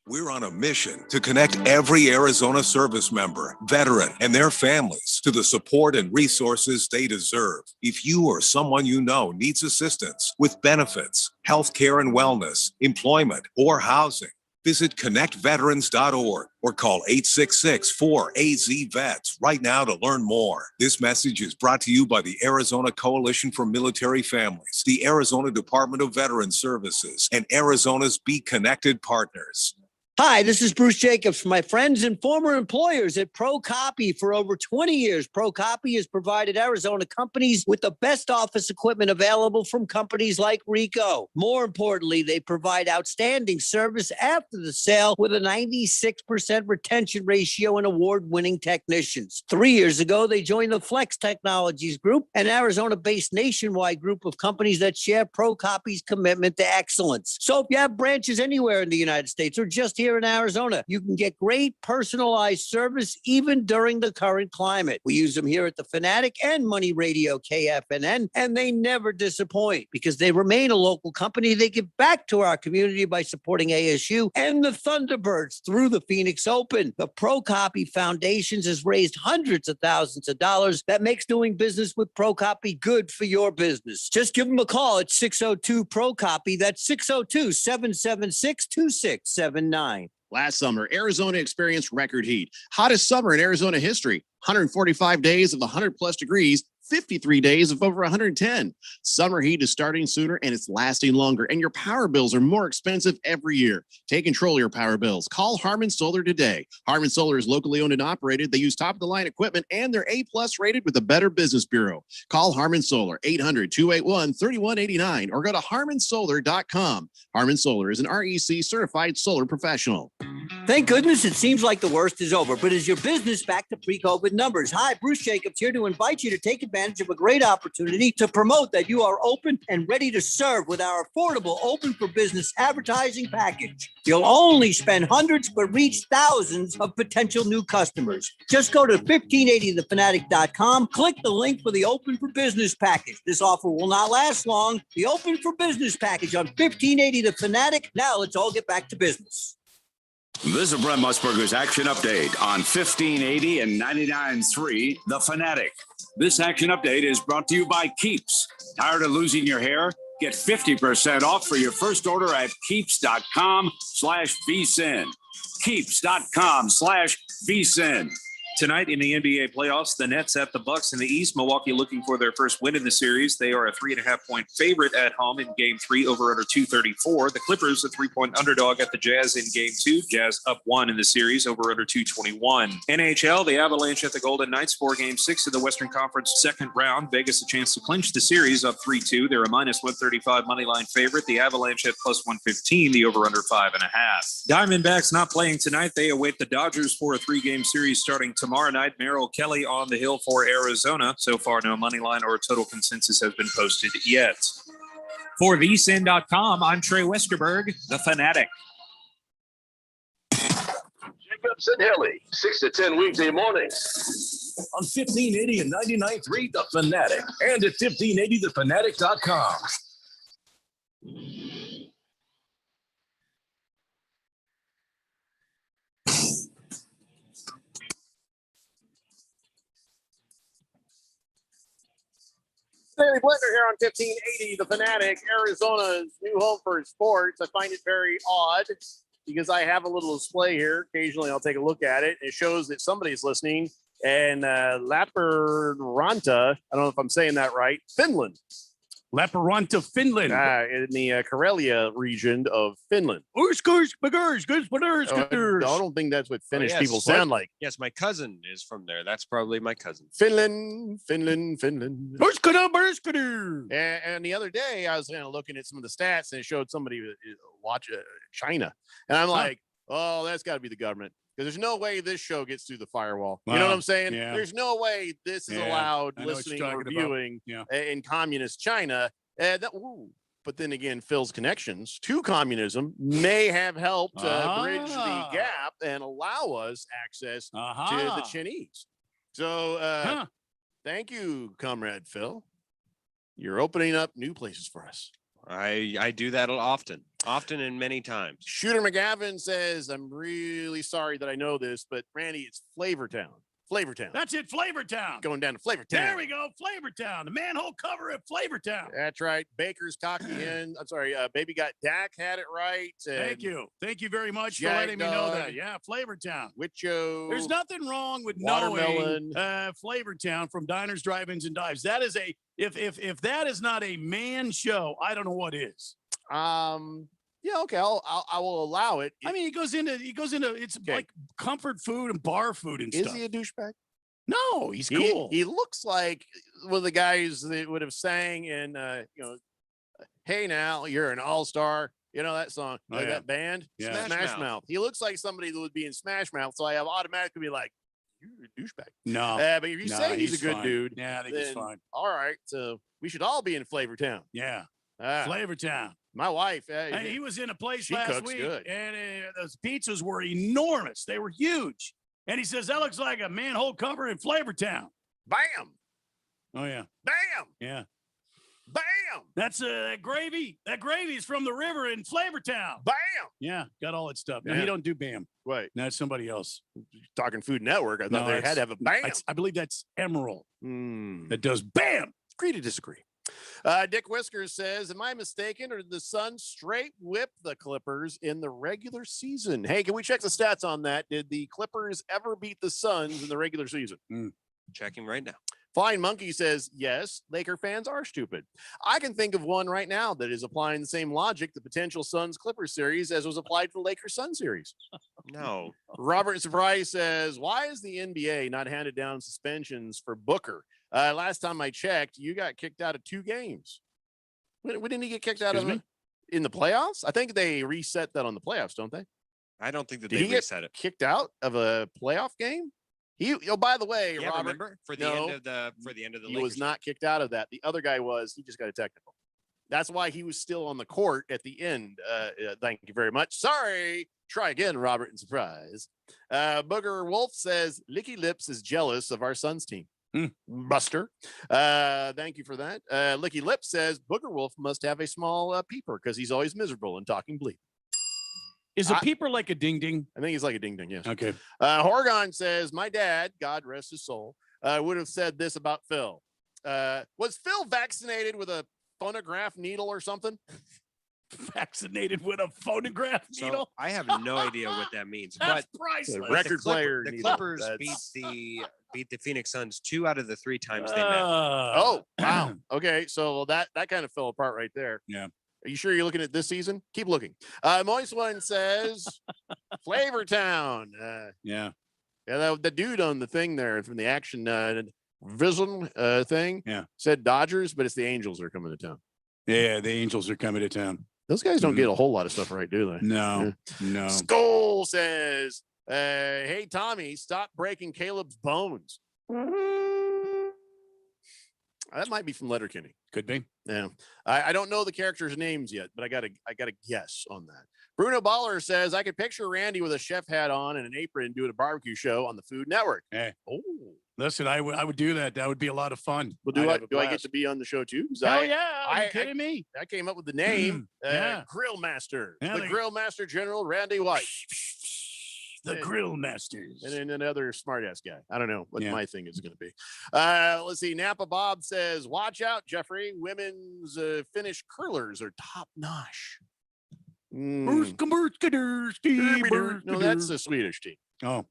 S4: We're on a mission to connect every Arizona service member, veteran, and their families to the support and resources they deserve. If you or someone you know needs assistance with benefits, health care and wellness, employment, or housing, visit connectveterans.org or call 866-4AZ-VETS right now to learn more. This message is brought to you by the Arizona Coalition for Military Families, the Arizona Department of Veterans Services, and Arizona's Be Connected partners.
S3: Hi, this is Bruce Jacobs from my friends and former employers at ProCopy. For over 20 years, ProCopy has provided Arizona companies with the best office equipment available from companies like Ricoh. More importantly, they provide outstanding service after the sale with a 96% retention ratio and award-winning technicians. 3 years ago, they joined the Flex Technologies Group, an Arizona-based nationwide group of companies that share ProCopy's commitment to excellence. So if you have branches anywhere in the United States or just here in Arizona, you can get great personalized service even during the current climate. We use them here at The Fanatic and Money Radio KFNN, and they never disappoint because they remain a local company. They give back to our community by supporting ASU and the Thunderbirds through the Phoenix Open. The ProCopy Foundations has raised hundreds of thousands of dollars. That makes doing business with ProCopy good for your business. Just give them a call at 602-ProCopy. That's 602-776-2679.
S8: Last summer, Arizona experienced record heat. Hottest summer in Arizona history. 145 days of 100+ degrees, 53 days of over 110. Summer heat is starting sooner and it's lasting longer, and your power bills are more expensive every year. Take control of your power bills. Call Harman Solar today. Harman Solar is locally owned and operated. They use top-of-the-line equipment, and they're A+ rated with the Better Business Bureau. Call Harman Solar, 800-281-3189, or go to harmansolar.com. Harman Solar is an REC certified solar professional.
S3: Thank goodness it seems like the worst is over, but is your business back to pre-COVID numbers? Hi, Bruce Jacobs here to invite you to take advantage of a great opportunity to promote that you are open and ready to serve with our affordable Open for Business advertising package. You'll only spend hundreds but reach thousands of potential new customers. Just go to 1580thefanatic.com, click the link for the Open for Business package. This offer will not last long. The Open for Business package on 1580 The Fanatic. Now let's all get back to business.
S1: This is Brent Musburger's Action Update on 1580 and 99.3 The Fanatic. This Action Update is brought to you by Keeps. Tired of losing your hair? Get 50% off for your first order at keeps.com/vsin. Keeps.com/vsin. Tonight in the NBA playoffs, the Nets at the Bucks in the East. Milwaukee looking for their first win in the series. They are a 3.5-point favorite at home in Game 3, over under 234. The Clippers a 3-point underdog at the Jazz in Game 2. Jazz up 1 in the series, over under 221. NHL, the Avalanche at the Golden Knights for Game 6 of the Western Conference second round. Vegas a chance to clinch the series, up 3-2. They're a -135 moneyline favorite. The Avalanche at +115. The over under 5.5. Diamondbacks not playing tonight. They await the Dodgers for a 3-game series starting tomorrow night. Merrill Kelly on the hill for Arizona. So far, no money line or total consensus has been posted yet. For vsin.com, I'm Trey Westerberg, The Fanatic.
S7: Jacobs and Hilly, 6 to 10 weekday mornings.
S1: On 1580 and 99.3 The Fanatic, and at 1580thefanatic.com.
S8: Daily Blender here on 1580 The Fanatic, Arizona's new home for sports. I find it very odd because I have a little display here. Occasionally I'll take a look at it. It shows that somebody's listening in Lappeenranta. I don't know if I'm saying that right. Finland.
S11: Lappeenranta, Finland.
S8: In the Karelia region of Finland.
S11: I
S8: don't think that's what Finnish people sound like.
S12: Yes, my cousin is from there. That's probably my cousin.
S8: Finland. And the other day, I was kind of looking at some of the stats, and it showed somebody watch China. And I'm like, oh, that's got to be the government. Because there's no way this show gets through the firewall. You know what I'm saying?
S11: Yeah.
S8: There's no way this is allowed listening or viewing in communist China. But then again, Phil's connections to communism may have helped bridge the gap and allow us access to the Chinese. So thank you, Comrade Phil. You're opening up new places for us.
S12: I do that often and many times.
S8: Shooter McGavin says, I'm really sorry that I know this, but Randy, it's Flavortown. Flavortown.
S11: That's it, Flavortown.
S8: Going down to Flavortown.
S11: There we go, Flavortown. The manhole cover at Flavortown.
S8: That's right. Baker's cocky in. I'm sorry. Baby got Dak had it right.
S11: Thank you. Thank you very much for letting me know that. Yeah, Flavortown.
S8: Wicho.
S11: There's nothing wrong with
S8: Watermelon.
S11: knowing Flavortown from Diners, Drive-Ins, and Dives. That is if that is not a man show, I don't know what is.
S8: Yeah, okay. I will allow it.
S11: I mean, he goes into it's like comfort food and bar food and stuff.
S8: Is he a douchebag?
S11: No, he's cool.
S8: He looks like one of the guys that would have sang in Hey Now, You're an All-Star. You know that song, that band?
S11: Yeah.
S8: Smash Mouth. He looks like somebody that would be in Smash Mouth, so I have automatically be like, you're a douchebag.
S11: No.
S8: But if you say he's a good dude,
S11: yeah, I think he's fine.
S8: All right, so we should all be in Flavortown.
S11: Yeah. Flavortown.
S8: My wife.
S11: He was in a place
S8: she
S11: last
S8: cooks
S11: week,
S8: good.
S11: and those pizzas were enormous. They were huge. And he says, that looks like a manhole cover in Flavortown.
S8: Bam.
S11: Oh, yeah.
S8: Bam.
S11: Yeah.
S8: Bam.
S11: That's that gravy. That gravy is from the river in Flavortown.
S8: Bam.
S11: Yeah, got all that stuff. No,
S8: Yeah.
S11: he don't do Bam.
S8: Right.
S11: No, it's somebody else.
S8: Talking Food Network. I thought they had to have a Bam.
S11: I believe that's Emerald
S8: Hmm.
S11: that does Bam.
S8: Agree to disagree. Dick Whiskers says, am I mistaken, or did the Suns straight whip the Clippers in the regular season? Hey, can we check the stats on that? Did the Clippers ever beat the Suns in the regular season?
S12: Checking right now.
S8: Flying Monkey says, yes, Laker fans are stupid. I can think of one right now that is applying the same logic to potential Suns-Clippers series as was applied to the Lakers-Suns series.
S12: No.
S8: Robert Surprise says, why is the NBA not handed down suspensions for Booker? Last time I checked, you got kicked out of 2 games. When didn't he get kicked out of in the playoffs? I think they reset that on the playoffs, don't they?
S12: I don't think that
S8: Did
S12: they
S8: he get
S12: reset it.
S8: kicked out of a playoff game? By the way,
S12: Yeah,
S8: Robert,
S12: remember for the end of the
S8: he
S12: Lakers
S8: was not kicked out of that. The other guy was. He just got a technical. That's why he was still on the court at the end. Thank you very much. Sorry. Try again, Robert, and surprise. Booger Wolf says Licky Lips is jealous of our Suns team. Buster. Thank you for that. Licky Lips says Booger Wolf must have a small peeper because he's always miserable and talking bleep.
S11: Is a peeper like a ding ding?
S8: I think he's like a ding ding, yes.
S11: Okay.
S8: Horgon says, my dad, God rest his soul, would have said this about Phil. Was Phil vaccinated with a phonograph needle or something?
S11: Vaccinated with a phonograph needle?
S12: I have no idea what that means.
S11: That's
S12: but
S11: priceless.
S8: Record player
S12: The
S8: needle.
S12: Clippers
S8: That's-
S12: beat the Phoenix Suns 2 out of the 3 times they met.
S8: Oh, wow. Okay, so that kind of fell apart right there.
S11: Yeah.
S8: Are you sure you're looking at this season? Keep looking. Moist One says Flavortown.
S11: Yeah.
S8: Yeah, the dude on the thing there from the Action Vision thing
S11: Yeah.
S8: said Dodgers, but it's the Angels that are coming to town.
S11: Yeah, the Angels are coming to town.
S8: Those guys don't get a whole lot of stuff right, do they?
S11: No, no.
S8: Skull says, hey, Tommy, stop breaking Caleb's bones. That might be from Letterkenny.
S11: Could be.
S8: Yeah. I don't know the characters' names yet, but I got a guess on that. Bruno Baller says, I could picture Randy with a chef hat on and an apron doing a barbecue show on the Food Network.
S11: Hey.
S8: Oh.
S11: Listen, I would do that. That would be a lot of fun.
S8: Well,
S11: I'd have a
S8: do I get
S11: blast.
S8: to be on the show too? 'Cause
S11: Hell
S8: I-
S11: yeah. Are you
S8: I-
S11: kidding me?
S8: I came up with the name,
S11: Yeah.
S8: Grill Master.
S11: Yeah,
S8: the
S11: they-
S8: Grill Master General Randy White.
S11: The Grill Masters.
S8: And then another smartass guy. I don't know what
S11: Yeah.
S8: my thing is going to be. Let's see. Napa Bob says, watch out, Jeffrey. Women's Finnish curlers are top notch. No, that's the Swedish team.
S11: Oh.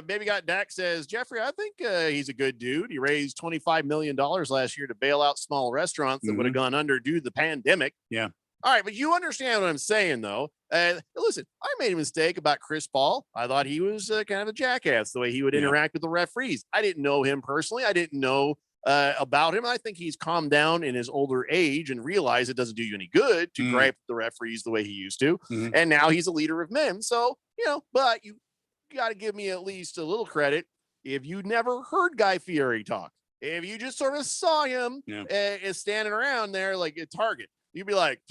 S8: Baby Got Dak says, Jeffrey, I think he's a good dude. He raised $25 million last year to bail out small restaurants that would have gone under due to the pandemic.
S11: Yeah.
S8: All right, but you understand what I'm saying, though. Listen, I made a mistake about Chris Paul. I thought he was kind of a jackass, the way he would interact with the referees. I didn't know him personally. I didn't know about him. I think he's calmed down in his older age and realized it doesn't do you any good to gripe the referees the way he used to. And now he's a leader of men. So, but you got to give me at least a little credit. If you never heard Guy Fieri talk, If you just sort of saw him standing around there like at Target, you'd be like,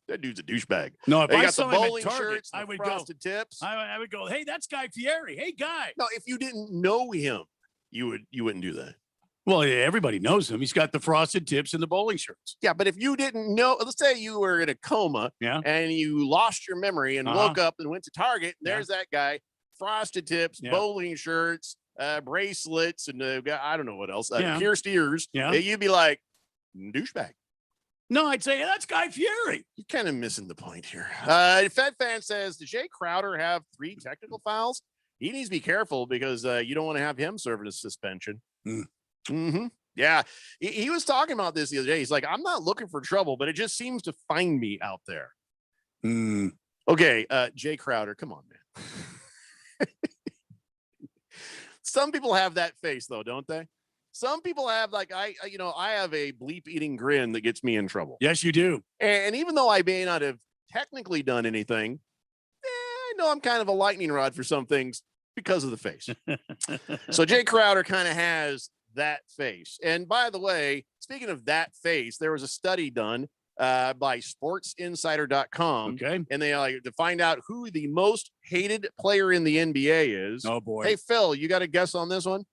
S8: that dude's a douchebag.
S11: No, if
S8: He
S11: I
S8: got
S11: saw
S8: the
S11: him at
S8: bowling
S11: Target,
S8: shirts,
S11: I
S8: the
S11: would go.
S8: frosted tips.
S11: I would go, hey, that's Guy Fieri. Hey, Guy.
S8: No, if you didn't know him, you wouldn't do that.
S11: Well, yeah, everybody knows him. He's got the frosted tips and the bowling shirts.
S8: Yeah, but if you didn't know, let's say you were in a coma and you lost your memory and woke up and went to Target, and there's that guy, frosted tips, bowling shirts, bracelets, and I don't know what else, pierced ears.
S11: Yeah.
S8: You'd be like, douchebag.
S11: No, I'd say that's Guy Fieri.
S8: You're kind of missing the point here. Fed Fan says, did Jay Crowder have 3 technical fouls? He needs to be careful because you don't want to have him serving a suspension. Mm-hmm. Yeah, he was talking about this the other day. He's like, I'm not looking for trouble, but it just seems to find me out there. Okay, Jay Crowder, come on, man. Some people have that face, though, don't they? Some people have I have a bleep eating grin that gets me in trouble.
S11: Yes, you do.
S8: And even though I may not have technically done anything, I know I'm kind of a lightning rod for some things because of the face. So Jay Crowder kind of has that face. And by the way, speaking of that face, there was a study done by sportsinsider.com.
S11: Okay.
S8: And they to find out who the most hated player in the NBA is.
S11: Oh, boy.
S8: Hey, Phil, you got a guess on this one?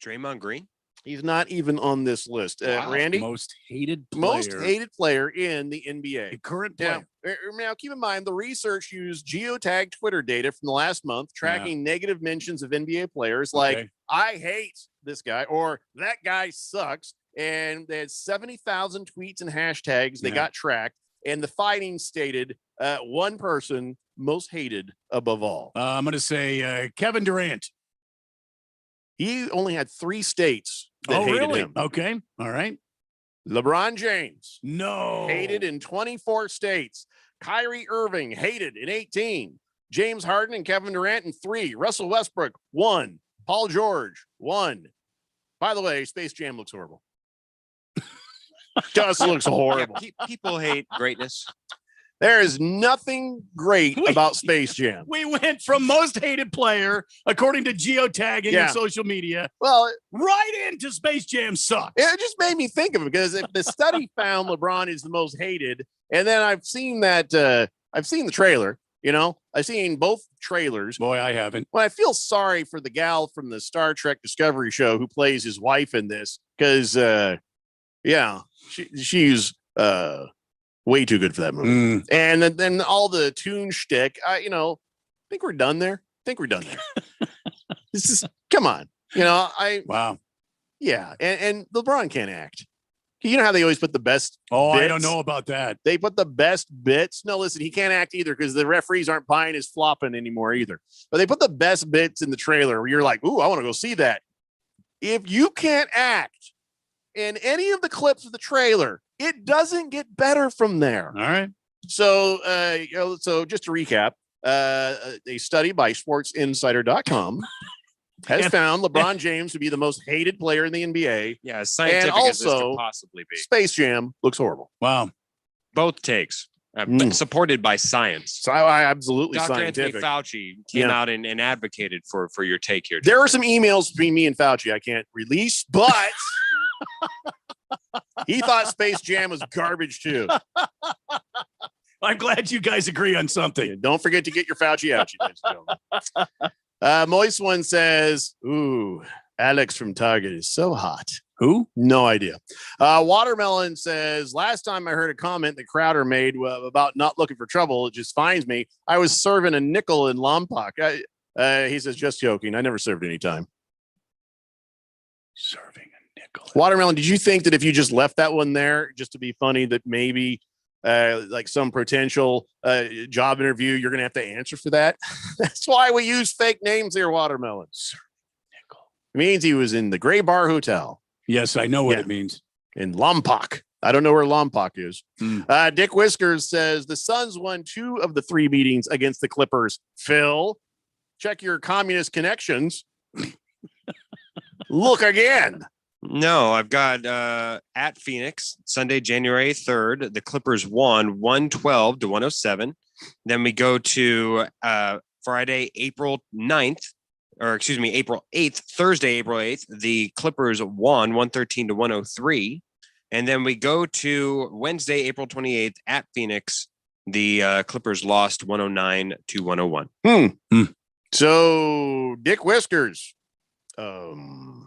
S12: Draymond Green?
S8: He's not even on this list.
S11: Wow.
S8: Randy?
S11: Most hated
S8: player in the NBA.
S11: The current player.
S8: Now, keep in mind, the research used geotag Twitter data from the last month, tracking negative mentions of NBA players like, I hate this guy, or that guy sucks. And they had 70,000 tweets and hashtags. They got tracked. And the findings stated one person most hated above all.
S11: I'm going to say Kevin Durant.
S8: He only had 3 states that hated him.
S11: Okay. All right.
S8: LeBron James.
S11: No.
S8: Hated in 24 states. Kyrie Irving hated in 18. James Harden and Kevin Durant in 3. Russell Westbrook, 1. Paul George, 1. By the way, Space Jam looks horrible. Just looks horrible.
S12: People hate greatness.
S8: There is nothing great about Space Jam.
S11: We went from most hated player, according to geotagging and social media, right into Space Jam sucks.
S8: It just made me think of it because if the study found LeBron is the most hated, and then I've seen that, I've seen the trailer, I've seen both trailers.
S11: Boy, I haven't.
S8: Well, I feel sorry for the gal from the Star Trek Discovery show who plays his wife in this because, she's way too good for that movie. And then all the tune shtick, I think we're done there. This is, come on.
S11: Wow.
S8: Yeah. And LeBron can't act. You know how they always put the best bits?
S11: I don't know about that.
S8: They put the best bits. No, listen, he can't act either because the referees aren't buying his flopping anymore either. But they put the best bits in the trailer where you're like, ooh, I want to go see that. If you can't act in any of the clips of the trailer, it doesn't get better from there.
S11: All right.
S8: So, so just to recap, a study by SportsInsider.com has found LeBron James to be the most hated player in the NBA.
S12: Yeah, as scientific
S8: and
S12: as this
S8: also,
S12: could possibly be.
S8: Space Jam looks horrible.
S11: Wow.
S12: Both takes. Supported by science.
S8: So I absolutely
S12: Dr.
S8: scientific.
S12: Anthony Fauci came out and advocated for your take here.
S8: There are some emails between me and Fauci I can't release, but he thought Space Jam was garbage too.
S11: I'm glad you guys agree on something.
S8: Don't forget to get your Fauci out, you ladies and gentlemen. Moist One says, ooh, Alex from Target is so hot.
S11: Who?
S8: No idea. Watermelon says, last time I heard a comment that Crowder made about not looking for trouble, it just finds me. I was serving a nickel in Lompoc. He says, just joking. I never served any time.
S11: Serving a nickel.
S8: Watermelon, did you think that if you just left that one there just to be funny, that maybe like some potential job interview, you're going to have to answer for that? That's why we use fake names here, Watermelon.
S11: Nickel.
S8: It means he was in the Gray Bar Hotel.
S11: Yes, I know what it means.
S8: In Lompoc. I don't know where Lompoc is. Dick Whiskers says the Suns won 2 of the 3 meetings against the Clippers. Phil, check your communist connections. Look again.
S12: No, I've got at Phoenix, Sunday, January 3rd. The Clippers won 112 to 107. Then we go to Friday, April 9th. April 8th, Thursday, April 8th, the Clippers won 113-103. And then we go to Wednesday, April 28th at Phoenix. The Clippers lost 109-101.
S8: So Dick Whiskers.
S12: Go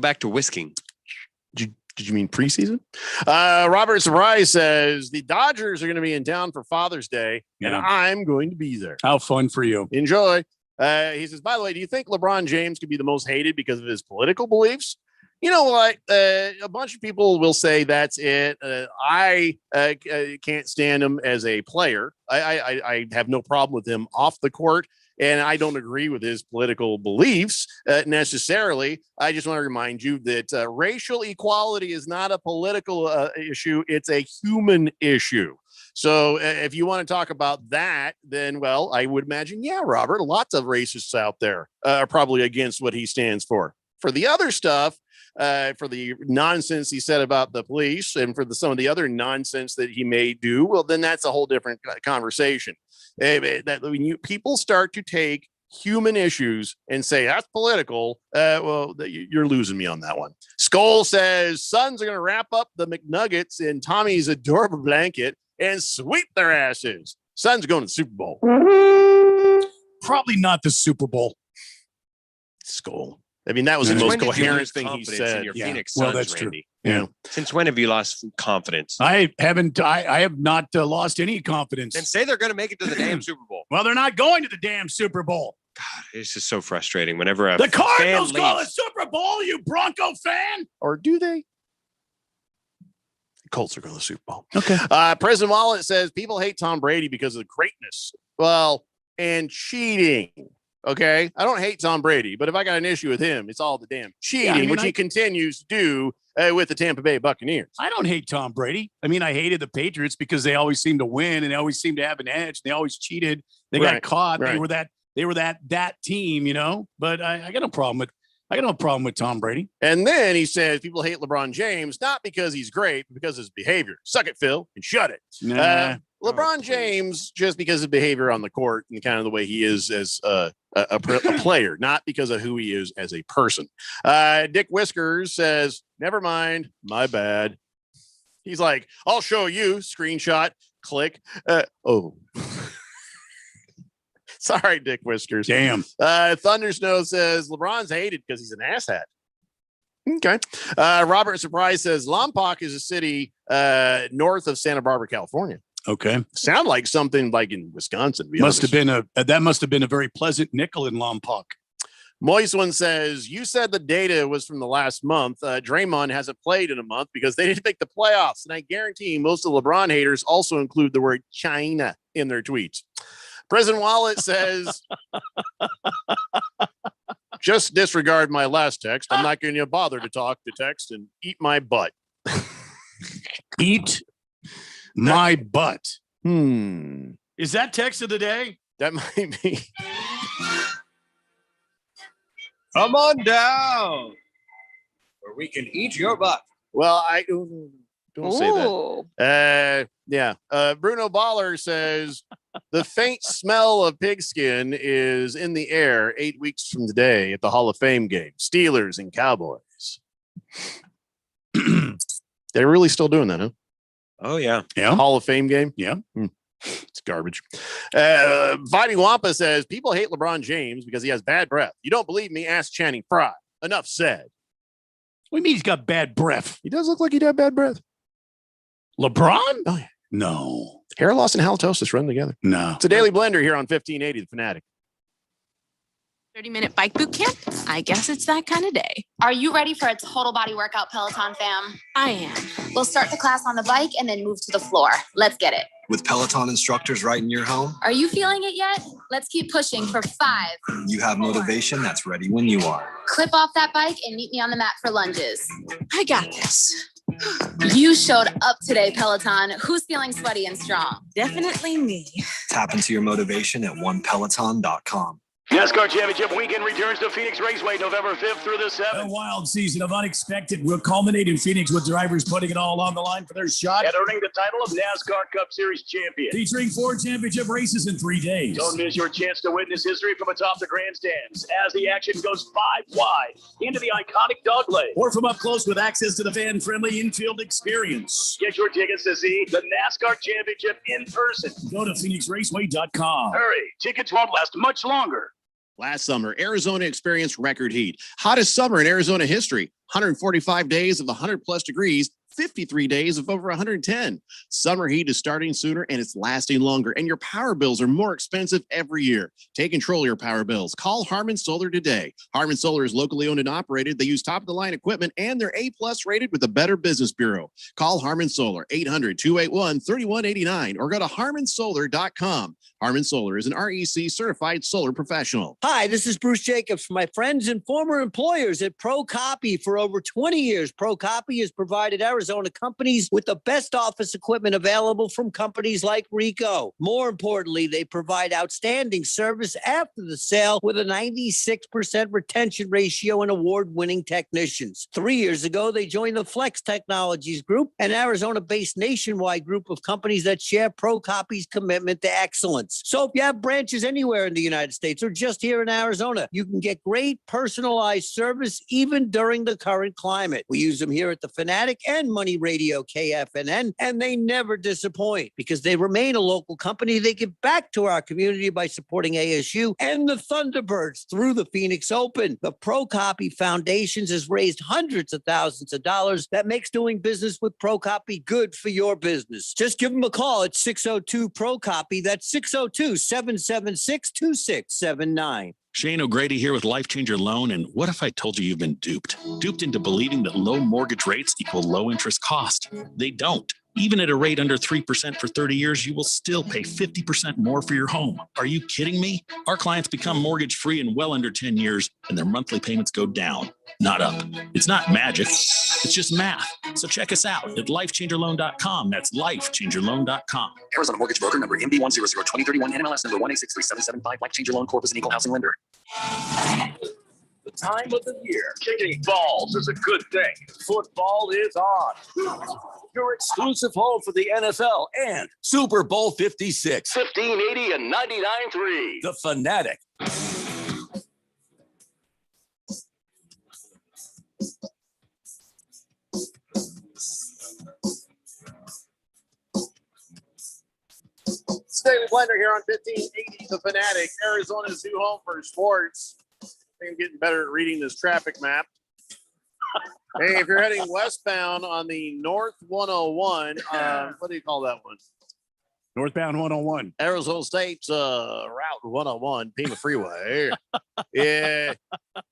S12: back to whisking.
S8: Did you mean preseason? Robert Surprise says the Dodgers are going to be in town for Father's Day, and I'm going to be there.
S11: How fun for you.
S8: Enjoy. He says, by the way, do you think LeBron James could be the most hated because of his political beliefs? You know what? A bunch of people will say that's it. I can't stand him as a player. I have no problem with him off the court, and I don't agree with his political beliefs necessarily. I just want to remind you that racial equality is not a political issue. It's a human issue. So if you want to talk about that, then, well, I would imagine, yeah, Robert, lots of racists out there are probably against what he stands for. For the other stuff, for the nonsense he said about the police and for some of the other nonsense that he may do, well, then that's a whole different conversation. That when people start to take human issues and say that's political, well, you're losing me on that one. Skull says Suns are going to wrap up the McNuggets in Tommy's adorable blanket and sweep their asses. Suns going to the Super Bowl.
S11: Probably not the Super Bowl.
S8: Skull. I mean, that was the most coherent thing he said.
S12: In your Phoenix Suns,
S11: well, that's
S12: Randy.
S11: true. Yeah.
S12: Since when have you lost confidence?
S11: I have not lost any confidence.
S12: Then say they're going to make it to the damn Super Bowl.
S11: Well, they're not going to the damn Super Bowl.
S12: God, it's just so frustrating. Whenever
S11: the Cardinals call it Super Bowl, you Bronco fan,
S8: or do they? The Colts are going to the Super Bowl.
S11: Okay.
S8: President Wallet says people hate Tom Brady because of greatness. Well, and cheating. Okay, I don't hate Tom Brady, but if I got an issue with him, it's all the damn cheating, which he continues to do with the Tampa Bay Buccaneers.
S11: I don't hate Tom Brady. I mean, I hated the Patriots because they always seem to win and they always seem to have an edge. They always cheated. They got caught. Right. They were that team, you know. But I got no problem with Tom Brady.
S8: And then he says people hate LeBron James not because he's great, but because of his behavior. Suck it, Phil, and shut it.
S11: Nah.
S8: LeBron James, just because of behavior on the court and kind of the way he is as a player, not because of who he is as a person. Dick Whiskers says, never mind, my bad. He's like, I'll show you. Screenshot, click. Sorry, Dick Whiskers.
S11: Damn.
S8: Thunder Snow says, LeBron's hated because he's an asshat. Okay. Robert Surprise says, Lompoc is a city north of Santa Barbara, California.
S11: Okay.
S8: Sound like something like in Wisconsin.
S11: Must have been a very pleasant nickel in Lompoc.
S8: Moist One says, you said the data was from the last month. Draymond hasn't played in a month because they didn't make the playoffs. And I guarantee most of LeBron haters also include the word China in their tweets. President Wallet says, just disregard my last text. I'm not going to bother to talk to text and eat my butt.
S11: Eat my butt. Is that text of the day?
S8: That might be.
S12: Come on down, where we can eat your butt.
S8: Well, I don't say that. Yeah. Bruno Baller says the faint smell of pigskin is in the air 8 weeks from today at the Hall of Fame game. Steelers and Cowboys. They're really still doing that, huh?
S12: Oh, yeah.
S11: Yeah.
S8: Hall of Fame game?
S11: Yeah.
S8: It's garbage. Fighting Wampa says people hate LeBron James because he has bad breath. You don't believe me? Ask Channing Frye. Enough said.
S11: What do you mean he's got bad breath?
S8: He does look like he'd have bad breath.
S11: LeBron?
S8: Oh, yeah.
S11: No.
S8: Hair loss and halitosis run together.
S11: No.
S8: It's a daily blender here on 1580 The Fanatic.
S6: 30-minute bike boot camp? I guess it's that kind of day.
S13: Are you ready for a total body workout, Peloton fam?
S6: I am.
S13: We'll start the class on the bike and then move to the floor. Let's get it.
S14: With Peloton instructors right in your home,
S13: Are you feeling it yet? Let's keep pushing for 5.
S14: you have motivation that's ready when you are.
S13: Clip off that bike and meet me on the mat for lunges.
S6: I got this.
S13: You showed up today, Peloton. Who's feeling sweaty and strong?
S6: Definitely me.
S14: Tap into your motivation at onepeloton.com.
S1: NASCAR Championship Weekend returns to Phoenix Raceway November 5th through the 7th.
S11: A wild season of unexpected will culminate in Phoenix with drivers putting it all on the line for their shot
S1: And earning the title of NASCAR Cup Series champion.
S11: featuring 4 championship races in 3 days.
S1: Don't miss your chance to witness history from atop the grandstands as the action goes 5 wide into the iconic dog leg.
S11: Or from up close with access to the fan-friendly infield experience.
S1: Get your tickets to see the NASCAR Championship in person.
S11: Go to PhoenixRaceway.com.
S1: Hurry, tickets won't last much longer.
S8: Last summer, Arizona experienced record heat. Hottest summer in Arizona history. 145 days of 100-plus degrees, 53 days of over 110. Summer heat is starting sooner and it's lasting longer, and your power bills are more expensive every year. Take control of your power bills. Call Harmon Solar today. Harmon Solar is locally owned and operated. They use top-of-the-line equipment, and they're A-plus rated with the Better Business Bureau. Call Harmon Solar, 800-281-3189, or go to harmonsolar.com. Harmon Solar is an REC certified solar professional.
S3: Hi, this is Bruce Jacobs from my friends and former employers at ProCopy. For over 20 years, ProCopy has provided Arizona companies with the best office equipment available from companies like Ricoh. More importantly, they provide outstanding service after the sale with a 96% retention ratio and award-winning technicians. 3 years ago, they joined the Flex Technologies Group, an Arizona-based nationwide group of companies that share ProCopy's commitment to excellence. So if you have branches anywhere in the United States or just here in Arizona, you can get great personalized service even during the current climate. We use them here at the Fanatic and Money Radio KFNN, and they never disappoint because they remain a local company. They give back to our community by supporting ASU and the Thunderbirds through the Phoenix Open. The ProCopy Foundations has raised hundreds of thousands of dollars. That makes doing business with ProCopy good for your business. Just give them a call at 602-PROCOPY. That's 602-776-2679.
S2: Shane O'Grady here with Life Changer Loan. And what if I told you you've been duped? Duped into believing that low mortgage rates equal low interest cost. They don't. Even at a rate under 3% for 30 years, you will still pay 50% more for your home. Are you kidding me? Our clients become mortgage free in well under 10 years, and their monthly payments go down, not up. It's not magic. It's just math. So check us out at lifechangerloan.com. That's lifechangerloan.com.
S24: Arizona Mortgage Broker number MB1002031 NMLS number 1863775. Life Changer Loan Corp is an equal housing lender.
S1: The time of the year. Kicking balls is a good thing. Football is on. Your exclusive home for the NFL and Super Bowl 56. 1580 and 99.3. The Fanatic.
S8: Daily Blender here on 1580 The Fanatic, Arizona's new home for sports. I think I'm getting better at reading this traffic map. Hey, if you're heading westbound on the North 101, what do you call that one?
S11: Northbound 101.
S8: Arizona State's Route 101, Pima Freeway. Yeah.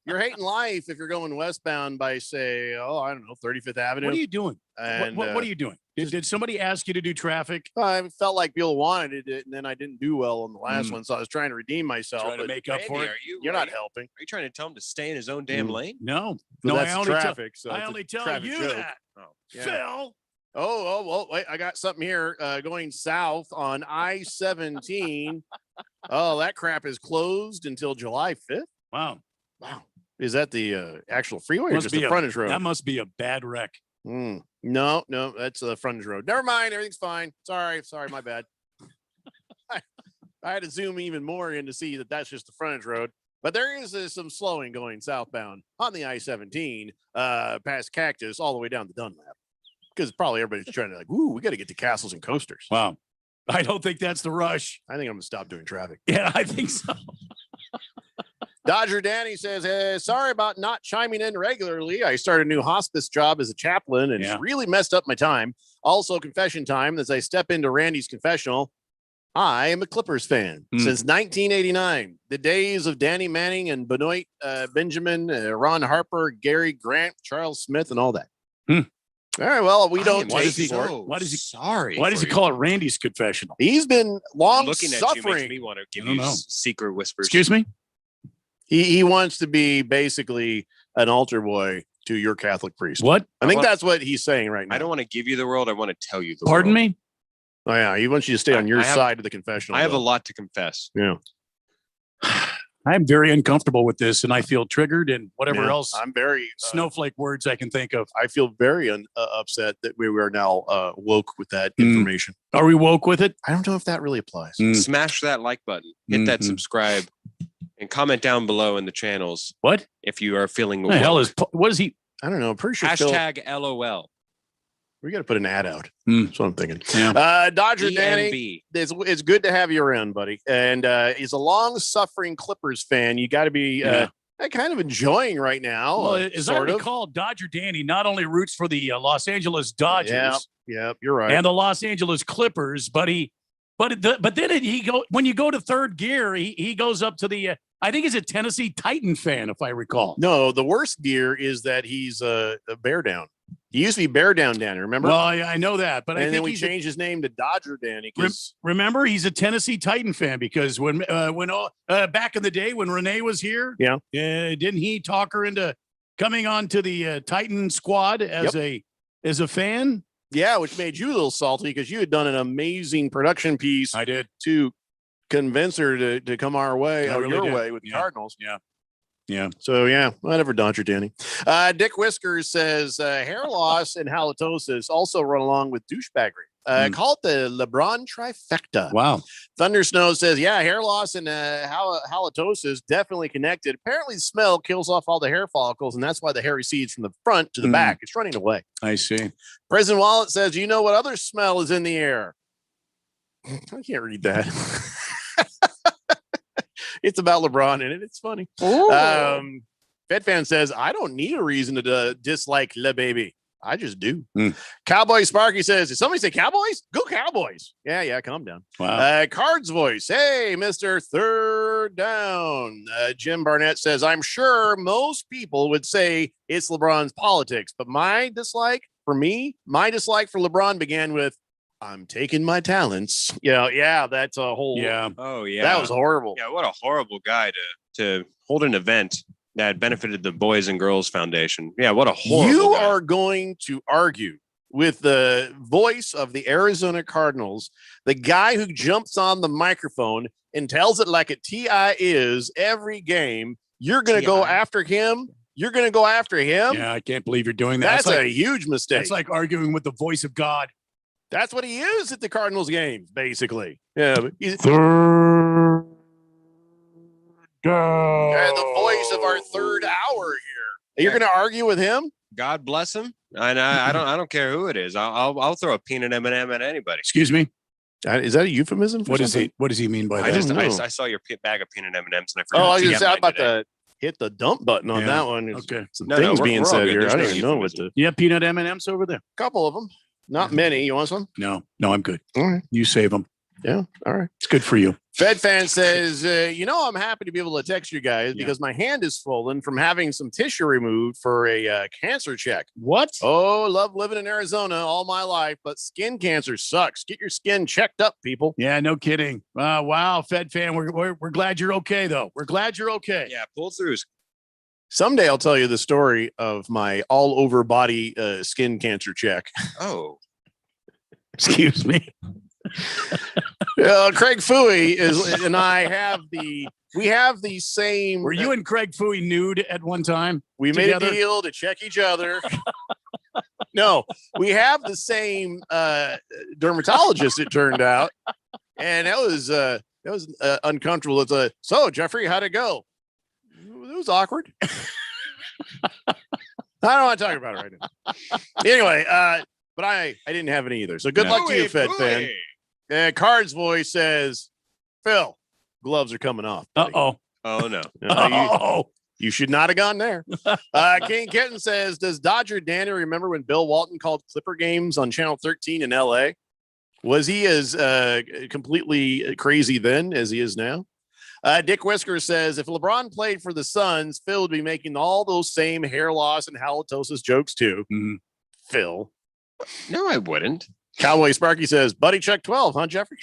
S8: You're hating life if you're going westbound by, say, I don't know, 35th Avenue.
S11: What are you doing?
S8: And,
S11: what are you doing? Did somebody ask you to do traffic?
S8: I felt like people wanted it, and then I didn't do well on the last one, so I was trying to redeem myself.
S11: Trying to make up for it.
S8: You're not helping.
S12: Are you trying to tell him to stay in his own damn lane?
S11: No.
S8: No,
S11: I
S8: that's
S11: only
S8: traffic.
S11: I only tell you
S8: joke.
S11: that.
S12: Oh,
S8: yeah.
S11: Phil.
S8: Oh, wait, I got something here going south on I-17. Oh, that crap is closed until July 5th.
S11: Wow.
S8: Is that the actual freeway or
S11: Must
S8: just
S11: be
S8: the frontage road?
S11: That must be a bad wreck.
S8: No, that's the frontage road. Never mind, everything's fine. Sorry, my bad. I had to zoom even more in to see that that's just the frontage road. But there is some slowing going southbound on the I-17 past Cactus all the way down to Dunlap. Because probably everybody's trying to we got to get to Castles and Coasters.
S11: Wow. I don't think that's the rush.
S8: I think I'm going to stop doing traffic.
S11: Yeah, I think so.
S8: Dodger Danny says, hey, sorry about not chiming in regularly. I started a new hospice job as a chaplain and it's really messed up my time. Also, confession time as I step into Randy's confessional. I am a Clippers fan since 1989. The days of Danny Manning and Benoit Benjamin, Ron Harper, Gary Grant, Charles Smith, and all that. All right, well, we don't
S11: Why
S8: take
S11: does he
S12: sorry.
S11: Why does he call it Randy's confessional?
S8: He's been long
S12: Looking
S8: suffering.
S12: at you makes me want to give you secret whispers.
S11: Excuse me?
S8: He wants to be basically an altar boy to your Catholic priest.
S11: What?
S8: I think that's what he's saying right now.
S12: I don't want to give you the world. I want to tell you the
S11: Pardon
S12: world.
S11: me?
S8: Oh, yeah. He wants you to stay on your side of the confessional.
S12: I have a lot to confess.
S8: Yeah.
S11: I'm very uncomfortable with this, and I feel triggered and whatever
S8: Yeah,
S11: else
S8: I'm very
S11: snowflake words I can think of.
S8: I feel very upset that we are now woke with that information.
S11: Are we woke with it?
S8: I don't know if that really applies.
S12: Smash that like button, hit that subscribe, and comment down below in the channels.
S11: What?
S12: If you are feeling
S11: What the hell is what is he?
S8: I don't know. I'm pretty sure Phil,
S12: hashtag LOL.
S8: we got to put an ad out. That's what I'm thinking.
S11: Yeah.
S8: Dodger
S12: ENB.
S8: Danny, it's good to have you around, buddy. And he's a long-suffering Clippers fan. You got to be kind of enjoying right now.
S11: Well, as I
S8: sort of.
S11: recall, Dodger Danny not only roots for the Los Angeles Dodgers,
S8: Yeah, you're right.
S11: and the Los Angeles Clippers, but then when you go to third gear, he goes up to the I think he's a Tennessee Titan fan, if I recall.
S8: No, the worst gear is that he's a Bear Down. He used to be Bear Down Danny, remember?
S11: Well, I know that, but I
S8: and
S11: think
S8: then we
S11: he's
S8: changed his name to Dodger Danny.
S11: Remember, he's a Tennessee Titan fan because when back in the day when Renee was here, didn't he talk her into coming on to the Titan squad as a fan?
S8: Yeah, which made you a little salty because you had done an amazing production piece.
S11: I did
S8: to convince her to come our way,
S11: I
S8: or
S11: really
S8: your
S11: did.
S8: way with the Cardinals.
S11: Yeah.
S8: So whatever, Dodger Danny. Dick Whiskers says hair loss and halitosis also run along with douchebaggery. Call it the LeBron trifecta.
S11: Wow.
S8: Thunder Snow says, hair loss and halitosis definitely connected. Apparently, the smell kills off all the hair follicles, and that's why the hair recedes from the front to the back. It's running away.
S11: I see.
S8: President Wallet says, you know what other smell is in the air? I can't read that. It's about LeBron in it. It's funny. Fed Fan says, I don't need a reason to dislike Le Baby. I just do. Cowboy Sparky says, did somebody say Cowboys? Go Cowboys. Yeah, calm down.
S11: Wow.
S8: Cards Voice. Hey, Mr. Third Down. Jim Barnett says, I'm sure most people would say it's LeBron's politics, but my dislike for LeBron began with, I'm taking my talents. That's a whole.
S11: Yeah.
S12: Oh, yeah.
S8: That was horrible.
S12: Yeah, what a horrible guy to hold an event that benefited the Boys and Girls Foundation. Yeah, what a horrible guy.
S8: are going to argue with the voice of the Arizona Cardinals, the guy who jumps on the microphone and tells it like a TI is every game. You're going to go after him. You're going to go after him.
S11: Yeah, I can't believe you're doing that.
S8: That's a huge mistake.
S11: It's like arguing with the voice of God.
S8: That's what he is at the Cardinals games, basically. Yeah.
S11: Third down.
S8: And the voice of our third hour here. You're going to argue with him?
S12: God bless him. And I don't care who it is. I'll throw a peanut M&M at anybody.
S11: Excuse me.
S8: Is that a euphemism?
S11: What does he mean by that?
S12: I saw your bag of peanut M&Ms and I forgot.
S8: I was about to hit the dump button on that one.
S11: Okay.
S8: Some things being said here. I don't even know what to.
S11: You have peanut M&Ms over there?
S8: A couple of them. Not many. You want some?
S11: No, I'm good.
S8: All right.
S11: You save them.
S8: Yeah. All right.
S11: It's good for you.
S8: Fed Fan says, I'm happy to be able to text you guys because my hand is swollen from having some tissue removed for a cancer check.
S11: What?
S8: Oh, love living in Arizona all my life, but skin cancer sucks. Get your skin checked up, people.
S11: Yeah, no kidding. Wow, Fed Fan. We're glad you're okay, though. We're glad you're okay.
S12: Yeah, pull through.
S8: Someday I'll tell you the story of my all over body skin cancer check.
S12: Oh,
S11: excuse me.
S8: Craig Fooey and I have the same.
S11: Were you and Craig Fooey nude at one time?
S8: We
S11: together?
S8: made a deal to check each other. No, we have the same dermatologist. It turned out, and that was uncomfortable. It's so Jeffrey, how'd it go? It was awkward. I don't want to talk about it right now. Anyway, but I didn't have any either. So good luck to you, Fed Fan. Card's voice says, Phil, gloves are coming off.
S11: Uh-oh.
S12: Oh,
S8: no. You should not have gone there. King Kitten says, does Dodger Danny remember when Bill Walton called Clipper games on Channel 13 in L.A.? Was he as completely crazy then as he is now? Dick Whisker says, if LeBron played for the Suns, Phil would be making all those same hair loss and halitosis jokes too.
S11: Mm-hmm.
S8: Phil.
S12: No, I wouldn't.
S8: Cowboy Sparky says, buddy check 12, huh, Jeffrey?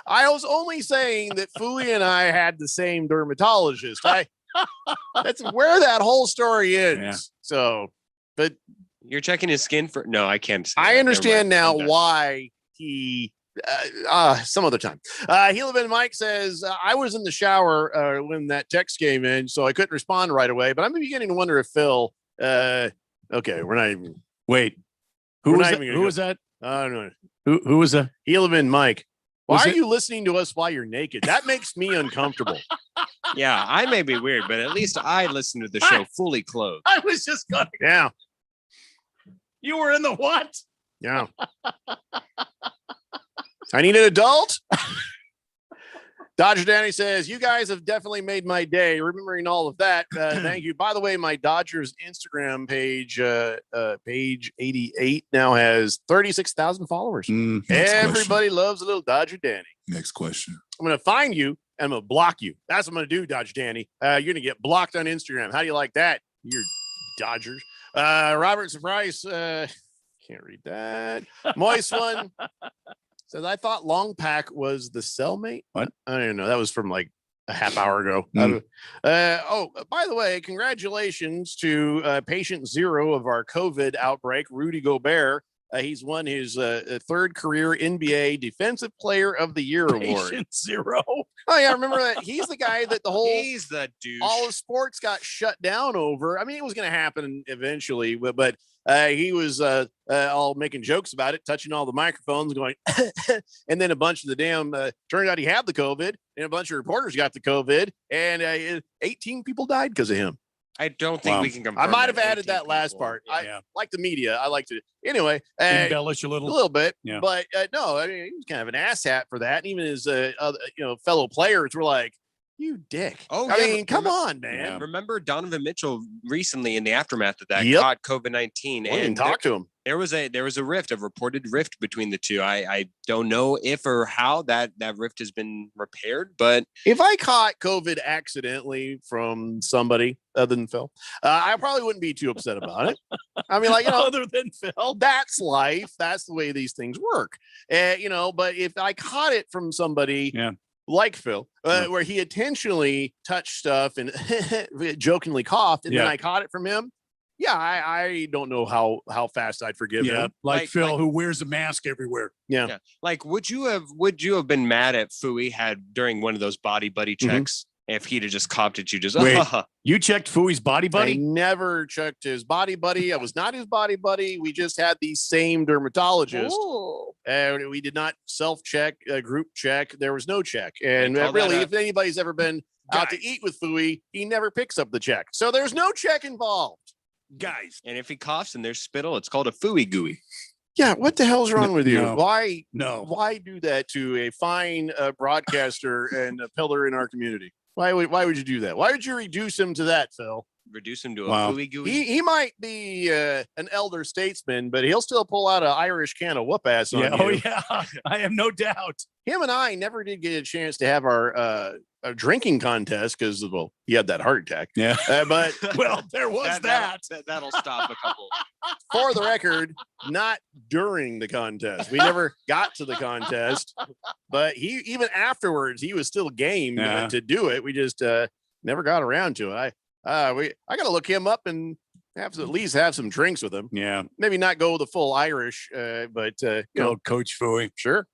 S8: I was only saying that Fooey and I had the same dermatologist. That's where that whole story ends.
S11: Yeah.
S8: So, but
S12: you're checking his skin for, no, I can't.
S8: I understand now why he some other time. Helavan Mike says, I was in the shower when that text came in, so I couldn't respond right away. But I'm beginning to wonder if Phil. Okay, we're not even.
S11: Wait, who was that? Who was that?
S8: No.
S11: Who was that?
S8: Helavan Mike. Why
S11: Was
S8: are
S11: it-
S8: you listening to us while you're naked? That makes me uncomfortable.
S12: Yeah, I may be weird, but at least I listen to the show fully clothed.
S11: I was just going.
S8: Yeah.
S11: You were in the what?
S8: Yeah. I need an adult. Dodger Danny says, you guys have definitely made my day. Remembering all of that. Thank you. By the way, my Dodgers Instagram page, page 88, now has 36,000 followers.
S20: Next
S8: Everybody loves a little Dodger Danny.
S20: Next question.
S8: I'm going to find you and I'm going to block you. That's what I'm going to do, Dodger Danny. You're going to get blocked on Instagram. How do you like that? You're Dodgers. Robert Surprise. Can't read that. Moist one. Says, I thought Long Pack was the cellmate.
S11: What?
S8: I don't know. That was from like a half hour ago. By the way, congratulations to patient zero of our COVID outbreak, Rudy Gobert. He's won his third career NBA Defensive Player of the Year award.
S11: Patient zero.
S8: Oh yeah, I remember that. He's the guy that the whole
S12: He's the douche.
S8: all of sports got shut down over. I mean, it was going to happen eventually, but he was all making jokes about it, touching all the microphones, going, and then a bunch of the damn. Turned out he had the COVID, and a bunch of reporters got the COVID, and 18 people died because of him.
S12: I don't think we can confirm.
S8: I might have
S12: that
S8: added
S12: 18
S8: that last
S12: people.
S8: part.
S11: Yeah.
S8: I like the media. I like to anyway.
S11: Embellish a
S8: A
S11: little.
S8: little bit,
S11: Yeah.
S8: but no, I mean, he was kind of an asshat for that. And even his, other, fellow players were like, "You dick."
S12: Oh,
S8: I
S12: yeah,
S8: mean,
S12: but
S8: come on, man.
S11: Yeah.
S12: Remember Donovan Mitchell recently in the aftermath of that
S8: Yep.
S12: caught COVID-19
S8: We didn't
S12: and
S8: talk to him.
S12: there was a rift, a reported rift between the two. I don't know if or how that rift has been repaired, but
S8: If I caught COVID accidentally from somebody other than Phil, I probably wouldn't be too upset about it. I mean, like,
S11: Other than Phil.
S8: that's life. That's the way these things work. But if I caught it from somebody
S11: Yeah.
S8: like Phil, where he intentionally touched stuff and jokingly coughed, and then
S11: Yeah.
S8: I caught it from him, yeah, I don't know how fast I'd forgive
S11: Yeah,
S8: him.
S11: like Phil, who wears a mask everywhere.
S8: Yeah.
S12: like would you have been mad at Fui had during one of those body buddy checks if he'd have just copped at you just
S11: Wait. You checked Fui's body
S8: I
S11: buddy?
S8: never checked his body buddy. I was not his body buddy. We just had the same dermatologist.
S13: Ooh.
S8: We did not self-check, group check. There was no check. And
S12: call that
S8: really,
S12: a-
S8: if anybody's ever been out to eat with Fui, he never picks up the check. So there's no check involved.
S11: Guys.
S12: And if he coughs and there's spittle, it's called a Fui gooey.
S8: Yeah, what the hell's wrong with you?
S11: no.
S8: Why
S11: No.
S8: why do that to a fine broadcaster and a pillar in our community? Why would you do that? Why would you reduce him to that, Phil?
S12: Reduce him to a
S11: Wow.
S12: Fui gooey.
S8: He might be an elder statesman, but he'll still pull out an Irish can of whoop ass on
S11: Yeah.
S8: you.
S11: Oh, yeah. I have no doubt.
S8: Him and I never did get a chance to have our drinking contest because, well, he had that heart attack.
S11: Yeah.
S8: But
S11: Well, there was that.
S12: That'll stop a couple.
S8: for the record, not during the contest. We never got to the contest, but he even afterwards he was still game
S11: Yeah.
S8: to do it. We just never got around to it. I got to look him up and have to at least have some drinks with him.
S11: Yeah.
S8: Maybe not go the full Irish, but
S11: Coach Fui.
S8: sure.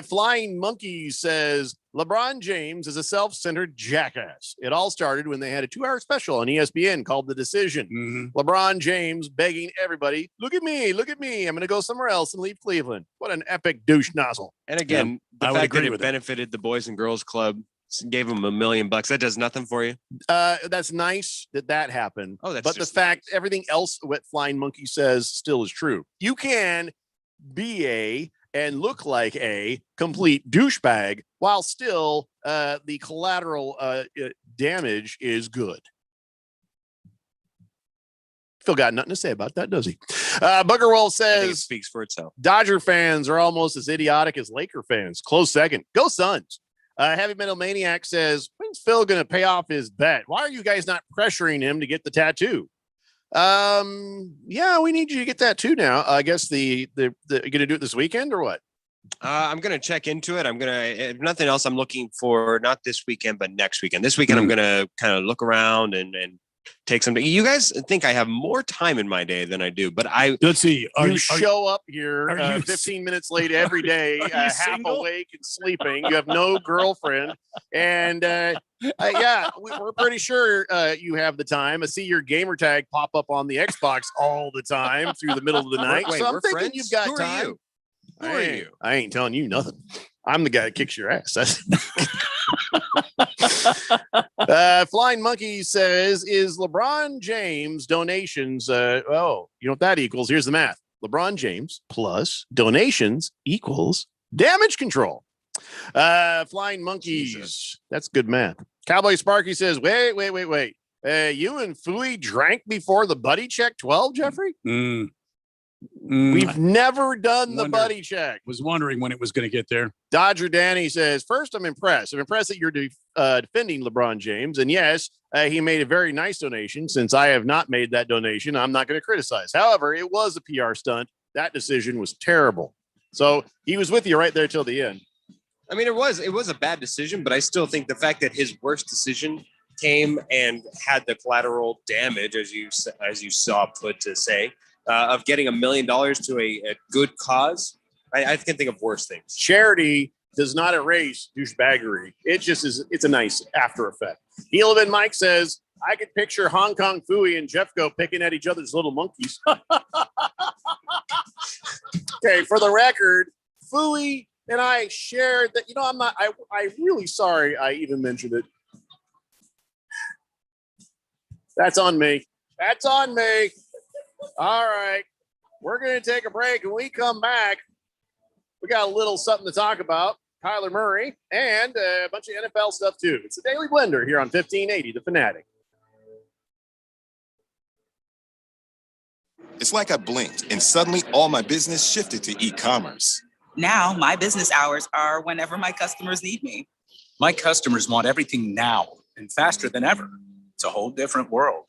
S8: Flying Monkey says LeBron James is a self-centered jackass. It all started when they had a 2-hour special on ESPN called The Decision.
S11: Mm-hmm.
S8: LeBron James begging everybody, look at me. I'm going to go somewhere else and leave Cleveland. What an epic douche nozzle.
S12: And again,
S11: I
S12: the
S11: would
S12: fact that
S11: agree
S12: it
S11: with that.
S12: benefited the Boys and Girls Club, gave them $1 million. That does nothing for you.
S8: That's nice that happened.
S12: Oh, that's
S8: but the
S12: just
S8: fact everything else what Flying Monkey says still is true. You can be and look like a complete douchebag while still the collateral damage is good. Phil got nothing to say about that, does he? Booger Roll
S12: I think it
S8: says
S12: speaks for itself.
S8: Dodger fans are almost as idiotic as Laker fans. Close second. Go Suns. Heavy Metal Maniac says, when's Phil going to pay off his bet? Why are you guys not pressuring him to get the tattoo? Yeah, we need you to get that too now. I guess the you going to do it this weekend or what?
S12: I'm going to check into it. I'm going to, if nothing else, I'm looking for not this weekend, but next weekend. This weekend, I'm going to kind of look around and take some. You guys think I have more time in my day than I do, but
S11: let's see.
S8: You show up here 15 minutes late every day, half
S11: single?
S8: awake and sleeping. You have no girlfriend, and we're pretty sure you have the time. I see your gamer tag pop up on the Xbox all the time through the middle of the night.
S12: Wait,
S8: so I'm
S12: we're
S8: thinking
S12: friends?
S8: you've got
S12: Who are
S8: time.
S12: you? Who are you?
S8: I ain't telling you nothing. I'm the guy that kicks your ass. Flying Monkey says, is LeBron James donations? You know what that equals? Here's the math. LeBron James plus donations equals damage control. Flying Monkeys. Jesus. That's good math. Cowboy Sparky says, wait. You and Fooey drank before the buddy check 12, Jeffrey? We've never done the buddy check.
S11: Was wondering when it was going to get there.
S8: Dodger Danny says, first, I'm impressed. I'm impressed that you're defending LeBron James. And yes, he made a very nice donation. Since I have not made that donation, I'm not going to criticize. However, it was a PR stunt. That decision was terrible. So he was with you right there till the end.
S12: I mean, it was a bad decision, but I still think the fact that his worst decision came and had the collateral damage, as you saw put to say, of getting $1 million to a good cause, I can think of worse things.
S8: Charity does not erase douchebaggery. It just is. It's a nice after effect. Heelman Mike says, I could picture Hong Kong Fooey and Jeffco picking at each other's little monkeys. Okay, for the record, Fooey and I shared that. You know, I'm really sorry I even mentioned it. That's on me. That's on me. All right. We're going to take a break. When we come back, we got a little something to talk about. Kyler Murray and a bunch of NFL stuff, too. It's the Daily Blender here on 1580, The Fanatic.
S15: It's like I blinked and suddenly all my business shifted to e-commerce.
S16: Now my business hours are whenever my customers need me.
S18: My customers want everything now and faster than ever. It's a whole different world.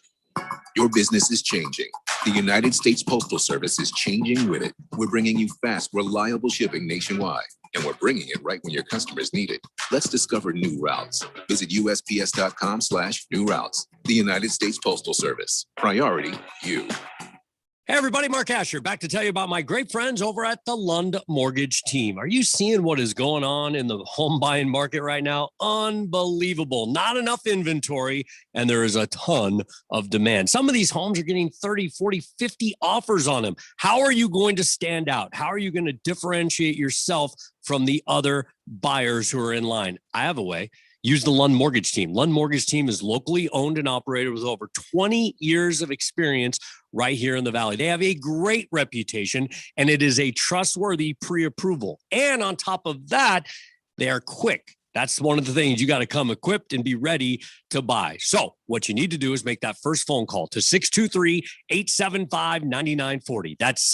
S19: Your business is changing. The United States Postal Service is changing with it. We're bringing you fast, reliable shipping nationwide, and we're bringing it right when your customers need it. Let's discover new routes. Visit USPS.com/new routes. The United States Postal Service. Priority, you.
S21: Hey everybody, Mark Asher, back to tell you about my great friends over at the Lund Mortgage Team. Are you seeing what is going on in the home buying market right now? Unbelievable. Not enough inventory, and there is a ton of demand. Some of these homes are getting 30, 40, 50 offers on them. How are you going to stand out? How are you going to differentiate yourself from the other buyers who are in line? I have a way. Use the Lund Mortgage Team. Lund Mortgage Team is locally owned and operated with over 20 years of experience right here in the Valley. They have a great reputation, and it is a trustworthy pre-approval. And on top of that, they are quick. That's one of the things. You got to come equipped and be ready to buy. So what you need to do is make that first phone call to 623-875-9940. That's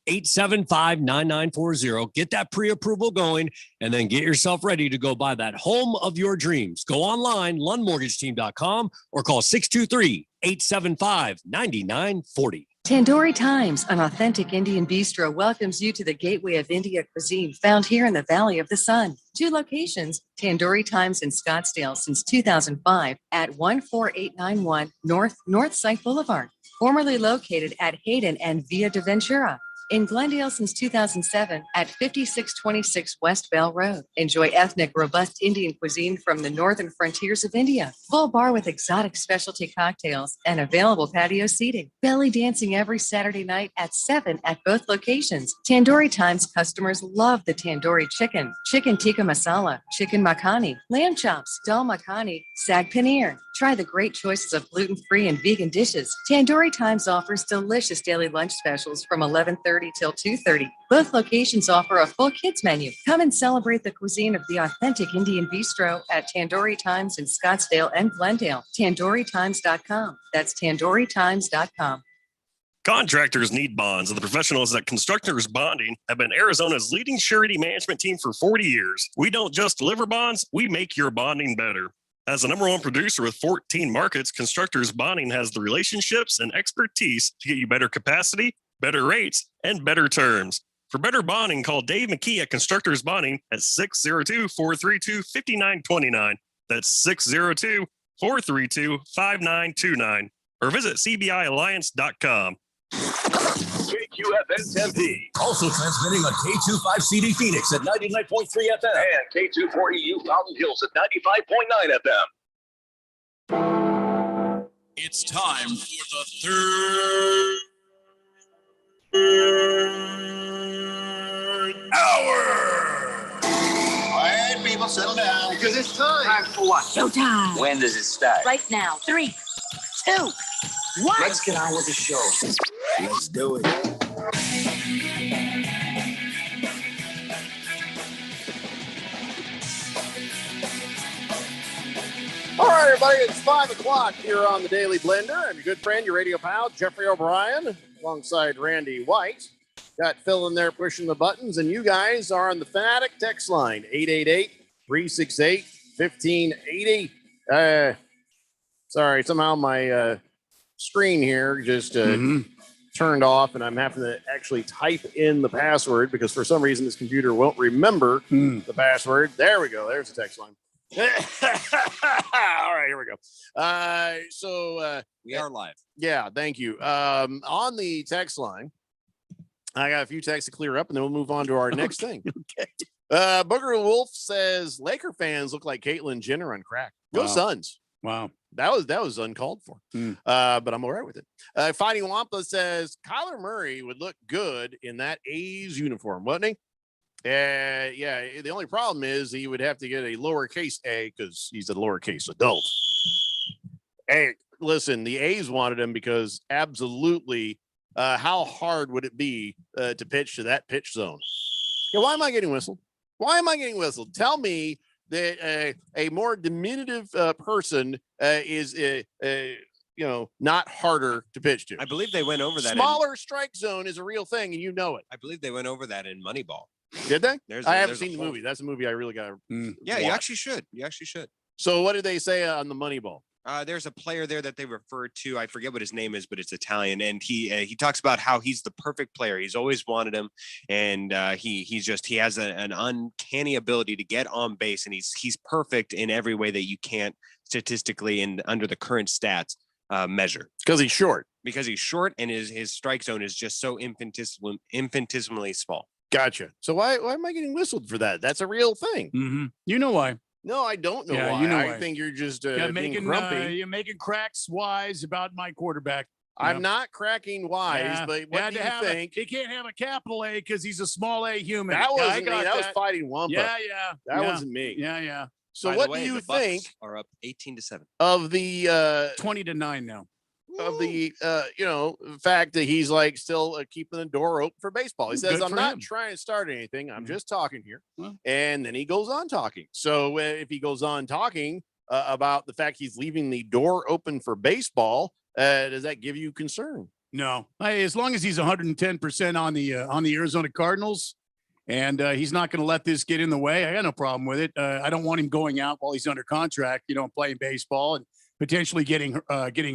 S21: 623-875-9940. Get that pre-approval going and then get yourself ready to go buy that home of your dreams. Go online, lundmortgageteam.com, or call 623-875-9940.
S26: Tandoori Times, an authentic Indian bistro, welcomes you to the gateway of India cuisine found here in the Valley of the Sun. 2 locations, Tandoori Times in Scottsdale since 2005 at 14891 North Site Boulevard, formerly located at Hayden and Via de Ventura. In Glendale since 2007 at 5626 West Bell Road. Enjoy ethnic, robust Indian cuisine from the northern frontiers of India. Full bar with exotic specialty cocktails and available patio seating. Belly dancing every Saturday night at 7 at both locations. Tandoori Times customers love the tandoori chicken, chicken tikka masala, chicken makhani, lamb chops, dal makhani, sag paneer. Try the great choices of gluten-free and vegan dishes. Tandoori Times offers delicious daily lunch specials from 11:30 till 2:30. Both locations offer a full kids menu. Come and celebrate the cuisine of the authentic Indian bistro at Tandoori Times in Scottsdale and Glendale. TandooriTimes.com. That's TandooriTimes.com.
S27: Contractors need bonds, and the professionals at Constructors Bonding have been Arizona's leading surety management team for 40 years. We don't just deliver bonds, we make your bonding better. As the #1 producer with 14 markets, Constructors Bonding has the relationships and expertise to get you better capacity, better rates, and better terms. For better bonding, call Dave McKee at Constructors Bonding at 602-432-5929. That's 432-5929 or visit cbialliance.com.
S1: KQFN Tempe. Also transmitting on K25CD Phoenix at 99.3 FM and K240U Fountain Hills at 95.9 FM.
S20: It's time for the third hour.
S5: Quiet, people, settle down. Because it's time.
S16: Time for what?
S6: Showtime.
S5: When does it start?
S6: Right now. 3, 2, 1.
S5: Let's get on with the show. Let's do it.
S8: All right, everybody, it's 5 o'clock here on the Daily Blender. I'm your good friend, your radio pal, Jeffrey O'Brien, alongside Randy White. Got Phil in there pushing the buttons, and you guys are on the Fanatic text line, 888-368-1580. Sorry, somehow my screen here just turned off, and I'm having to actually type in the password because for some reason this computer won't remember the password. There we go. There's the text line. All right, here we go.
S12: We are live.
S8: Yeah, thank you. On the text line, I got a few texts to clear up, and then we'll move on to our next thing.
S11: Okay.
S8: Booger Wolf says Laker fans look like Caitlyn Jenner on crack. Go
S11: Wow.
S8: Suns.
S11: Wow.
S8: That was uncalled for. But I'm all right with it. Fighting Wampa says Kyler Murray would look good in that A's uniform, wouldn't he? Yeah. The only problem is he would have to get a lowercase a because he's a lowercase adult. Hey, listen, the A's wanted him because absolutely, how hard would it be to pitch to that pitch zone? Yeah, why am I getting whistled? Why am I getting whistled? Tell me that a more diminutive person is not harder to pitch to.
S12: I believe they went over that.
S8: Smaller strike zone is a real thing, and you know it.
S12: I believe they went over that in Moneyball.
S8: Did they? I haven't seen the
S12: whole-
S8: movie. That's a movie I really got to.
S12: Yeah, you actually should. You actually should.
S8: So what did they say on the Moneyball?
S12: There's a player there that they refer to. I forget what his name is, but it's Italian, and he talks about how he's the perfect player. He's always wanted him, and he has an uncanny ability to get on base, and he's perfect in every way that you can't statistically and under the current stats measure.
S8: Because he's short.
S12: Because he's short, and his strike zone is just so infinitesimally small.
S8: Gotcha. So why am I getting whistled for that? That's a real thing.
S11: Mm-hmm. You know why?
S8: No, I don't know why.
S11: You know
S8: I
S11: why.
S8: think you're just
S11: You're
S8: being grumpy.
S11: you're making cracks wise about my quarterback.
S8: I'm not cracking wise,
S11: Yeah.
S8: but what
S11: Had
S8: do
S11: to
S8: you
S11: have
S8: think?
S11: He can't have a capital A because he's a small A human.
S8: That
S11: Yeah, I
S8: wasn't me.
S11: got
S8: That was Fighting Wampa.
S11: Yeah.
S8: That
S11: yeah.
S8: wasn't me.
S11: Yeah.
S8: So
S12: By
S8: what
S12: the way,
S8: do you
S12: the Bucks
S8: think
S12: are up 18-7
S8: of the
S11: 20-9 now?
S8: Of the fact that he's like still keeping the door open for baseball? He says,
S11: Good
S8: "I'm
S11: for
S8: not
S11: him.
S8: trying to start anything. I'm just talking here."
S11: Well.
S8: And then he goes on talking. So if he goes on talking about the fact he's leaving the door open for baseball, does that give you concern?
S11: No, as long as he's 110% on the Arizona Cardinals, and he's not going to let this get in the way, I got no problem with it. I don't want him going out while he's under contract, playing baseball and potentially getting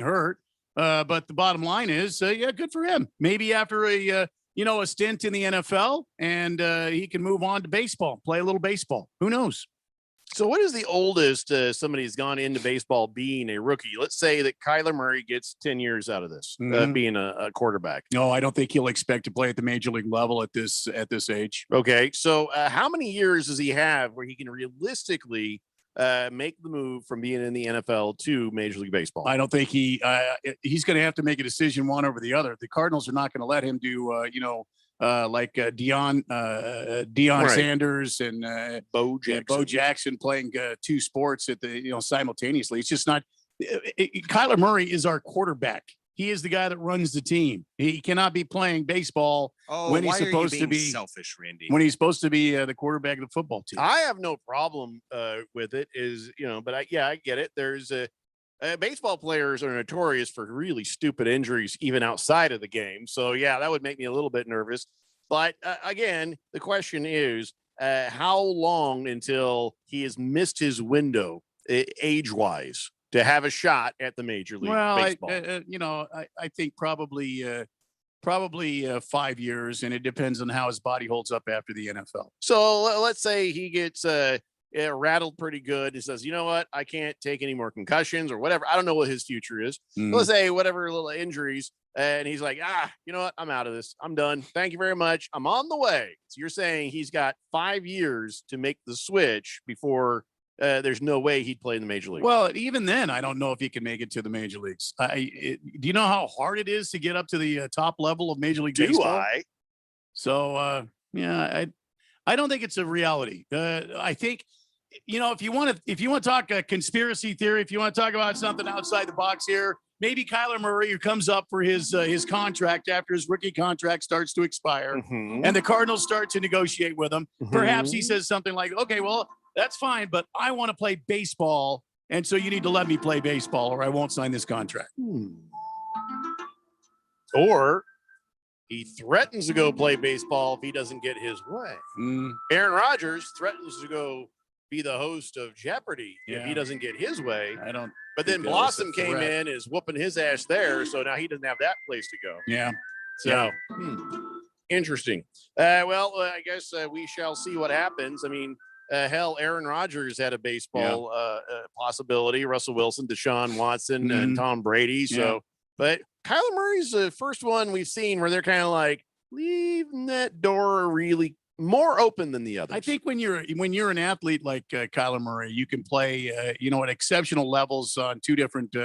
S11: hurt. But the bottom line is, good for him. Maybe after a stint in the NFL, and he can move on to baseball, play a little baseball. Who knows?
S8: So what is the oldest somebody's gone into baseball being a rookie? Let's say that Kyler Murray gets 10 years out of this, being a quarterback.
S11: No, I don't think he'll expect to play at the major league level at this age.
S8: Okay. So how many years does he have where he can realistically make the move from being in the NFL to Major League Baseball?
S11: I don't think he's going to have to make a decision one over the other. The Cardinals are not going to let him do, like Deion
S8: Right.
S11: Sanders and
S8: Bo Jackson.
S11: Bo Jackson playing two sports at the simultaneously. It's just not. Kyler Murray is our quarterback. He is the guy that runs the team. He cannot be playing baseball when he's
S12: why are you
S11: supposed to
S12: being
S11: be
S12: selfish, Randy.
S11: when he's supposed to be the quarterback of the football team.
S8: I have no problem with it. But I get it. There's baseball players are notorious for really stupid injuries, even outside of the game. So yeah, that would make me a little bit nervous. But again, the question is, how long until he has missed his window age-wise to have a shot at the Major League Baseball?
S11: I think probably 5 years, and it depends on how his body holds up after the NFL.
S8: So let's say he gets rattled pretty good. He says, you know what? I can't take any more concussions or whatever. I don't know what his future is. Let's say whatever little injuries. And he's like, you know what? I'm out of this. I'm done. Thank you very much. I'm on the way. So you're saying he's got 5 years to make the switch before there's no way he'd play in the major league.
S11: Well, even then, I don't know if he can make it to the major leagues. Do you know how hard it is to get up to the top level of Major League Baseball? So, I don't think it's a reality. I think, if you want to talk a conspiracy theory, if you want to talk about something outside the box here, maybe Kyler Murray, who comes up for his contract after his rookie contract starts to expire, and the Cardinals start to negotiate with him. Perhaps he says something like, okay, well, that's fine, but I want to play baseball, and so you need to let me play baseball or I won't sign this contract.
S8: Or he threatens to go play baseball if he doesn't get his way. Aaron Rodgers threatens to go be the host of Jeopardy if he doesn't get his way. But then Blossom came in, is whooping his ass there, so now he doesn't have that place to go.
S11: Yeah.
S8: So interesting. I guess we shall see what happens. I mean, hell, Aaron Rodgers had a baseball possibility. Russell Wilson, Deshaun Watson, and Tom Brady. So, but Kyler Murray's the first one we've seen where they're kind of like leaving that door really more open than the others.
S11: I think when you're an athlete like Kyler Murray, you can play, at exceptional levels on two different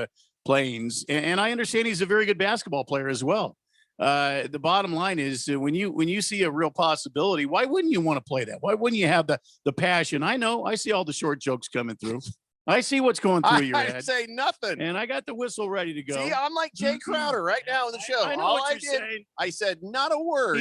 S11: planes. And I understand he's a very good basketball player as well. The bottom line is when you see a real possibility, why wouldn't you want to play that? Why wouldn't you have the passion? I see all the short jokes coming through. I see what's going through your head.
S8: I say nothing.
S11: And I got the whistle ready to go.
S8: See, I'm like Jay Crowder right now in the show.
S11: I know what you're saying.
S8: I said not a word.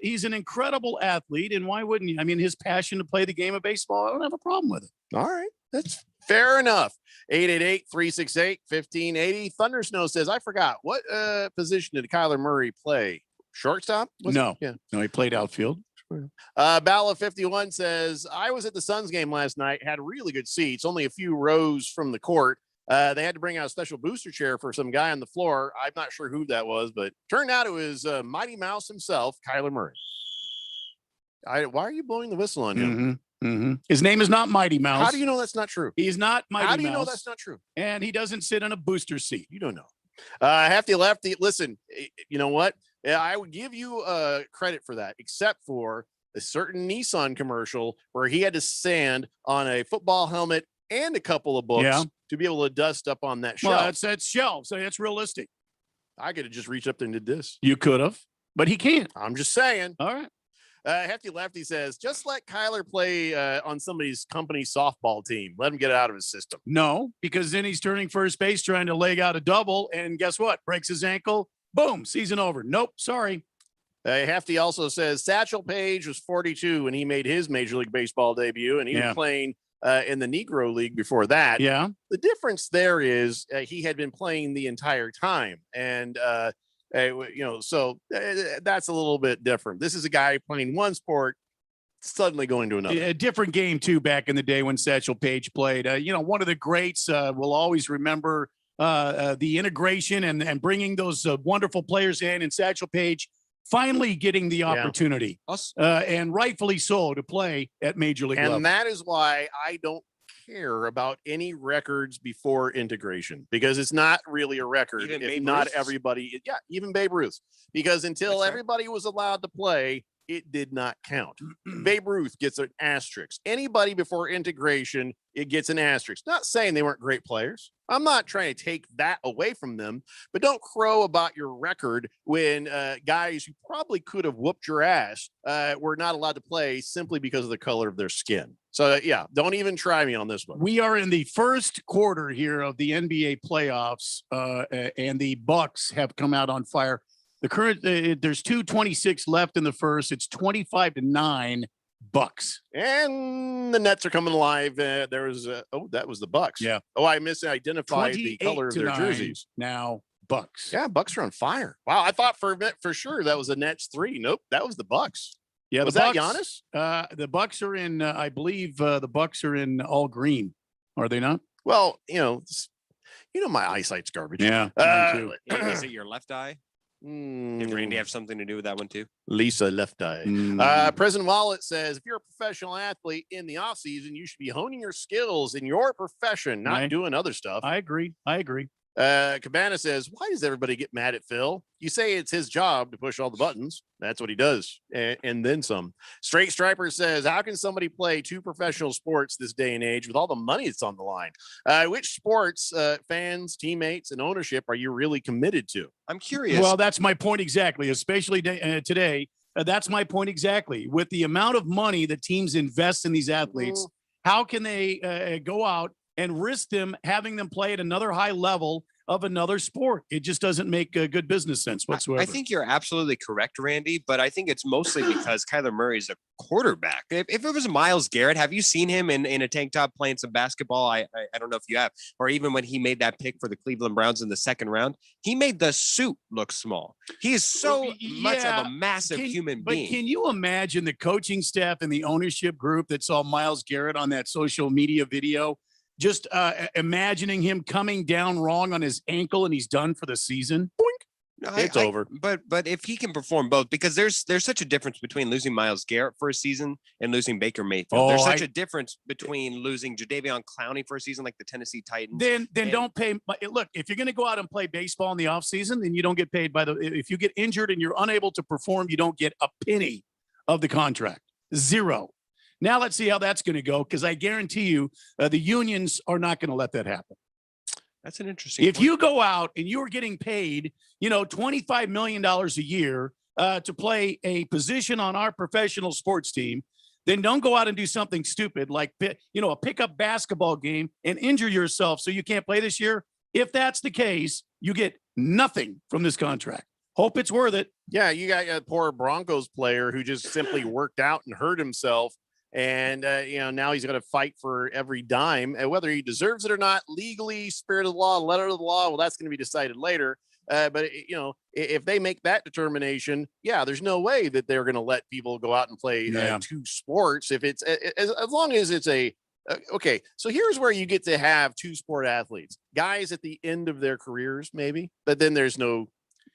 S11: He's an incredible athlete, and why wouldn't you? I mean, his passion to play the game of baseball, I don't have a problem with it.
S8: All right. That's fair enough. 888-368-1580. Thunder Snow says, I forgot. What position did Kyler Murray play? Shortstop?
S11: No, he played outfield.
S8: Bala 51 says, I was at the Suns game last night, had really good seats, only a few rows from the court. They had to bring out a special booster chair for some guy on the floor. I'm not sure who that was, but turned out it was Mighty Mouse himself, Kyler Murray. Why are you blowing the whistle on him?
S11: His name is not Mighty Mouse.
S8: How do you know that's not true?
S11: He's not Mighty Mouse.
S8: How do you know that's not true?
S11: And he doesn't sit on a booster seat.
S8: You don't know. Hefty Lefty, listen, you know what? I would give you credit for that, except for a certain Nissan commercial where he had to stand on a football helmet and a couple of books to be able to dust up on that shelf.
S11: Well, that's shelf, so that's realistic.
S8: I could have just reached up there and did this.
S11: You could have, but he can't.
S8: I'm just saying.
S11: All right.
S8: Hefty Lefty says, just let Kyler play on somebody's company softball team. Let him get it out of his system.
S11: No, because then he's turning first base, trying to leg out a double, and guess what? Breaks his ankle. Boom, season over. Nope, sorry.
S8: Hefty also says Satchel Paige was 42 when he made his Major League Baseball debut, and he was playing in the Negro League before that.
S11: Yeah.
S8: The difference there is he had been playing the entire time, and so that's a little bit different. This is a guy playing one sport, suddenly going to another.
S11: A different game too. Back in the day when Satchel Paige played, one of the greats. Will always remember the integration and bringing those wonderful players in, and Satchel Paige finally getting the opportunity, and rightfully so, to play at Major League level.
S8: And that is why I don't care about any records before integration, because it's not really a record.
S12: Even
S8: if
S12: Babe
S8: not
S12: Ruth?
S8: everybody, even Babe Ruth, because until everybody was allowed to play, it did not count. Babe Ruth gets an asterisk. Anybody before integration, it gets an asterisk. Not saying they weren't great players. I'm not trying to take that away from them, but don't crow about your record when guys who probably could have whooped your ass were not allowed to play simply because of the color of their skin. So, don't even try me on this one.
S11: We are in the first quarter here of the NBA playoffs, and the Bucks have come out on fire. The current there's 2:26 left in the first. It's 25-9 Bucks.
S8: And the Nets are coming alive. There was that was the Bucks.
S11: Yeah.
S8: Oh, I misidentified the color of their jerseys.
S11: Now Bucks.
S8: Yeah, Bucks are on fire. Wow, I thought for sure that was the Nets 3. Nope, that was the Bucks.
S11: Yeah,
S8: was
S11: that
S8: Giannis?
S11: The Bucks are in. I believe the Bucks are in all green. Are they not?
S8: Well, my eyesight's garbage.
S11: Yeah. Mine too.
S12: Is it your left eye? Did Randy have something to do with that one too?
S8: Lisa Left Eye. President Wallet says, if you're a professional athlete in the off season, you should be honing your skills in your profession, not doing other stuff.
S11: I agree.
S8: Cabana says, why does everybody get mad at Phil? You say it's his job to push all the buttons. That's what he does. And then some. Straight Striper says, how can somebody play 2 professional sports this day and age with all the money that's on the line? Which sports, fans, teammates, and ownership are you really committed to?
S12: I'm curious.
S11: Well, that's my point exactly, especially today. That's my point exactly. With the amount of money that teams invest in these athletes, how can they go out and risk them having them play at another high level of another sport? It just doesn't make good business sense whatsoever.
S12: I think you're absolutely correct, Randy, but I think it's mostly because Kyler Murray is a quarterback. If it was Myles Garrett, have you seen him in a tank top playing some basketball? I don't know if you have, or even when he made that pick for the Cleveland Browns in the second round, he made the suit look small. He is so much of a massive human being.
S11: But can you imagine the coaching staff and the ownership group that saw Myles Garrett on that social media video? Just imagining him coming down wrong on his ankle and he's done for the season. Boink.
S8: It's over.
S12: But if he can perform both, because there's such a difference between losing Myles Garrett for a season and losing Baker Mayfield. There's such a difference between losing Jadeveon Clowney for a season like the Tennessee Titans.
S11: Then don't pay. Look, if you're going to go out and play baseball in the offseason, then you don't get paid if you get injured and you're unable to perform, you don't get a penny of the contract. 0. Now let's see how that's going to go, because I guarantee you the unions are not going to let that happen.
S12: That's an interesting
S11: If you go out and you're getting paid, $25 million a year to play a position on our professional sports team, then don't go out and do something stupid like, a pickup basketball game and injure yourself so you can't play this year. If that's the case, you get nothing from this contract. Hope it's worth it.
S8: Yeah, you got a poor Broncos player who just simply worked out and hurt himself. And, now he's going to fight for every dime, and whether he deserves it or not, legally, spirit of the law, letter of the law. Well, that's going to be decided later. But if they make that determination, there's no way that they're going to let people go out and play 2 sports. If it's as long as it's okay. So here's where you get to have 2 sport athletes, guys at the end of their careers, maybe, but then there's no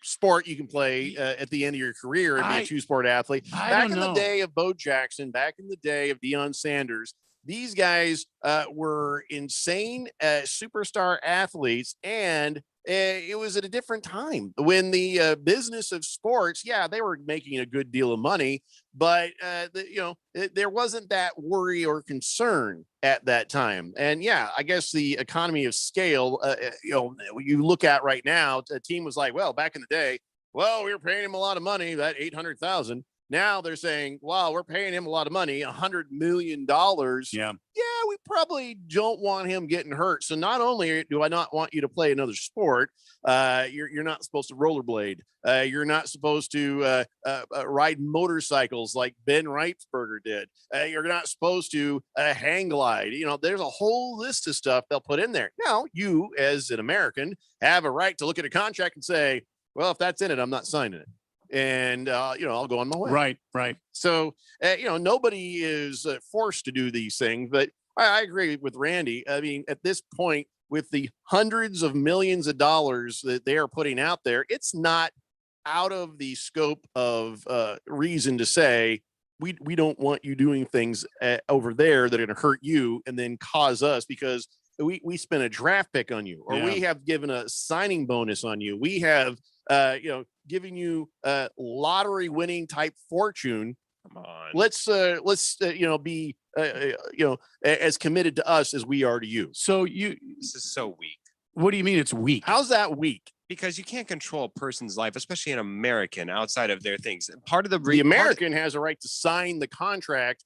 S8: sport you can play at the end of your career and be a 2-sport athlete. Back in the day of Bo Jackson, back in the day of Deion Sanders, these guys were insane superstar athletes, and it was at a different time when the business of sports, they were making a good deal of money, but there wasn't that worry or concern at that time. And I guess the economy of scale, you look at right now, a team was like, well, back in the day, we were paying him a lot of money, that $800,000. Now they're saying, wow, we're paying him a lot of money, $100 million.
S11: Yeah,
S8: we probably don't want him getting hurt. So not only do I not want you to play another sport, you're not supposed to rollerblade. You're not supposed to ride motorcycles like Ben Reitsberger did. You're not supposed to hang glide. There's a whole list of stuff they'll put in there. Now, you as an American have a right to look at a contract and say, well, if that's in it, I'm not signing it. And, I'll go on my way.
S11: Right.
S8: So, nobody is forced to do these things, but I agree with Randy. I mean, at this point, with the hundreds of millions of dollars that they are putting out there, it's not out of the scope of reason to say, we don't want you doing things over there that are going to hurt you and then cause us, because we spent a draft pick on you, or we have given a signing bonus on you. We have, giving you a lottery winning type fortune.
S12: Come on.
S8: Let's be as committed to us as we are to you.
S11: So
S12: this is so weak.
S11: What do you mean it's weak?
S8: How's that weak?
S12: Because you can't control a person's life, especially an American, outside of their things. Part of
S8: the American has a right to sign the contract,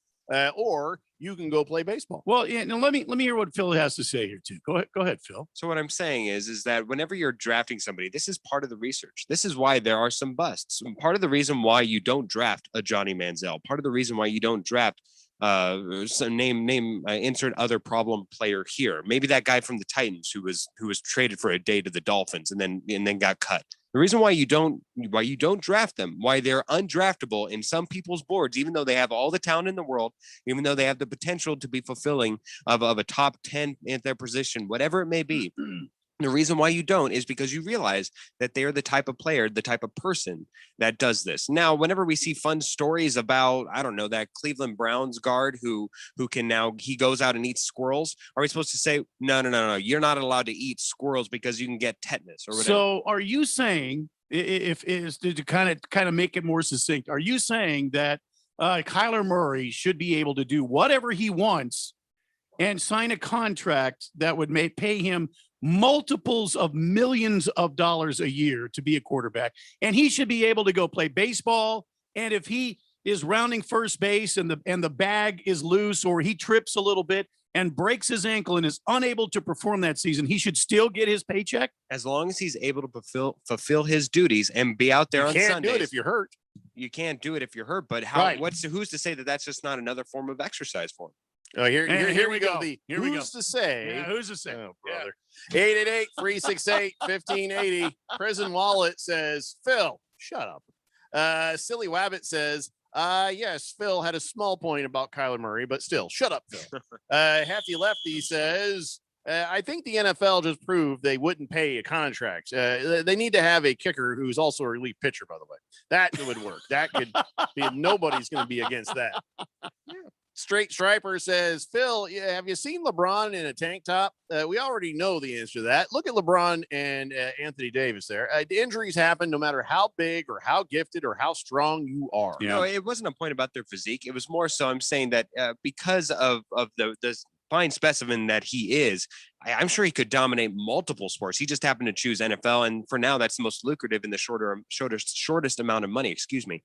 S8: or you can go play baseball.
S11: Well, now let me hear what Phil has to say here too. Go ahead, Phil.
S12: So what I'm saying is that whenever you're drafting somebody, this is part of the research. This is why there are some busts. And part of the reason why you don't draft a Johnny Manziel, part of the reason why you don't draft insert other problem player here. Maybe that guy from the Titans who was traded for a day to the Dolphins and then got cut. The reason why you don't draft them, why they're undraftable in some people's boards, even though they have all the talent in the world, even though they have the potential to be fulfilling of a top 10 at their position, whatever it may be. The reason why you don't is because you realize that they're the type of player, the type of person that does this. Now, whenever we see fun stories about, I don't know, that Cleveland Browns guard who can now, he goes out and eats squirrels. Are we supposed to say, no, you're not allowed to eat squirrels because you can get tetanus or whatever?
S11: So are you saying, if is to kind of make it more succinct, are you saying that Kyler Murray should be able to do whatever he wants and sign a contract that would pay him multiples of millions of dollars a year to be a quarterback, and he should be able to go play baseball? And if he is rounding first base and the bag is loose, or he trips a little bit and breaks his ankle and is unable to perform that season, he should still get his paycheck?
S12: As long as he's able to fulfill his duties and be out there on Sundays.
S8: You can't do it if you're hurt.
S12: You can't do it if you're hurt, but how?
S11: Right.
S12: Who's to say that that's just not another form of exercise for him?
S8: Oh, here we go.
S11: Who's
S8: to say?
S11: Yeah, who's to say?
S8: Oh, brother. 888-368-1580. Prison Wallet says, Phil, shut up. Silly Wabbit says, yes, Phil had a small point about Kyler Murray, but still, shut up, Phil. Hefty Lefty says, I think the NFL just proved they wouldn't pay a contract. They need to have a kicker who's also a relief pitcher, by the way. That would work. That could be, nobody's going to be against that. Straight Striper says, Phil, have you seen LeBron in a tank top? We already know the answer to that. Look at LeBron and Anthony Davis there. Injuries happen no matter how big or how gifted or how strong you are.
S12: Yeah. No, it wasn't a point about their physique. It was more so I'm saying that because of the fine specimen that he is, I'm sure he could dominate multiple sports. He just happened to choose NFL, and for now, that's the most lucrative in the shortest amount of money. Excuse me.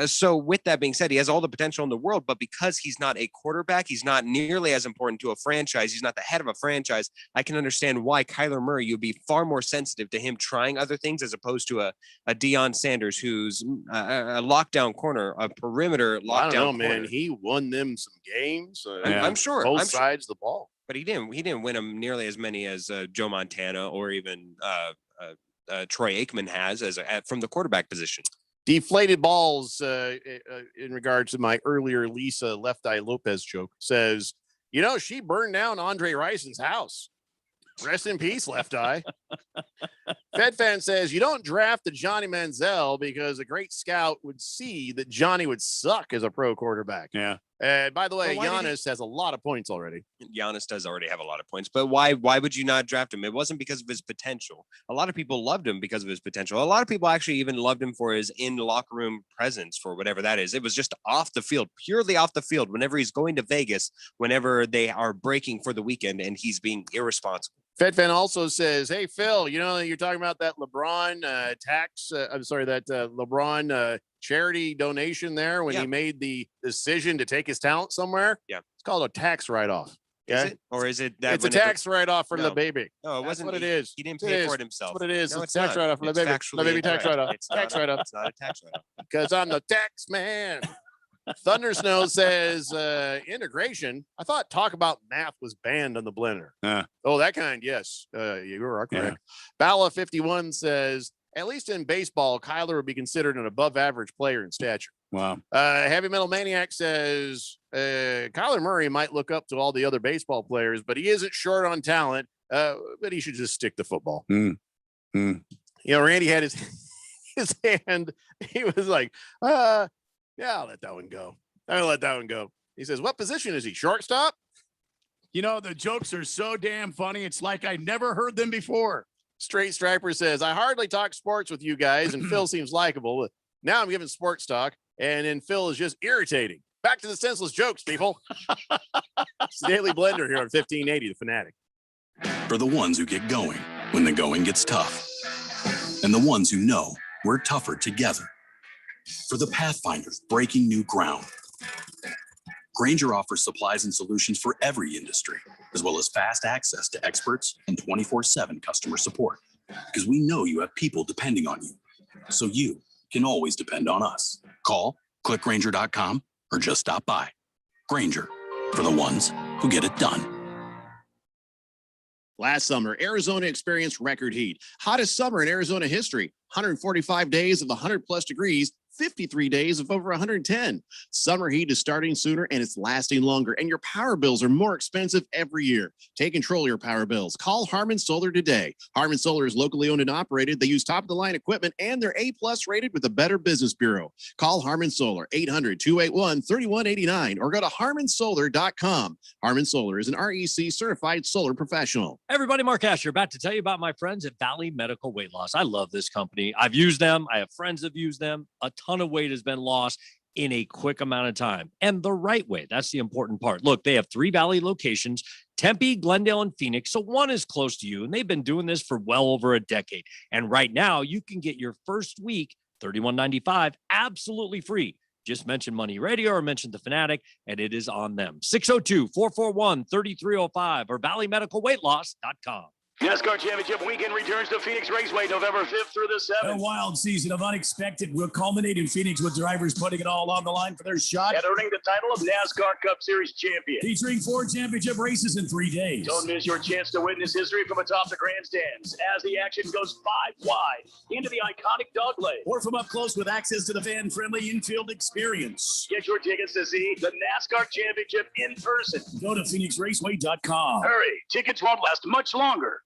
S12: So, with that being said, he has all the potential in the world, but because he's not a quarterback, he's not nearly as important to a franchise. He's not the head of a franchise. I can understand why Kyler Murray, you'd be far more sensitive to him trying other things as opposed to a Deion Sanders, who's a lockdown corner, a perimeter lockdown.
S8: I don't know,
S12: corner.
S8: man. He won them some games.
S12: I'm sure.
S8: Both sides of the ball.
S12: But he didn't win them nearly as many as Joe Montana or even Troy Aikman has from the quarterback position.
S8: Deflated balls in regards to my earlier Lisa Left Eye Lopez joke says, she burned down Andre Rison's house. Rest in peace, Left Eye. Fed Fan says, you don't draft a Johnny Manziel because a great scout would see that Johnny would suck as a pro quarterback.
S11: Yeah.
S8: By the way, Giannis has a lot of points already.
S12: Giannis does already have a lot of points, but why would you not draft him? It wasn't because of his potential. A lot of people loved him because of his potential. A lot of people actually even loved him for his in locker room presence, for whatever that is. It was just off the field, purely off the field. Whenever he's going to Vegas, whenever they are breaking for the weekend, and he's being irresponsible.
S8: Fed Fan also says, hey, Phil, you're talking about that LeBron LeBron charity donation there when he made the decision to take his talent somewhere.
S12: Yeah.
S8: It's called a tax write-off.
S12: Is it? Or is it that
S8: it's a tax write-off for the baby?
S12: No, it wasn't.
S8: What it is.
S12: He didn't pay for it himself.
S8: That's what it is.
S12: No,
S8: it's a tax write-off for the baby. The baby tax write-off.
S12: It's
S8: tax write-off.
S12: It's not a tax write-off.
S8: Because I'm the tax man. Thunder Snow says integration. I thought talk about math was banned on the blender. Oh, that kind. Yes, you are correct. Bala 51 says at least in baseball, Kyler would be considered an above average player in stature.
S11: Wow.
S8: Heavy Metal Maniac says Kyler Murray might look up to all the other baseball players, but he isn't short on talent. But he should just stick to football. Randy had his hand. He was like, yeah, I'll let that one go. He says, what position is he? Shortstop?
S11: The jokes are so damn funny. It's like I never heard them before.
S8: Straight Striper says, I hardly talk sports with you guys, and Phil seems likable. Now I'm giving sports talk, and then Phil is just irritating. Back to the senseless jokes, people. It's the Daily Blender here on 1580, The Fanatic.
S2: For the ones who get going when the going gets tough, and the ones who know we're tougher together. For the Pathfinders breaking new ground. Grainger offers supplies and solutions for every industry, as well as fast access to experts and 24/7 customer support. Because we know you have people depending on you, so you can always depend on us. Call, click Grainger.com, or just stop by. Grainger, for the ones who get it done.
S8: Last summer, Arizona experienced record heat. Hottest summer in Arizona history. 145 days of 100 plus degrees, 53 days of over 110. Summer heat is starting sooner and it's lasting longer, and your power bills are more expensive every year. Take control of your power bills. Call Harmon Solar today. Harmon Solar is locally owned and operated. They use top-of-the-line equipment, and they're A-plus rated with the Better Business Bureau. Call Harmon Solar, 800-281-3189, or go to harmonsolar.com. Harmon Solar is an REC certified solar professional.
S21: Everybody, Mark Asher, back to tell you about my friends at Valley Medical Weight Loss. I love this company. I've used them. I have friends that have used them. A ton of weight has been lost in a quick amount of time, and the right way. That's the important part. Look, they have 3 Valley locations, Tempe, Glendale, and Phoenix. So one is close to you, and they've been doing this for well over a decade. And right now you can get your first week, $31.95, absolutely free. Just mention Money Radio or mention The Fanatic, and it is on them. 602-441-3305 or valleymedicalweightloss.com.
S1: NASCAR Championship Weekend returns to Phoenix Raceway November 5th through the 7th.
S20: A wild season of unexpected will culminate in Phoenix with drivers putting it all on the line for their shot
S1: And earning the title of NASCAR Cup Series champion.
S20: featuring 4 championship races in 3 days.
S1: Don't miss your chance to witness history from atop the grandstands as the action goes 5 wide into the iconic dog leg.
S20: Or from up close with access to the fan-friendly infield experience.
S1: Get your tickets to see the NASCAR Championship in person.
S20: Go to phoenixraceway.com.
S1: Hurry, tickets won't last much longer.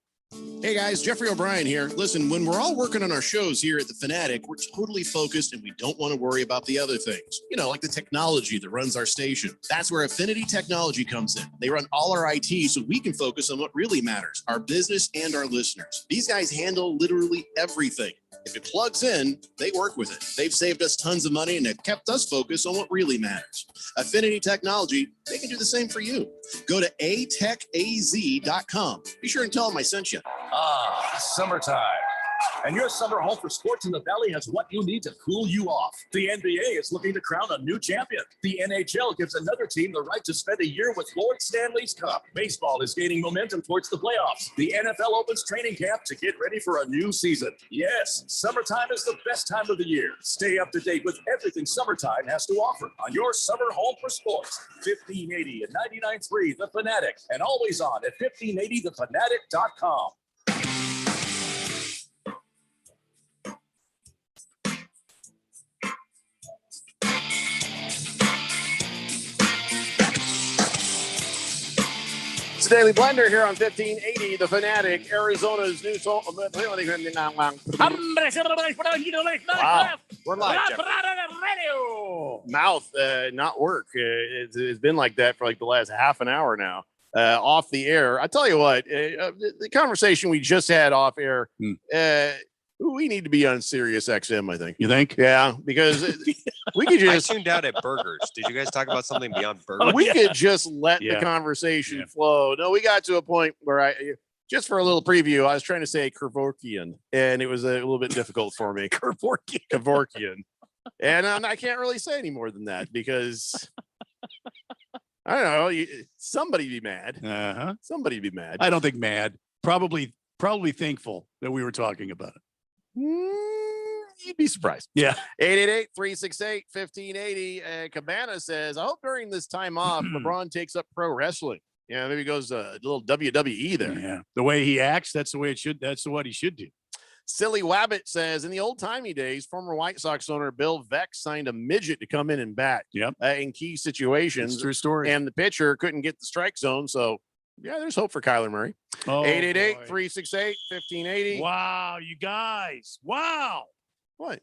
S8: Hey guys, Jeffrey O'Brien here. Listen, when we're all working on our shows here at The Fanatic, we're totally focused and we don't want to worry about the other things. You know, like the technology that runs our station. That's where Affinity Technology comes in. They run all our IT so we can focus on what really matters, our business and our listeners. These guys handle literally everything. If it plugs in, they work with it. They've saved us tons of money and have kept us focused on what really matters. Affinity Technology, they can do the same for you. Go to atechaz.com. Be sure and tell them I sent you.
S1: Summertime. And your summer home for sports in the Valley has what you need to cool you off. The NBA is looking to crown a new champion. The NHL gives another team the right to spend a year with Lord Stanley's Cup. Baseball is gaining momentum towards the playoffs. The NFL opens training camp to get ready for a new season. Yes, summertime is the best time of the year. Stay up to date with everything summertime has to offer on your summer home for sports. 1580 and 99.3 The Fanatic, and always on at 1580thefanatic.com.
S8: It's the Daily Blender here on 1580 The Fanatic, Arizona's new song. Wow, we're live, Jeff. Mouth not work. It's been like that for like the last half an hour now. Off the air. I tell you what, the conversation we just had off air, we need to be on Sirius XM, I think.
S11: You think?
S8: Yeah, because we could just.
S12: I tuned out at burgers. Did you guys talk about something beyond burgers?
S8: We could just let the conversation flow. No, we got to a point where just for a little preview, I was trying to say Kevorkian, and it was a little bit difficult for me. Kevorkian. And I can't really say any more than that because I don't know. Somebody be mad. Somebody be mad.
S11: I don't think mad. Probably thankful that we were talking about it.
S8: You'd be surprised.
S11: Yeah.
S8: 888-368-1580. Cabana says, I hope during this time off, LeBron takes up pro wrestling. Yeah, maybe goes a little WWE there.
S11: Yeah. The way he acts, that's the way it should. That's what he should do.
S8: Silly Wabbit says, in the old-timey days, former White Sox owner Bill Veeck signed a midget to come in and bat in key situations.
S11: That's true story.
S8: And the pitcher couldn't get the strike zone, so yeah, there's hope for Kyler Murray. 888-368-1580.
S11: Wow, you guys. Wow.
S8: What?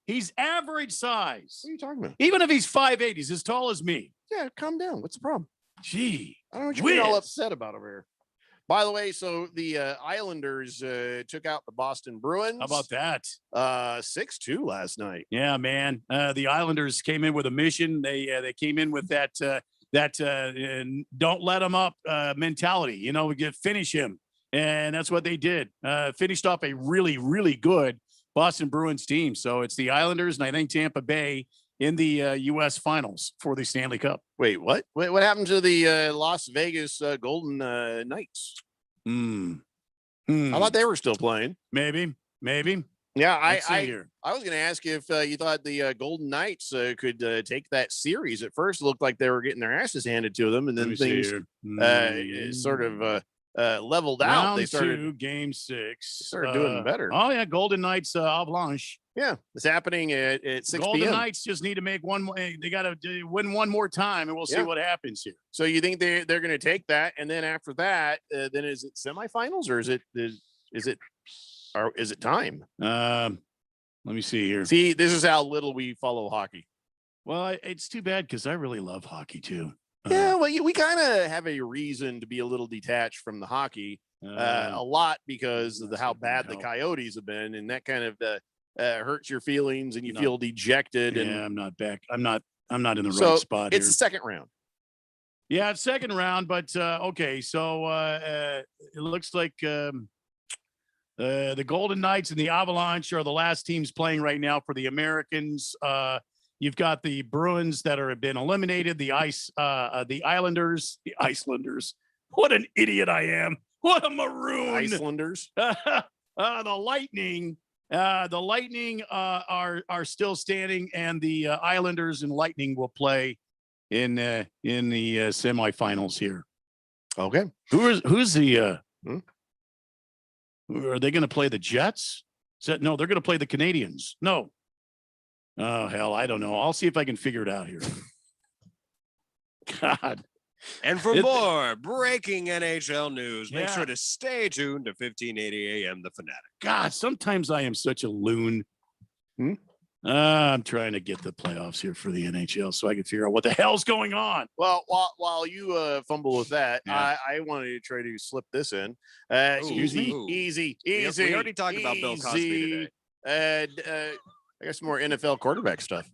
S11: He's average size.
S8: What are you talking about?
S11: Even if he's 5'8", he's as tall as me.
S8: Yeah, calm down. What's the problem?
S11: Gee.
S8: I don't know what you're getting all upset about over here. By the way, so the Islanders took out the Boston Bruins.
S11: How about that?
S8: 6-2 last night.
S11: Yeah, man. The Islanders came in with a mission. They came in with that don't let him up mentality. You know, we finish him. And that's what they did. Finished off a really, really good Boston Bruins team. So it's the Islanders and I think Tampa Bay in the U.S. finals for the Stanley Cup.
S8: Wait, what? What happened to the Las Vegas Golden Knights?
S11: I
S8: thought they were still playing.
S11: Maybe.
S8: Yeah, I was going to ask you if you thought the Golden Knights could take that series. At first, it looked like they were getting their asses handed to them, and then things sort of leveled out.
S11: Round
S8: they started
S11: 2, game 6.
S8: Started doing better.
S11: Oh yeah, Golden Knights avalanche.
S8: Yeah, it's happening at 6
S11: Golden
S8: p.m.
S11: Knights just need to make one more. They got to win one more time, and we'll see what happens here.
S8: So you think they're going to take that, and then after that, then is it semifinals or is it time?
S11: Let me see here.
S8: See, this is how little we follow hockey.
S11: Well, it's too bad because I really love hockey too.
S8: Yeah, well, we kind of have a reason to be a little detached from the hockey, a lot because of how bad the Coyotes have been, and that kind of hurts your feelings, and you feel dejected.
S11: Yeah,
S8: and
S11: I'm not back. I'm not in the right spot.
S8: It's
S11: here.
S8: the second round.
S11: Yeah, it's second round, but okay. So it looks like the Golden Knights and the Avalanche are the last teams playing right now for the Americans. You've got the Bruins that have been eliminated. The Islanders, the Icelanders. What an idiot I am! What a maroon!
S8: Icelanders.
S11: The Lightning. The Lightning are still standing, and the Islanders and Lightning will play in the semifinals here.
S8: Okay.
S11: Who's the? Are they going to play the Jets? No, they're going to play the Canadians. No. Oh, hell, I don't know. I'll see if I can figure it out here. God.
S12: And for more breaking NHL news, make sure to stay tuned to 1580 AM The Fanatic.
S11: God, sometimes I am such a loon. I'm trying to get the playoffs here for the NHL so I can figure out what the hell's going on.
S8: Well, while you fumble with that, I wanted to try to slip this in. Easy.
S12: We already talked about Bill Cosby today.
S8: I got some more NFL quarterback stuff.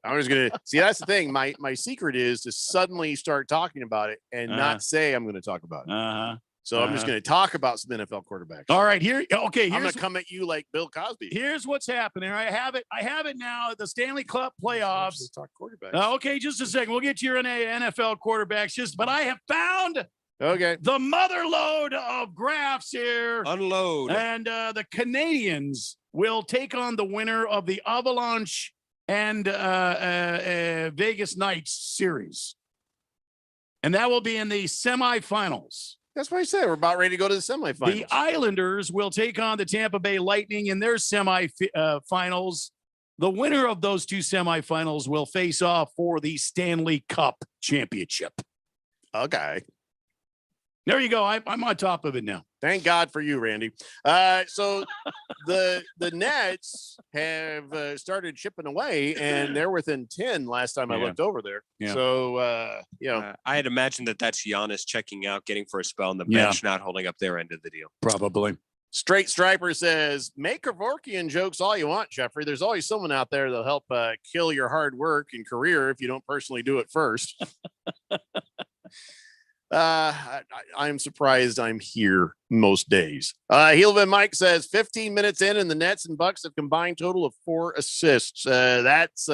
S8: I'm just gonna see. That's the thing. My secret is to suddenly start talking about it and not say I'm going to talk about it. So I'm just going to talk about some NFL quarterbacks.
S11: All right, here. Okay,
S8: I'm going to come at you like Bill Cosby.
S11: Here's what's happening. I have it now. The Stanley Cup playoffs.
S8: Talk quarterbacks.
S11: Okay, just a second. We'll get to your NFL quarterbacks. But I have found
S8: the
S11: mother load of graphs here.
S12: Unload.
S11: And the Canadians will take on the winner of the Avalanche and Vegas Knights series. And that will be in the semifinals.
S8: That's what I said. We're about ready to go to the semifinals.
S11: The Islanders will take on the Tampa Bay Lightning in their semifinals. The winner of those two semifinals will face off for the Stanley Cup championship.
S8: Okay.
S11: There you go. I'm on top of it now.
S8: Thank God for you, Randy. So the Nets have started chipping away, and they're within 10 last time I looked over there.
S11: Yeah.
S8: So,
S12: I had imagined that's Giannis checking out, getting for a spell on the bench, not holding up their end of the deal.
S11: Probably.
S8: Straight Striper says, make Kevorkian jokes all you want, Jeffrey. There's always someone out there that'll help kill your hard work and career if you don't personally do it first. I'm surprised I'm here most days. Heelman Mike says 15 minutes in and the Nets and Bucks have combined total of 4 assists. That's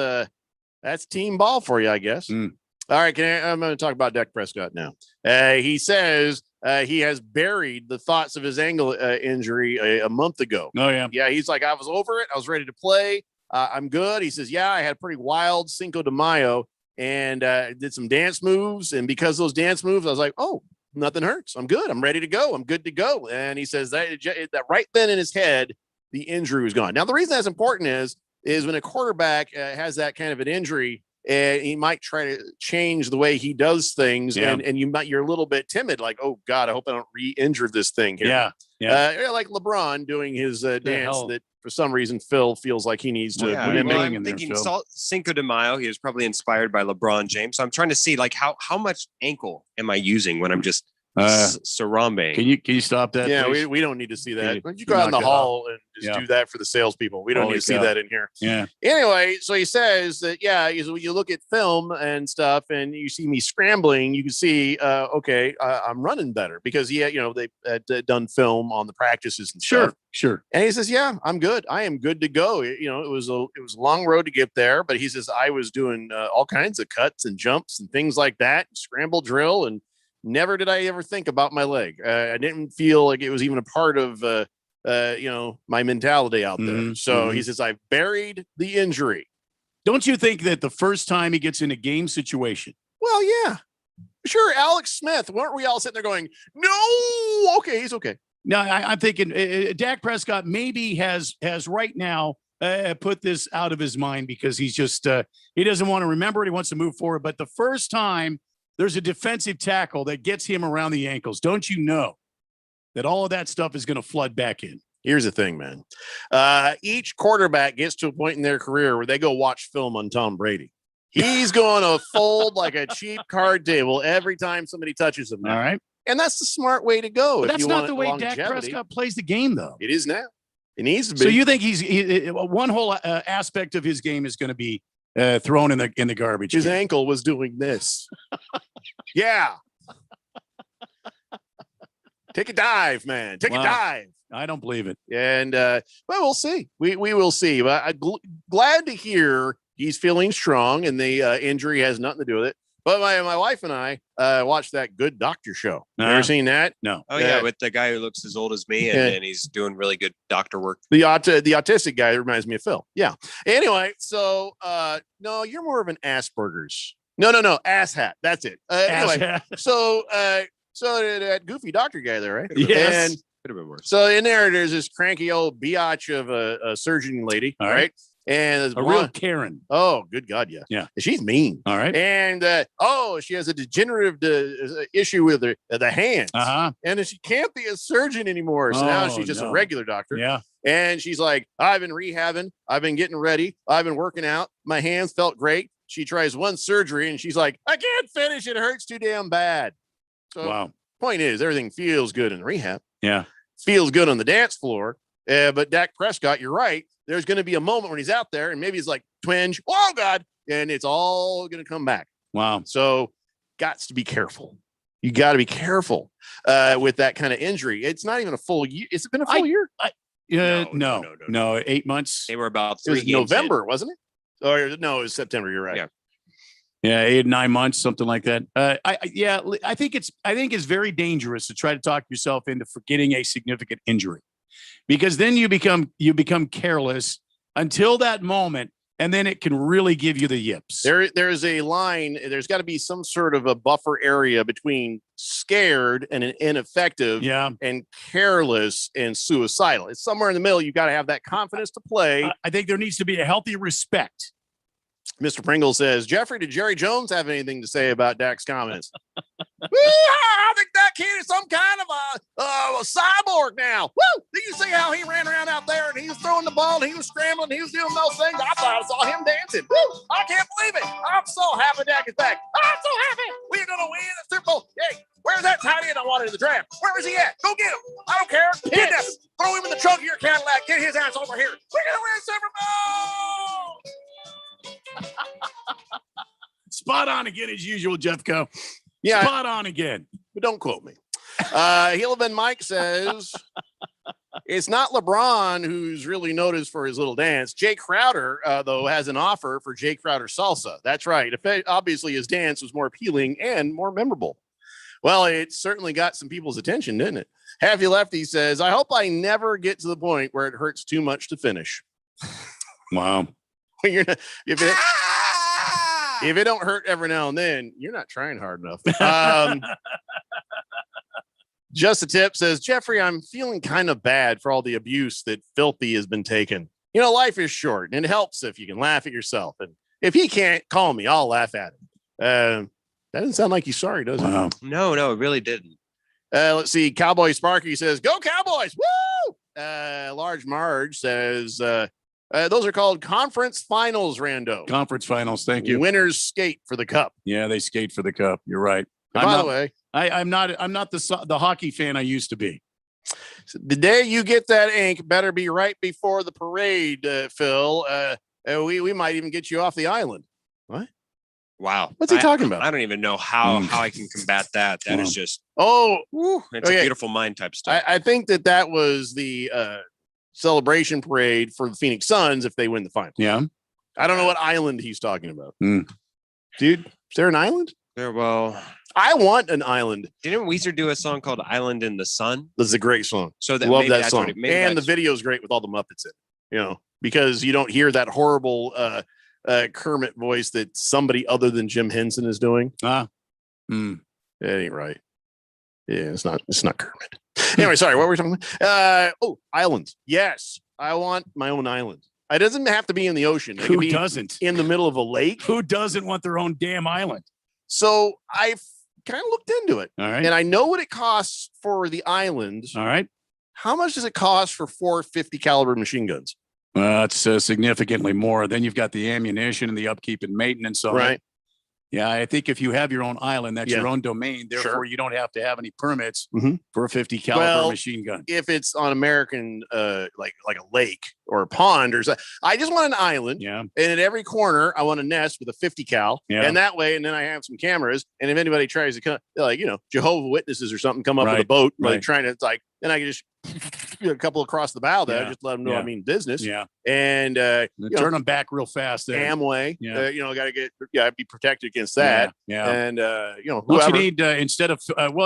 S8: team ball for you, I guess. All right. I'm going to talk about Dak Prescott now. He says he has buried the thoughts of his ankle injury a month ago.
S11: Oh, yeah.
S8: Yeah. He's like, I was over it. I was ready to play. I'm good. He says, I had a pretty wild Cinco de Mayo and did some dance moves. And because of those dance moves, I was like, oh, nothing hurts. I'm good. I'm ready to go. I'm good to go. And he says that right then in his head, the injury was gone. Now, the reason that's important is when a quarterback has that kind of an injury, he might try to change the way he does things. And you're a little bit timid, like, oh God, I hope I don't re-injure this thing here. Yeah. Like LeBron doing his dance that for some reason Phil feels like he needs to.
S12: I'm thinking Cinco de Mayo. He was probably inspired by LeBron James. So I'm trying to see how much ankle am I using when I'm just Sarambe.
S11: Can you stop that?
S8: Yeah, we don't need to see that. You go out in the hall and just do that for the salespeople. We don't need to see that in here.
S11: Yeah.
S8: Anyway, so he says that when you look at film and stuff, and you see me scrambling, you can see I'm running better because they had done film on the practices and stuff.
S11: Sure.
S8: And he says, yeah, I'm good. I am good to go. It was a long road to get there, but he says I was doing all kinds of cuts and jumps and things like that, scramble drill, and never did I ever think about my leg. I didn't feel like it was even a part of, my mentality out there. So he says, I've buried the injury.
S11: Don't you think that the first time he gets in a game situation?
S8: Well, yeah, sure. Alex Smith, weren't we all sitting there going, no, okay, he's okay.
S11: No, I'm thinking Dak Prescott maybe has right now put this out of his mind because he's just he doesn't want to remember it. He wants to move forward. But the first time there's a defensive tackle that gets him around the ankles, don't you know that all of that stuff is going to flood back in?
S8: Here's the thing, man. Each quarterback gets to a point in their career where they go watch film on Tom Brady. He's going to fold like a cheap card table every time somebody touches him. Now.
S11: All right.
S8: And that's the smart way to go.
S11: But that's not the way Dak Prescott plays the game, though.
S8: It is now. It needs to be.
S11: So you think one whole aspect of his game is going to be thrown in the garbage?
S8: His ankle was doing this. Yeah. Take a dive, man. Take a dive.
S11: I don't believe it.
S8: And well, we'll see. We will see. But I'm glad to hear he's feeling strong, and the injury has nothing to do with it. But my wife and I watched that Good Doctor show. Ever seen that?
S11: No.
S12: Oh yeah, with the guy who looks as old as me, and he's doing really good doctor work.
S8: The autistic guy reminds me of Phil. Yeah. Anyway, so no, you're more of an Asperger's. No, ass hat. That's it. Anyway, so that goofy doctor guy there, right?
S11: Yes.
S8: And
S12: could have been worse.
S8: So in there's this cranky old biatch of a surgeon lady,
S11: All
S8: right? And
S11: a real Karen.
S8: Oh, good God, yeah.
S11: Yeah.
S8: She's mean.
S11: All right.
S8: And she has a degenerative issue with the hands.
S11: Uh-huh.
S8: And she can't be a surgeon anymore. So now she's just a regular doctor.
S11: Yeah.
S8: And she's like, I've been rehabbing. I've been getting ready. I've been working out. My hands felt great. She tries one surgery and she's like, I can't finish. It hurts too damn bad. So
S11: wow.
S8: Point is, everything feels good in rehab.
S11: Yeah.
S8: Feels good on the dance floor. But Dak Prescott, you're right. There's going to be a moment when he's out there and maybe he's like twinge. Oh God. And it's all going to come back.
S11: Wow.
S8: So got to be careful. You got to be careful with that kind of injury. It's not even a full year. It's been a full year.
S11: No, 8 months.
S12: They were about
S8: It was November, wasn't it? Or no, it was September. You're right.
S11: Yeah, 8 or 9 months, something like that. I think it's very dangerous to try to talk yourself into forgetting a significant injury, because then you become careless until that moment, and then it can really give you the yips.
S8: There's a line. There's got to be some sort of a buffer area between scared and ineffective, and careless and suicidal. It's somewhere in the middle. You got to have that confidence to play.
S11: I think there needs to be a healthy respect.
S8: Mr. Pringle says, Jeffrey, did Jerry Jones have anything to say about Dak's comments? I think that kid is some kind of a cyborg now. Woo! Did you see how he ran around out there and he was throwing the ball and he was scrambling, he was doing those things? I thought I saw him dancing. Woo! I can't believe it. I'm so happy Dak is back. I'm so happy. We're going to win the Super Bowl. Hey, where's that tight end I wanted in the draft? Where is he at? Go get him. I don't care. Get him. Throw him in the trunk of your Cadillac. Get his ass over here. We're going to win Super Bowl.
S11: Spot on again as usual, Jeffco.
S8: Yeah,
S11: spot on again.
S8: But don't quote me. Hillman Mike says it's not LeBron who's really noticed for his little dance. Jay Crowder, though, has an offer for Jay Crowder salsa. That's right. Obviously, his dance was more appealing and more memorable. Well, it certainly got some people's attention, didn't it? Happy Lefty says, I hope I never get to the point where it hurts too much to finish.
S11: Wow.
S8: If it don't hurt every now and then, you're not trying hard enough. Just a tip says, Jeffrey, I'm feeling kind of bad for all the abuse that Filthy has been taking. You know, life is short and it helps if you can laugh at yourself. And if he can't call me, I'll laugh at him. That doesn't sound like he's sorry, does it?
S12: No, it really didn't.
S8: Let's see. Cowboy Sparky says, go Cowboys. Woo! Large Marge says, those are called conference finals, Rando.
S11: Conference finals. Thank you.
S8: Winners skate for the cup.
S11: Yeah, they skate for the cup. You're right.
S8: By the way,
S11: I'm not the hockey fan I used to be.
S8: The day you get that ink better be right before the parade, Phil. We might even get you off the island. What?
S12: Wow.
S8: What's he talking about?
S12: I don't even know how I can combat that. That is just it's
S8: okay.
S12: a beautiful mind type stuff.
S8: I think that was the celebration parade for the Phoenix Suns if they win the final.
S11: Yeah.
S8: I don't know what island he's talking about. Dude, is there an island?
S12: Yeah, well,
S8: I want an island.
S12: Didn't Weezer do a song called Island in the Sun?
S8: This is a great song.
S12: So that
S8: love that song.
S12: And
S8: the video is great with all the Muppets in it, you know, because you don't hear that horrible Kermit voice that somebody other than Jim Henson is doing. That ain't right. Yeah, it's not Kermit. Anyway, sorry, what were we talking about? Islands. Yes, I want my own island. It doesn't have to be in the ocean. It
S11: Who
S8: can be
S11: doesn't?
S8: in the middle of a lake.
S11: Who doesn't want their own damn island?
S8: So I've kind of looked into it.
S11: All right.
S8: And I know what it costs for the island.
S11: All right.
S8: How much does it cost for 4 50 caliber machine guns?
S11: It's significantly more. Then you've got the ammunition and the upkeep and maintenance on
S8: Right.
S11: it. Yeah, I think if you have your own island, that's
S8: Yeah.
S11: your own domain. Therefore,
S8: Sure.
S11: you don't have to have any permits
S8: Mhm.
S11: for a 50 caliber
S8: Well,
S11: machine gun.
S8: If it's on American, like a lake or a pond or something, I just want an island.
S11: Yeah.
S8: And at every corner, I want a nest with a 50 cal.
S11: Yeah.
S8: And that way, and then I have some cameras. And if anybody tries to come, like, Jehovah Witnesses or something come up with a
S11: Right.
S8: boat, like
S11: Right.
S8: trying to, it's like, then I can just a couple across the bow there,
S11: Yeah.
S8: just let them know
S11: Yeah.
S8: I mean business.
S11: Yeah.
S8: And,
S11: Turn them back real fast. There.
S8: Amway,
S11: Yeah.
S8: got to be protected against that.
S11: Yeah.
S8: And,
S11: What you
S8: whoever.
S11: need instead of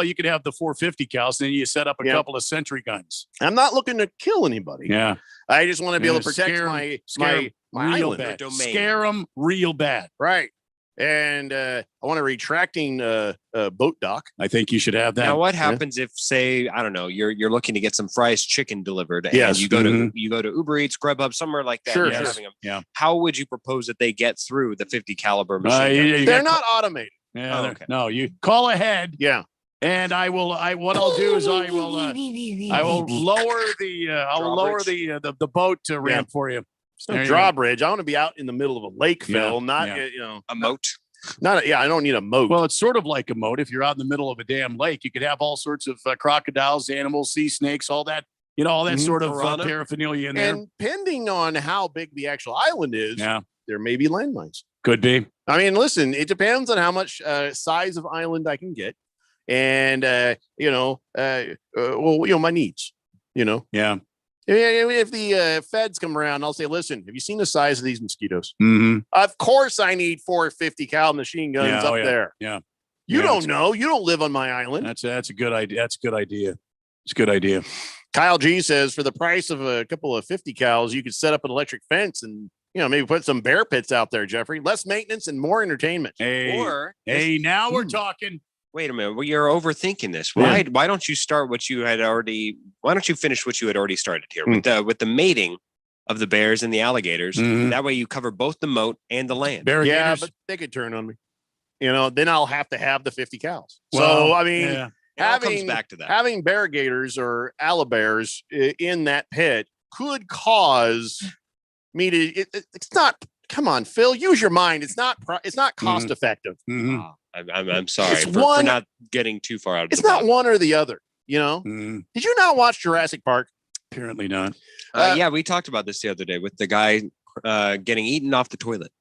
S11: you could have the 450 cals, then you set up a
S8: Yeah.
S11: couple of sentry guns.
S8: I'm not looking to kill anybody.
S11: Yeah.
S8: I just want to be able to
S11: Yeah,
S8: protect
S11: scare 'em-
S8: my
S11: scare 'em
S8: my
S11: real
S8: island.
S11: bad.
S12: domain.
S11: Scare them real bad.
S8: Right. And I want a retracting boat dock.
S11: I think you should have that.
S12: Now, what happens if, say, I don't know, you're looking to get some fries chicken delivered, and
S8: Yes.
S12: you go to Uber Eats, Grubhub, somewhere like that.
S8: Sure,
S12: you're
S8: sure.
S12: having 'em.
S11: Yeah.
S12: How would you propose that they get through the 50 caliber machine?
S11: you
S12: gun?
S8: They're
S11: got-
S8: not automated.
S11: Yeah.
S12: Oh,
S11: they're-
S12: okay.
S11: No, you call ahead.
S8: Yeah.
S11: And what I'll do is I will lower the boat ramp for you.
S8: No
S11: There you
S8: drawbridge. I want to be out in the middle of a lake, Phil.
S11: Yeah,
S8: Not
S11: yeah.
S12: A moat.
S8: I don't need a moat.
S11: Well, it's sort of like a moat. If you're out in the middle of a damn lake, you could have all sorts of crocodiles, animals, sea snakes, all that, all that
S8: Mhm.
S11: sort of
S12: Piranha.
S11: paraphernalia in there.
S8: and depending on how big the actual island is,
S11: Yeah,
S8: there may be landmines.
S11: could be.
S8: I mean, listen, it depends on how much size of island I can get, and my needs.
S11: Yeah.
S8: If the feds come around, I'll say, listen, have you seen the size of these mosquitoes?
S11: Mm-hmm.
S8: Of course, I need 450 cal machine guns up there.
S11: Yeah.
S8: You
S11: Yeah,
S8: don't know. You don't live on my island.
S11: That's a good idea. That's a good idea. It's a good idea.
S8: Kyle G says, for the price of a couple of 50 cals, you could set up an electric fence and maybe put some bear pits out there, Jeffrey. Less maintenance and more entertainment.
S11: Hey,
S12: Or
S11: now we're talking.
S12: wait a minute. Well, you're overthinking this. Why don't you start what you had already? Why don't you finish what you had already started here with the mating of the bears and the alligators?
S11: Mhm.
S12: That way you cover both the moat and the land.
S8: Yeah,
S11: Barricaders.
S8: but they could turn on me. Then I'll have to have the 50 cals.
S11: Well,
S8: So, I mean,
S11: yeah.
S12: It all comes back to that.
S8: having barrigators or bears in that pit could cause me to. It's not. Come on, Phil. Use your mind. It's not cost effective.
S11: Mhm.
S12: Wow. I'm sorry
S8: It's
S12: for
S8: one-
S12: not getting too far out of
S8: It's
S12: the
S8: not
S12: box.
S8: one or the other.
S11: Mhm.
S8: Did you not watch Jurassic Park?
S11: Apparently not.
S12: Yeah, we talked about this the other day with the guy getting eaten off the toilet.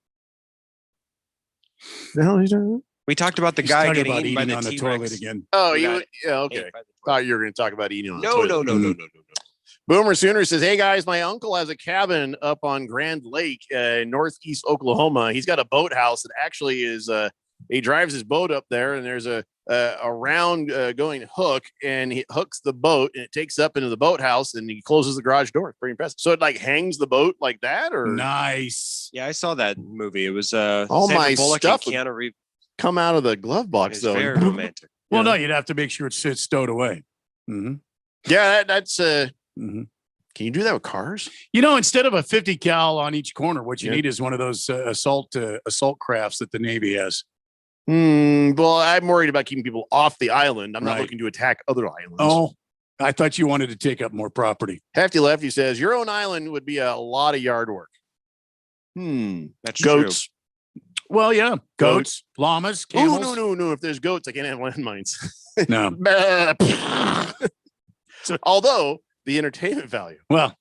S8: The hell he's doing?
S12: We talked about the
S11: He's
S12: guy
S11: talking
S12: getting
S11: about
S12: eaten by
S11: eating
S12: the
S11: on the
S12: T-Rex.
S11: toilet again.
S8: Oh,
S12: The
S8: you?
S12: guy
S8: Yeah, okay.
S12: ate by the
S8: Thought you were going to talk about eating on the
S12: No,
S8: toilet.
S12: no, no, no, no, no, no.
S8: Boomer Sooner says, "Hey guys, my uncle has a cabin up on Grand Lake, northeast Oklahoma. He's got a boathouse that actually is. He drives his boat up there, and there's a round going hook, and he hooks the boat, and it takes up into the boathouse, and he closes the garage door. It's pretty impressive. So it like hangs the boat like that, or
S11: Nice.
S12: Yeah, I saw that movie. It was
S8: All
S12: Sandra
S8: my
S12: Bullock
S8: stuff
S12: and Keanu Reeves.
S8: come out of the glove box
S12: It's
S8: though.
S12: very romantic.
S11: Well, no, you'd have to make sure it's stowed away. Mm-hmm.
S8: Yeah, that's.
S11: Mm-hmm.
S8: Can you do that with cars?
S11: Instead of a 50 cal on each corner, what you
S8: Yeah.
S11: need is one of those assault crafts that the Navy has.
S8: Well, I'm worried about keeping people off the island. I'm not
S11: Right.
S8: looking to attack other islands.
S11: Oh, I thought you wanted to take up more property.
S8: Hefty Lefty says your own island would be a lot of yard work.
S12: That's
S8: Goats.
S11: Well, yeah, goats, llamas,
S8: Oh
S11: camels.
S8: no! If there's goats, I can't have landmines.
S11: No.
S8: Although the entertainment value.
S11: Well,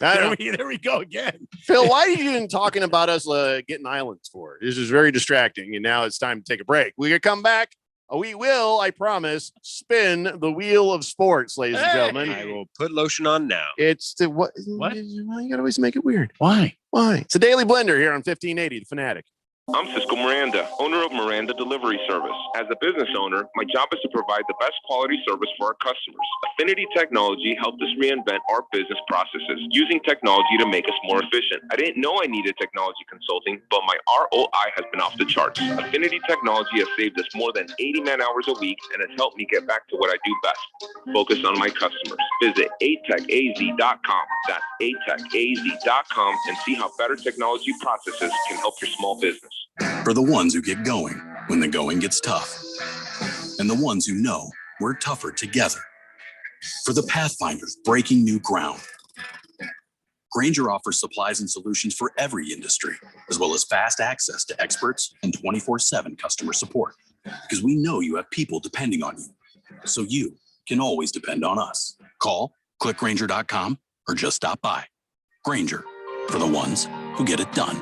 S8: I don't know.
S11: there we go again.
S8: Phil, why are you even talking about us getting islands for? This is very distracting, and now it's time to take a break. We're gonna come back. We will, I promise, spin the wheel of sports, ladies and gentlemen.
S12: I will put lotion on now.
S8: It's the what?
S11: What?
S8: You gotta always make it weird.
S11: Why?
S8: Why? It's a daily blender here on 1580, the Fanatic.
S7: I'm Cisco Miranda, owner of Miranda Delivery Service. As a business owner, my job is to provide the best quality service for our customers. Affinity Technology helped us reinvent our business processes, using technology to make us more efficient. I didn't know I needed technology consulting, but my ROI has been off the charts. Affinity Technology has saved us more than 80 man-hours a week and has helped me get back to what I do best, focus on my customers. Visit atechaz.com. That's atechaz.com and see how better technology processes can help your small business.
S2: For the ones who get going when the going gets tough, and the ones who know we're tougher together. For the Pathfinders breaking new ground, Grainger offers supplies and solutions for every industry, as well as fast access to experts and 24/7 customer support. Because we know you have people depending on you, so you can always depend on us. Call, click Grainger.com, or just stop by. Grainger, for the ones who get it done.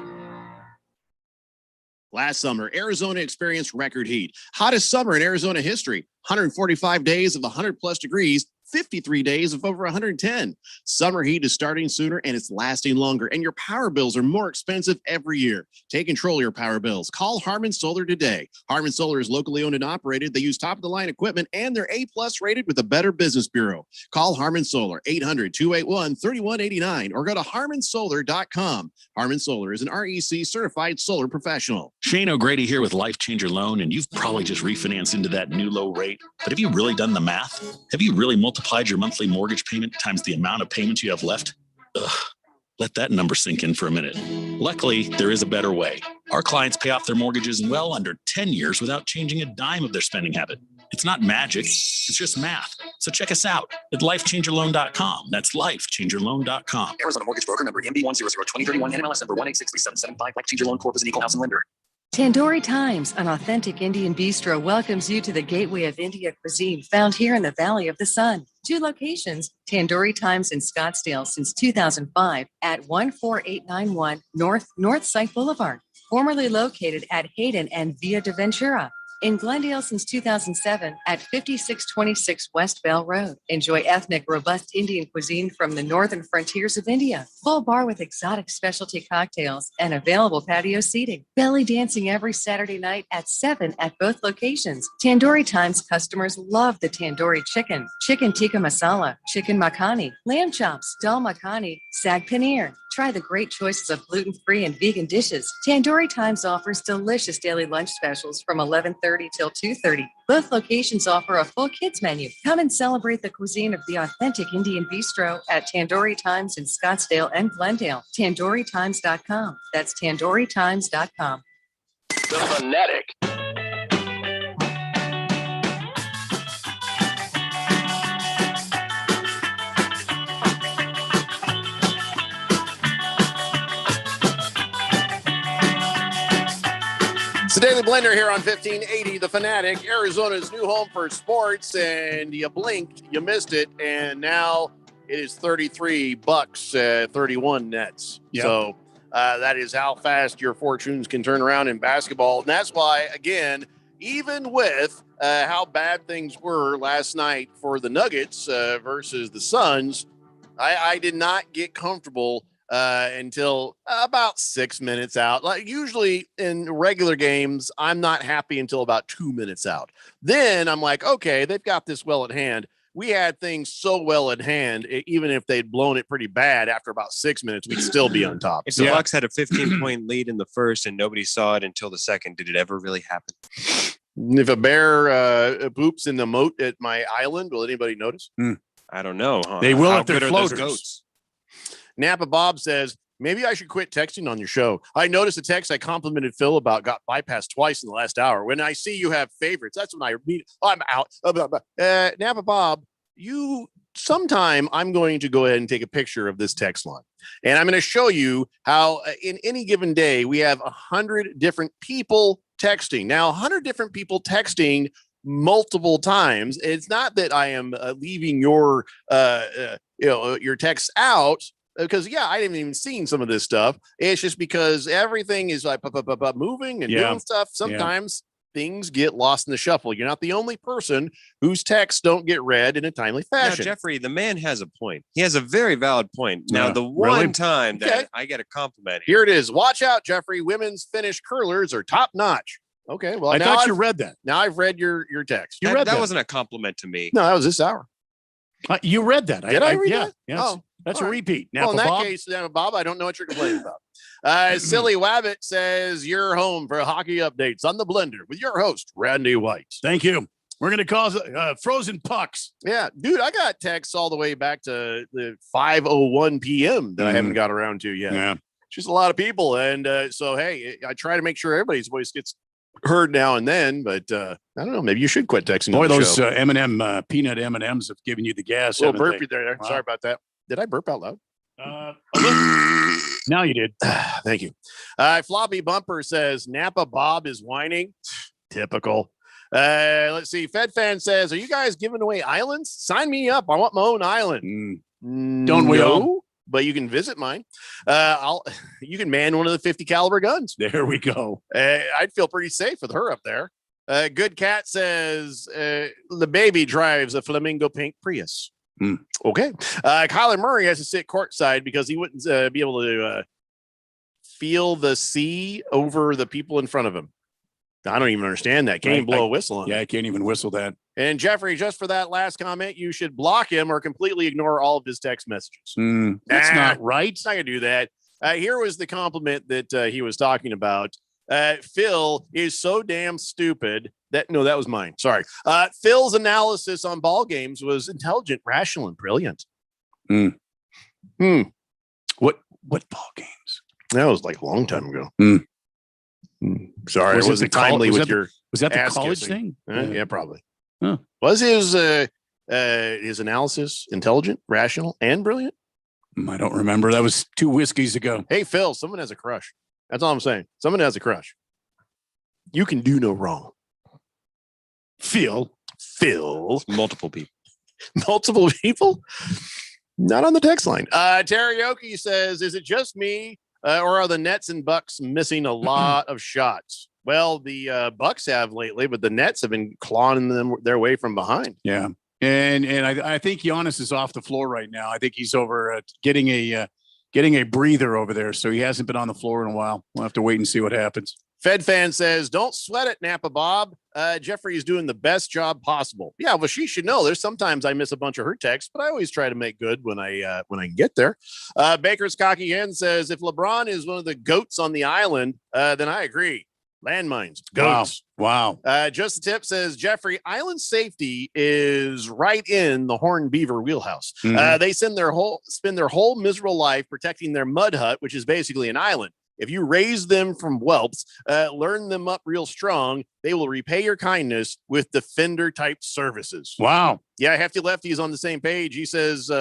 S8: Last summer, Arizona experienced record heat. Hottest summer in Arizona history. 145 days of 100 plus degrees, 53 days of over 110. Summer heat is starting sooner and it's lasting longer, and your power bills are more expensive every year. Take control of your power bills. Call Harmon Solar today. Harmon Solar is locally owned and operated. They use top-of-the-line equipment, and they're A-plus rated with the Better Business Bureau. Call Harmon Solar, 800-281-3189, or go to harmonsolar.com. Harmon Solar is an REC certified solar professional.
S20: Shane O'Grady here with Life Changer Loan, and you've probably just refinanced into that new low rate. But have you really done the math? Have you really multiplied your monthly mortgage payment times the amount of payments you have left? Ugh. Let that number sink in for a minute. Luckily, there is a better way. Our clients pay off their mortgages in well under 10 years without changing a dime of their spending habit. It's not magic, it's just math. So check us out at lifechangerloan.com. That's lifechangerloan.com.
S24: Arizona Mortgage Broker number MB1002031, NMLS number 1863775. Life Changer Loan Corp is an equal housing lender.
S26: Tandoori Times, an authentic Indian bistro, welcomes you to the gateway of India cuisine found here in the Valley of the Sun. 2 locations, Tandoori Times in Scottsdale since 2005 at 14891 North Site Boulevard, formerly located at Hayden and Via de Ventura. In Glendale since 2007 at 5626 West Bell Road. Enjoy ethnic, robust Indian cuisine from the northern frontiers of India. Full bar with exotic specialty cocktails and available patio seating. Belly dancing every Saturday night at 7 at both locations. Tandoori Times customers love the tandoori chicken, chicken tikka masala, chicken makhani, lamb chops, dal makhani, sag paneer. Try the great choices of gluten-free and vegan dishes. Tandoori Times offers delicious daily lunch specials from 11:30 till 2:30. Both locations offer a full kids menu. Come and celebrate the cuisine of the authentic Indian bistro at Tandoori Times in Scottsdale and Glendale. TandooriTimes.com. That's TandooriTimes.com.
S27: The Fanatic.
S8: It's the Daily Blender here on 1580, The Fanatic, Arizona's new home for sports. And you blinked, you missed it, and now it is $33, 31 nets. Yep. So that is how fast your fortunes can turn around in basketball. And that's why, again, even with how bad things were last night for the Nuggets versus the Suns, I did not get comfortable until about 6 minutes out. Like usually in regular games, I'm not happy until about 2 minutes out. Then I'm like, okay, they've got this well at hand. We had things so well at hand, even if they'd blown it pretty bad after about 6 minutes, we'd still be on top.
S12: If the Bucks had a 15-point lead in the first and nobody saw it until the second, did it ever really happen?
S8: If a bear poops in the moat at my island, will anybody notice?
S12: I don't know. Huh?
S11: They will
S12: How
S11: if they're
S12: good are those
S11: floaters.
S12: goats?
S8: Napa Bob says, maybe I should quit texting on your show. I noticed a text I complimented Phil about got bypassed twice in the last hour. When I see you have favorites, that's when I mean, I'm out. Napa Bob, sometime I'm going to go ahead and take a picture of this text line. And I'm going to show you how in any given day, we have 100 different people texting. Now, 100 different people texting multiple times. It's not that I am leaving your texts out. Because I didn't even seen some of this stuff. It's just because everything is like moving and doing stuff. Sometimes things get lost in the shuffle. You're not the only person whose texts don't get read in a timely fashion.
S12: Now, Jeffrey, the man has a point. He has a very valid point. Now, the one time that I get a compliment
S8: here it is. Watch out, Jeffrey. Women's Finnish curlers are top notch. Okay, well,
S11: I thought you read that.
S8: Now I've read your text.
S11: You read that.
S12: That wasn't a compliment to me.
S8: No, that was this hour.
S11: You read that.
S8: Did I read that?
S11: Yeah. That's a repeat.
S8: Well, in that case, Bob, I don't know what you're complaining about. Silly Wabbit says you're home for hockey updates on the Blender with your host, Randy White.
S11: Thank you. We're going to cause frozen pucks.
S8: Yeah, dude, I got texts all the way back to the 5:01 p.m. that I haven't got around to yet.
S11: Yeah.
S8: Just a lot of people. And so, hey, I try to make sure everybody's voice gets heard now and then, but I don't know. Maybe you should quit texting.
S11: Boy,
S8: on the
S11: those
S8: show.
S11: M&M peanut M&Ms have given you the gas.
S8: Little
S11: haven't
S8: burpee
S11: they?
S8: there.
S11: Wow.
S8: Sorry about that. Did I burp out loud?
S11: Now you did.
S8: Thank you. Floppy Bumper says Napa Bob is whining. Typical. Let's see. Fed Fan says, are you guys giving away islands? Sign me up. I want my own island.
S11: Don't we all?
S8: But you can visit mine. You can man one of the 50 caliber guns.
S11: There we go.
S8: I'd feel pretty safe with her up there. Good Cat says the baby drives a flamingo pink Prius. Okay. Kyler Murray has to sit courtside because he wouldn't be able to feel the sea over the people in front of him. I don't even understand that. Can't even blow a whistle on it.
S11: Yeah, I can't even whistle that.
S8: And Jeffrey, just for that last comment, you should block him or completely ignore all of his text messages.
S11: That's not right.
S8: It's not going to do that. Here was the compliment that he was talking about. Phil is so damn stupid that that was mine. Sorry. Phil's analysis on ball games was intelligent, rational, and brilliant.
S11: What ball games?
S8: That was like a long time ago. Sorry,
S11: Was
S8: I
S11: it
S8: wasn't
S11: the col-
S8: timely
S11: was
S8: with
S11: that-
S8: your.
S11: was that the
S8: ass
S11: college
S8: kissing.
S11: thing?
S8: Yeah, probably.
S11: Huh.
S8: Was his analysis intelligent, rational, and brilliant?
S11: I don't remember. That was 2 whiskeys ago.
S8: Hey, Phil, someone has a crush. That's all I'm saying. Someone has a crush. You can do no wrong. Phil.
S12: Multiple people.
S8: Multiple people? Not on the text line. Teriyaki says, is it just me or are the Nets and Bucks missing a lot of shots? Well, the Bucks have lately, but the Nets have been clawing their way from behind.
S11: Yeah. And I think Giannis is off the floor right now. I think he's over getting a breather over there. So he hasn't been on the floor in a while. We'll have to wait and see what happens.
S8: Fed Fan says, don't sweat it, Napa Bob. Jeffrey is doing the best job possible. Yeah, well, she should know. There's sometimes I miss a bunch of her texts, but I always try to make good when I can get there. Baker's Cocky Hen says, if LeBron is one of the goats on the island, then I agree. Landmines, goats.
S11: Wow.
S8: Just the Tip says, Jeffrey, island safety is right in the Horned Beaver wheelhouse. They spend their whole miserable life protecting their mud hut, which is basically an island. If you raise them from whelps, learn them up real strong, they will repay your kindness with defender type services.
S11: Wow.
S8: Yeah, Hefty Lefty's on the same page. He says,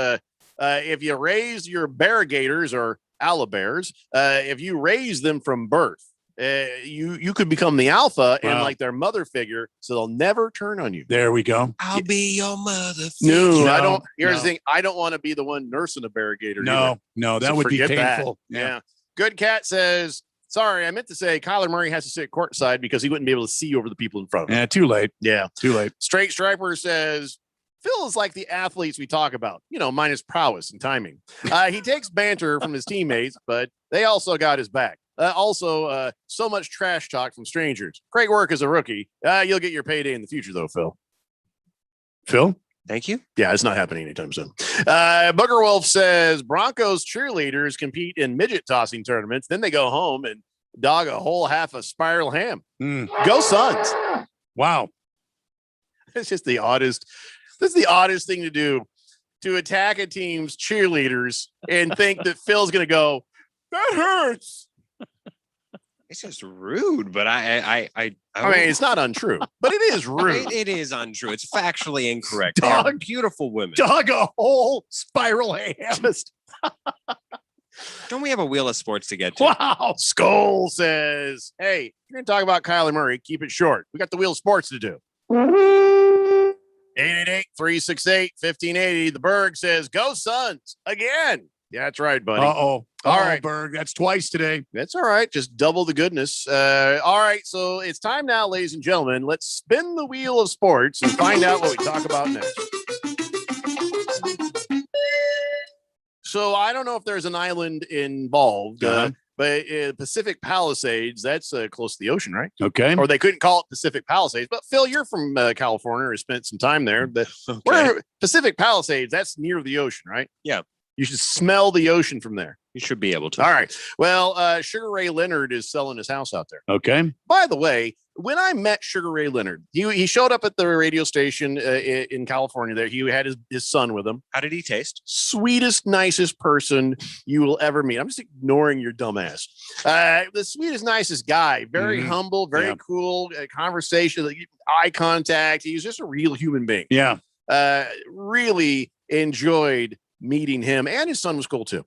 S8: if you raise your barrigators or owlbears, if you raise them from birth, you could become the alpha and like their mother figure, so they'll never turn on you.
S11: There we go.
S12: I'll be your mother.
S8: No, I don't. Here's the thing. I don't want to be the one nursing a barrigator.
S11: No, that
S8: So
S11: would be
S8: forget
S11: painful.
S8: that. Yeah. Good Cat says, sorry, I meant to say Kyler Murray has to sit courtside because he wouldn't be able to see over the people in front of him.
S11: Yeah, too late.
S8: Yeah.
S11: Too late.
S8: Straight Striper says, Phil is like the athletes we talk about, minus prowess and timing. He takes banter from his teammates, but they also got his back. So much trash talk from strangers. Great work as a rookie. You'll get your payday in the future, though, Phil.
S11: Phil?
S12: Thank you.
S8: Yeah, it's not happening anytime soon. Booger Wolf says Broncos cheerleaders compete in midget tossing tournaments. Then they go home and dog a whole half a spiral ham. Go Suns.
S11: Wow.
S8: It's just the oddest. This is the oddest thing to do, to attack a team's cheerleaders and think that Phil's going to go, that hurts.
S12: It's just rude, but I
S8: mean, it's not untrue, but it is rude.
S12: It is untrue. It's factually incorrect. They are beautiful women.
S11: Dog a whole spiral ham.
S12: Don't we have a wheel of sports to get to?
S8: Wow. Skull says, hey, if you're going to talk about Kyler Murray, keep it short. We got the wheel of sports to do. 888-368-1580. The Berg says, go Suns again. Yeah, that's right, buddy.
S11: Uh-oh.
S8: All right,
S11: Berg. That's twice today.
S8: That's all right. Just double the goodness. All right. So it's time now, ladies and gentlemen. Let's spin the wheel of sports and find out what we talk about next. So I don't know if there's an island involved, but Pacific Palisades, that's close to the ocean, right?
S11: Okay.
S8: Or they couldn't call it Pacific Palisades. But Phil, you're from California or spent some time there. Pacific Palisades, that's near the ocean, right?
S12: Yeah.
S8: You should smell the ocean from there.
S12: You should be able to.
S8: All right. Well, Sugar Ray Leonard is selling his house out there.
S11: Okay.
S8: By the way, when I met Sugar Ray Leonard, he showed up at the radio station in California. There, he had his son with him.
S12: How did he taste?
S8: Sweetest, nicest person you will ever meet. I'm just ignoring your dumbass. The sweetest, nicest guy. Very humble, very cool. Conversation, eye contact. He's just a real human being.
S11: Yeah.
S8: Really enjoyed meeting him, and his son was cool too.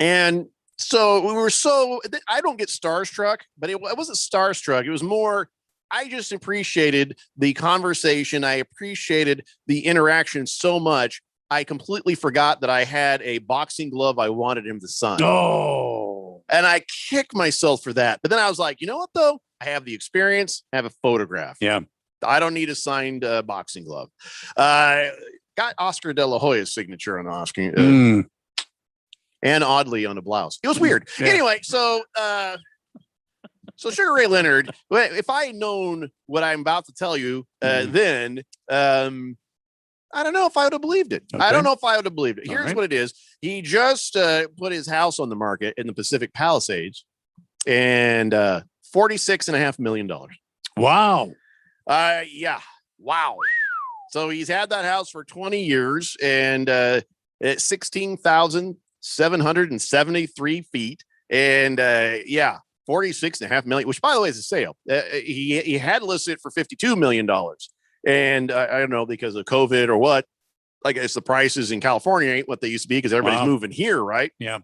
S8: And so I don't get starstruck, but it wasn't starstruck. It was more, I just appreciated the conversation. I appreciated the interaction so much. I completely forgot that I had a boxing glove I wanted him to sign.
S11: Oh.
S8: And I kicked myself for that. But then I was like, you know what, though? I have the experience. I have a photograph.
S11: Yeah.
S8: I don't need a signed boxing glove. Got Oscar De La Hoya's signature on the Oscar. And oddly on a blouse. It was weird. Yeah. Anyway, so Sugar Ray Leonard, if I had known what I'm about to tell you, then I don't know if I would have believed it. Okay. I don't know if I would have believed it. Here's what it is. He just put his house on the market in the Pacific Palisades and $46.5 million.
S11: Wow.
S8: Yeah. Wow. So he's had that house for 20 years and it's 16,773 feet. And 46.5 million, which by the way is a sale. He had listed it for $52 million. And I don't know, because of COVID or what, I guess the prices in California ain't what they used to be because everybody's moving here, right?
S11: Yeah.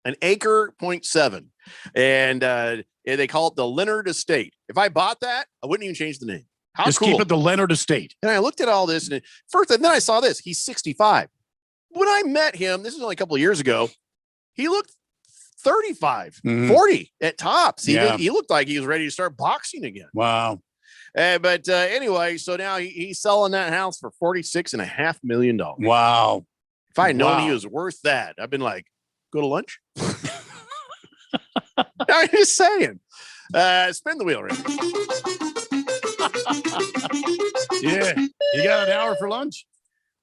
S8: An acre 0.7. And they call it the Leonard Estate. If I bought that, I wouldn't even change the name. How
S11: Just
S8: cool.
S11: keep it the Leonard Estate.
S8: And I looked at all this and then I saw this. He's 65. When I met him, this is only a couple of years ago, he looked 35, 40 at tops. He looked like he was ready to start boxing again.
S11: Wow.
S8: But anyway, so now he's selling that house for $46.5 million.
S11: Wow.
S8: If I had known he was worth that, I've been like, go to lunch. I'm just saying. Spin the wheel, Rick.
S11: Yeah. You got an hour for lunch?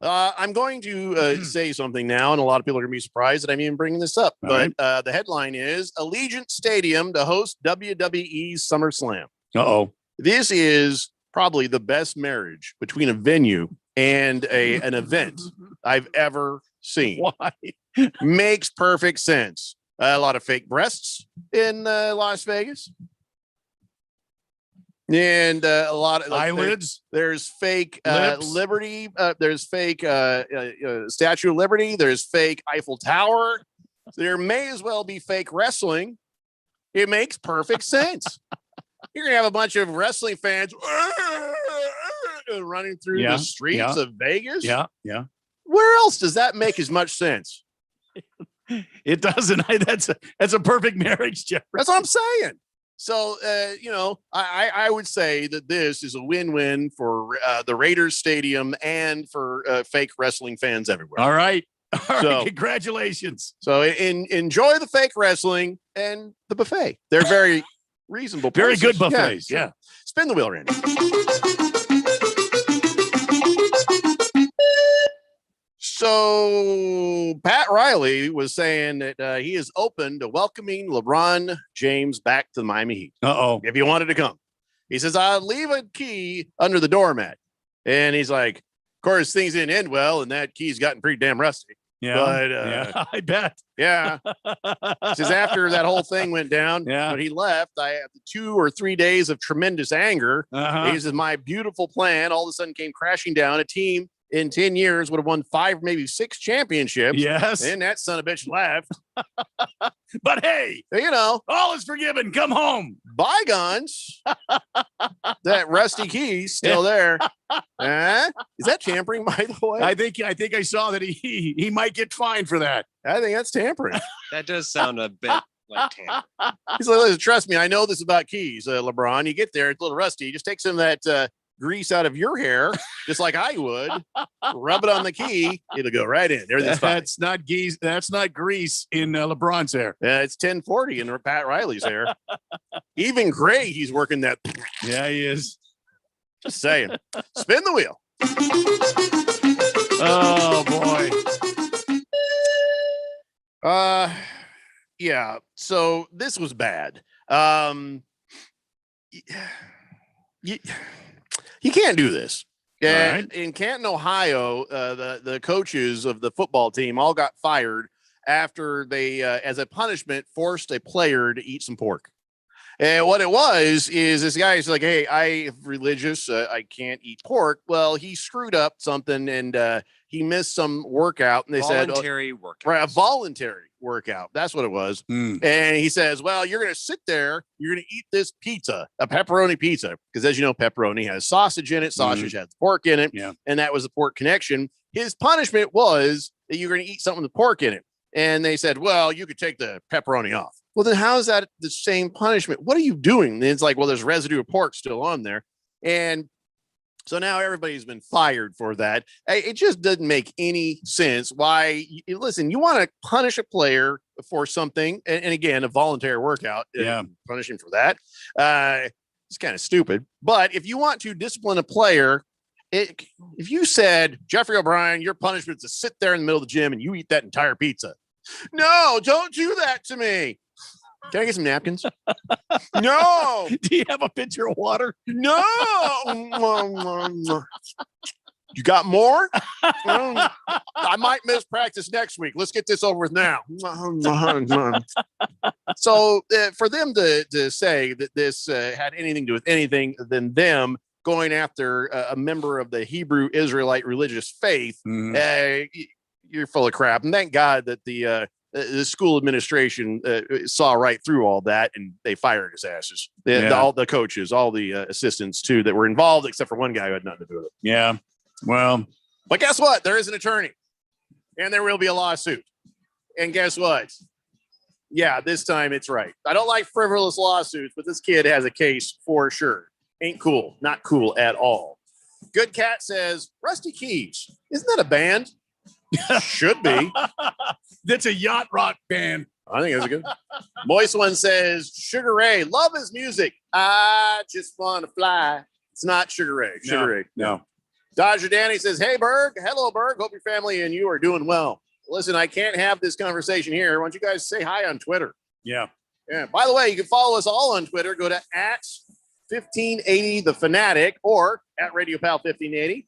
S8: I'm going to say something now, and a lot of people are going to be surprised that I'm even bringing this up. But the headline is Allegiant Stadium to host WWE's SummerSlam.
S11: Uh-oh.
S8: This is probably the best marriage between a venue and an event I've ever seen.
S11: Why?
S8: Makes perfect sense. A lot of fake breasts in Las Vegas. And a lot of
S11: eyelids.
S8: There's fake Liberty. There's fake Statue of Liberty. There's fake Eiffel Tower. There may as well be fake wrestling. It makes perfect sense. You're gonna have a bunch of wrestling fans running through the streets of Vegas.
S11: Yeah.
S8: Where else does that make as much sense?
S11: It doesn't. That's a perfect marriage, Jeff.
S8: That's what I'm saying. So, I would say that this is a win-win for the Raiders Stadium and for fake wrestling fans everywhere.
S11: All right. Congratulations.
S8: So enjoy the fake wrestling and the buffet. They're very reasonable
S11: prices. Very good buffets.
S8: Yeah. Spin the wheel, Randy. So Pat Riley was saying that he is open to welcoming LeBron James back to the Miami Heat.
S11: Uh-oh.
S8: If you wanted to come. He says, I'll leave a key under the doormat. And he's like, of course, things didn't end well, and that key's gotten pretty damn rusty.
S11: Yeah.
S8: But
S11: I bet.
S8: Yeah. Says after that whole thing went down, when he left, I had 2 or 3 days of tremendous anger. He says, my beautiful plan all of a sudden came crashing down. A team in 10 years would have won 5, maybe 6 championships.
S11: Yes.
S8: And that son of a bitch left.
S11: But hey, all is forgiven. Come home.
S8: Bygones. That rusty key's still there. Is that tampering, by the way?
S11: I think I saw that he might get fined for that.
S8: I think that's tampering.
S12: That does sound a bit like tampering.
S8: He's like, listen, trust me, I know this about keys, LeBron. You get there, it's a little rusty. Just take some of that grease out of your hair, just like I would. Rub it on the key, it'll go right in. Everything's fine.
S11: That's not grease. That's not grease in LeBron's hair.
S8: It's 1040 in Pat Riley's hair. Even Gray, he's working that.
S11: Yeah, he is.
S8: Just saying. Spin the wheel.
S11: Oh boy.
S8: Yeah. So this was bad. you can't do this. Yeah,
S11: right.
S8: In Canton, Ohio, the coaches of the football team all got fired after they, as a punishment, forced a player to eat some pork. And what it was is this guy's like, hey, I'm religious. I can't eat pork. Well, he screwed up something and he missed some workout. And they
S12: voluntary workout.
S8: Right, a voluntary workout. That's what it was. And he says, well, you're going to sit there. You're going to eat this pizza, a pepperoni pizza. Because as you know, pepperoni has sausage in it. Sausage has pork in it.
S11: Yeah.
S8: And that was the pork connection. His punishment was that you're going to eat something with pork in it. And they said, well, you could take the pepperoni off. Well, then how is that the same punishment? What are you doing? And it's like, well, there's residue of pork still on there. And so now everybody's been fired for that. It just doesn't make any sense. Why? Listen, you want to punish a player for something, and again, a voluntary workout. Punish him for that. It's kind of stupid. But if you want to discipline a player, if you said, Jeffrey O'Brien, your punishment is to sit there in the middle of the gym and you eat that entire pizza. No, don't do that to me. Can I get some napkins? No.
S11: Do you have a pitcher of water?
S8: No. You got more? I might miss practice next week. Let's get this over with now. So for them to say that this had anything to do with anything than them going after a member of the Hebrew Israelite religious faith, you're full of crap. And thank God that the school administration saw right through all that and they fired his asses. All the coaches, all the assistants too that were involved, except for one guy who had nothing to do with it.
S11: Yeah. Well,
S8: but guess what? There is an attorney and there will be a lawsuit. And guess what? Yeah, this time it's right. I don't like frivolous lawsuits, but this kid has a case for sure. Ain't cool. Not cool at all. Good Cat says, Rusty Keys. Isn't that a band? Should be.
S11: That's a yacht rock band.
S8: I think that's a good. Moist One says, Sugar Ray, love his music. I just want to fly. It's not Sugar Ray. Sugar Ray.
S11: No.
S8: Dodger Danny says, hey, Berg. Hello, Berg. Hope your family and you are doing well. Listen, I can't have this conversation here. Why don't you guys say hi on Twitter?
S11: Yeah.
S8: Yeah. By the way, you can follow us all on Twitter. Go to @1580 The Fanatic or @RadioPal1580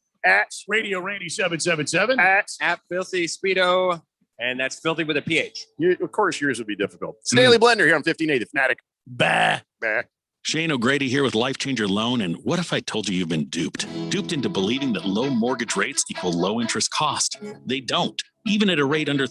S11: Radio Randy 777
S12: at Filthy Speedo, and that's filthy with a PH.
S8: Of course, yours would be difficult. It's Daily Blender here on 1580 The Fanatic.
S11: Bah.
S2: Shane O'Grady here with Life Changer Loan. And what if I told you you've been duped? Duped into believing that low mortgage rates equal low interest cost. They don't. Even at a rate under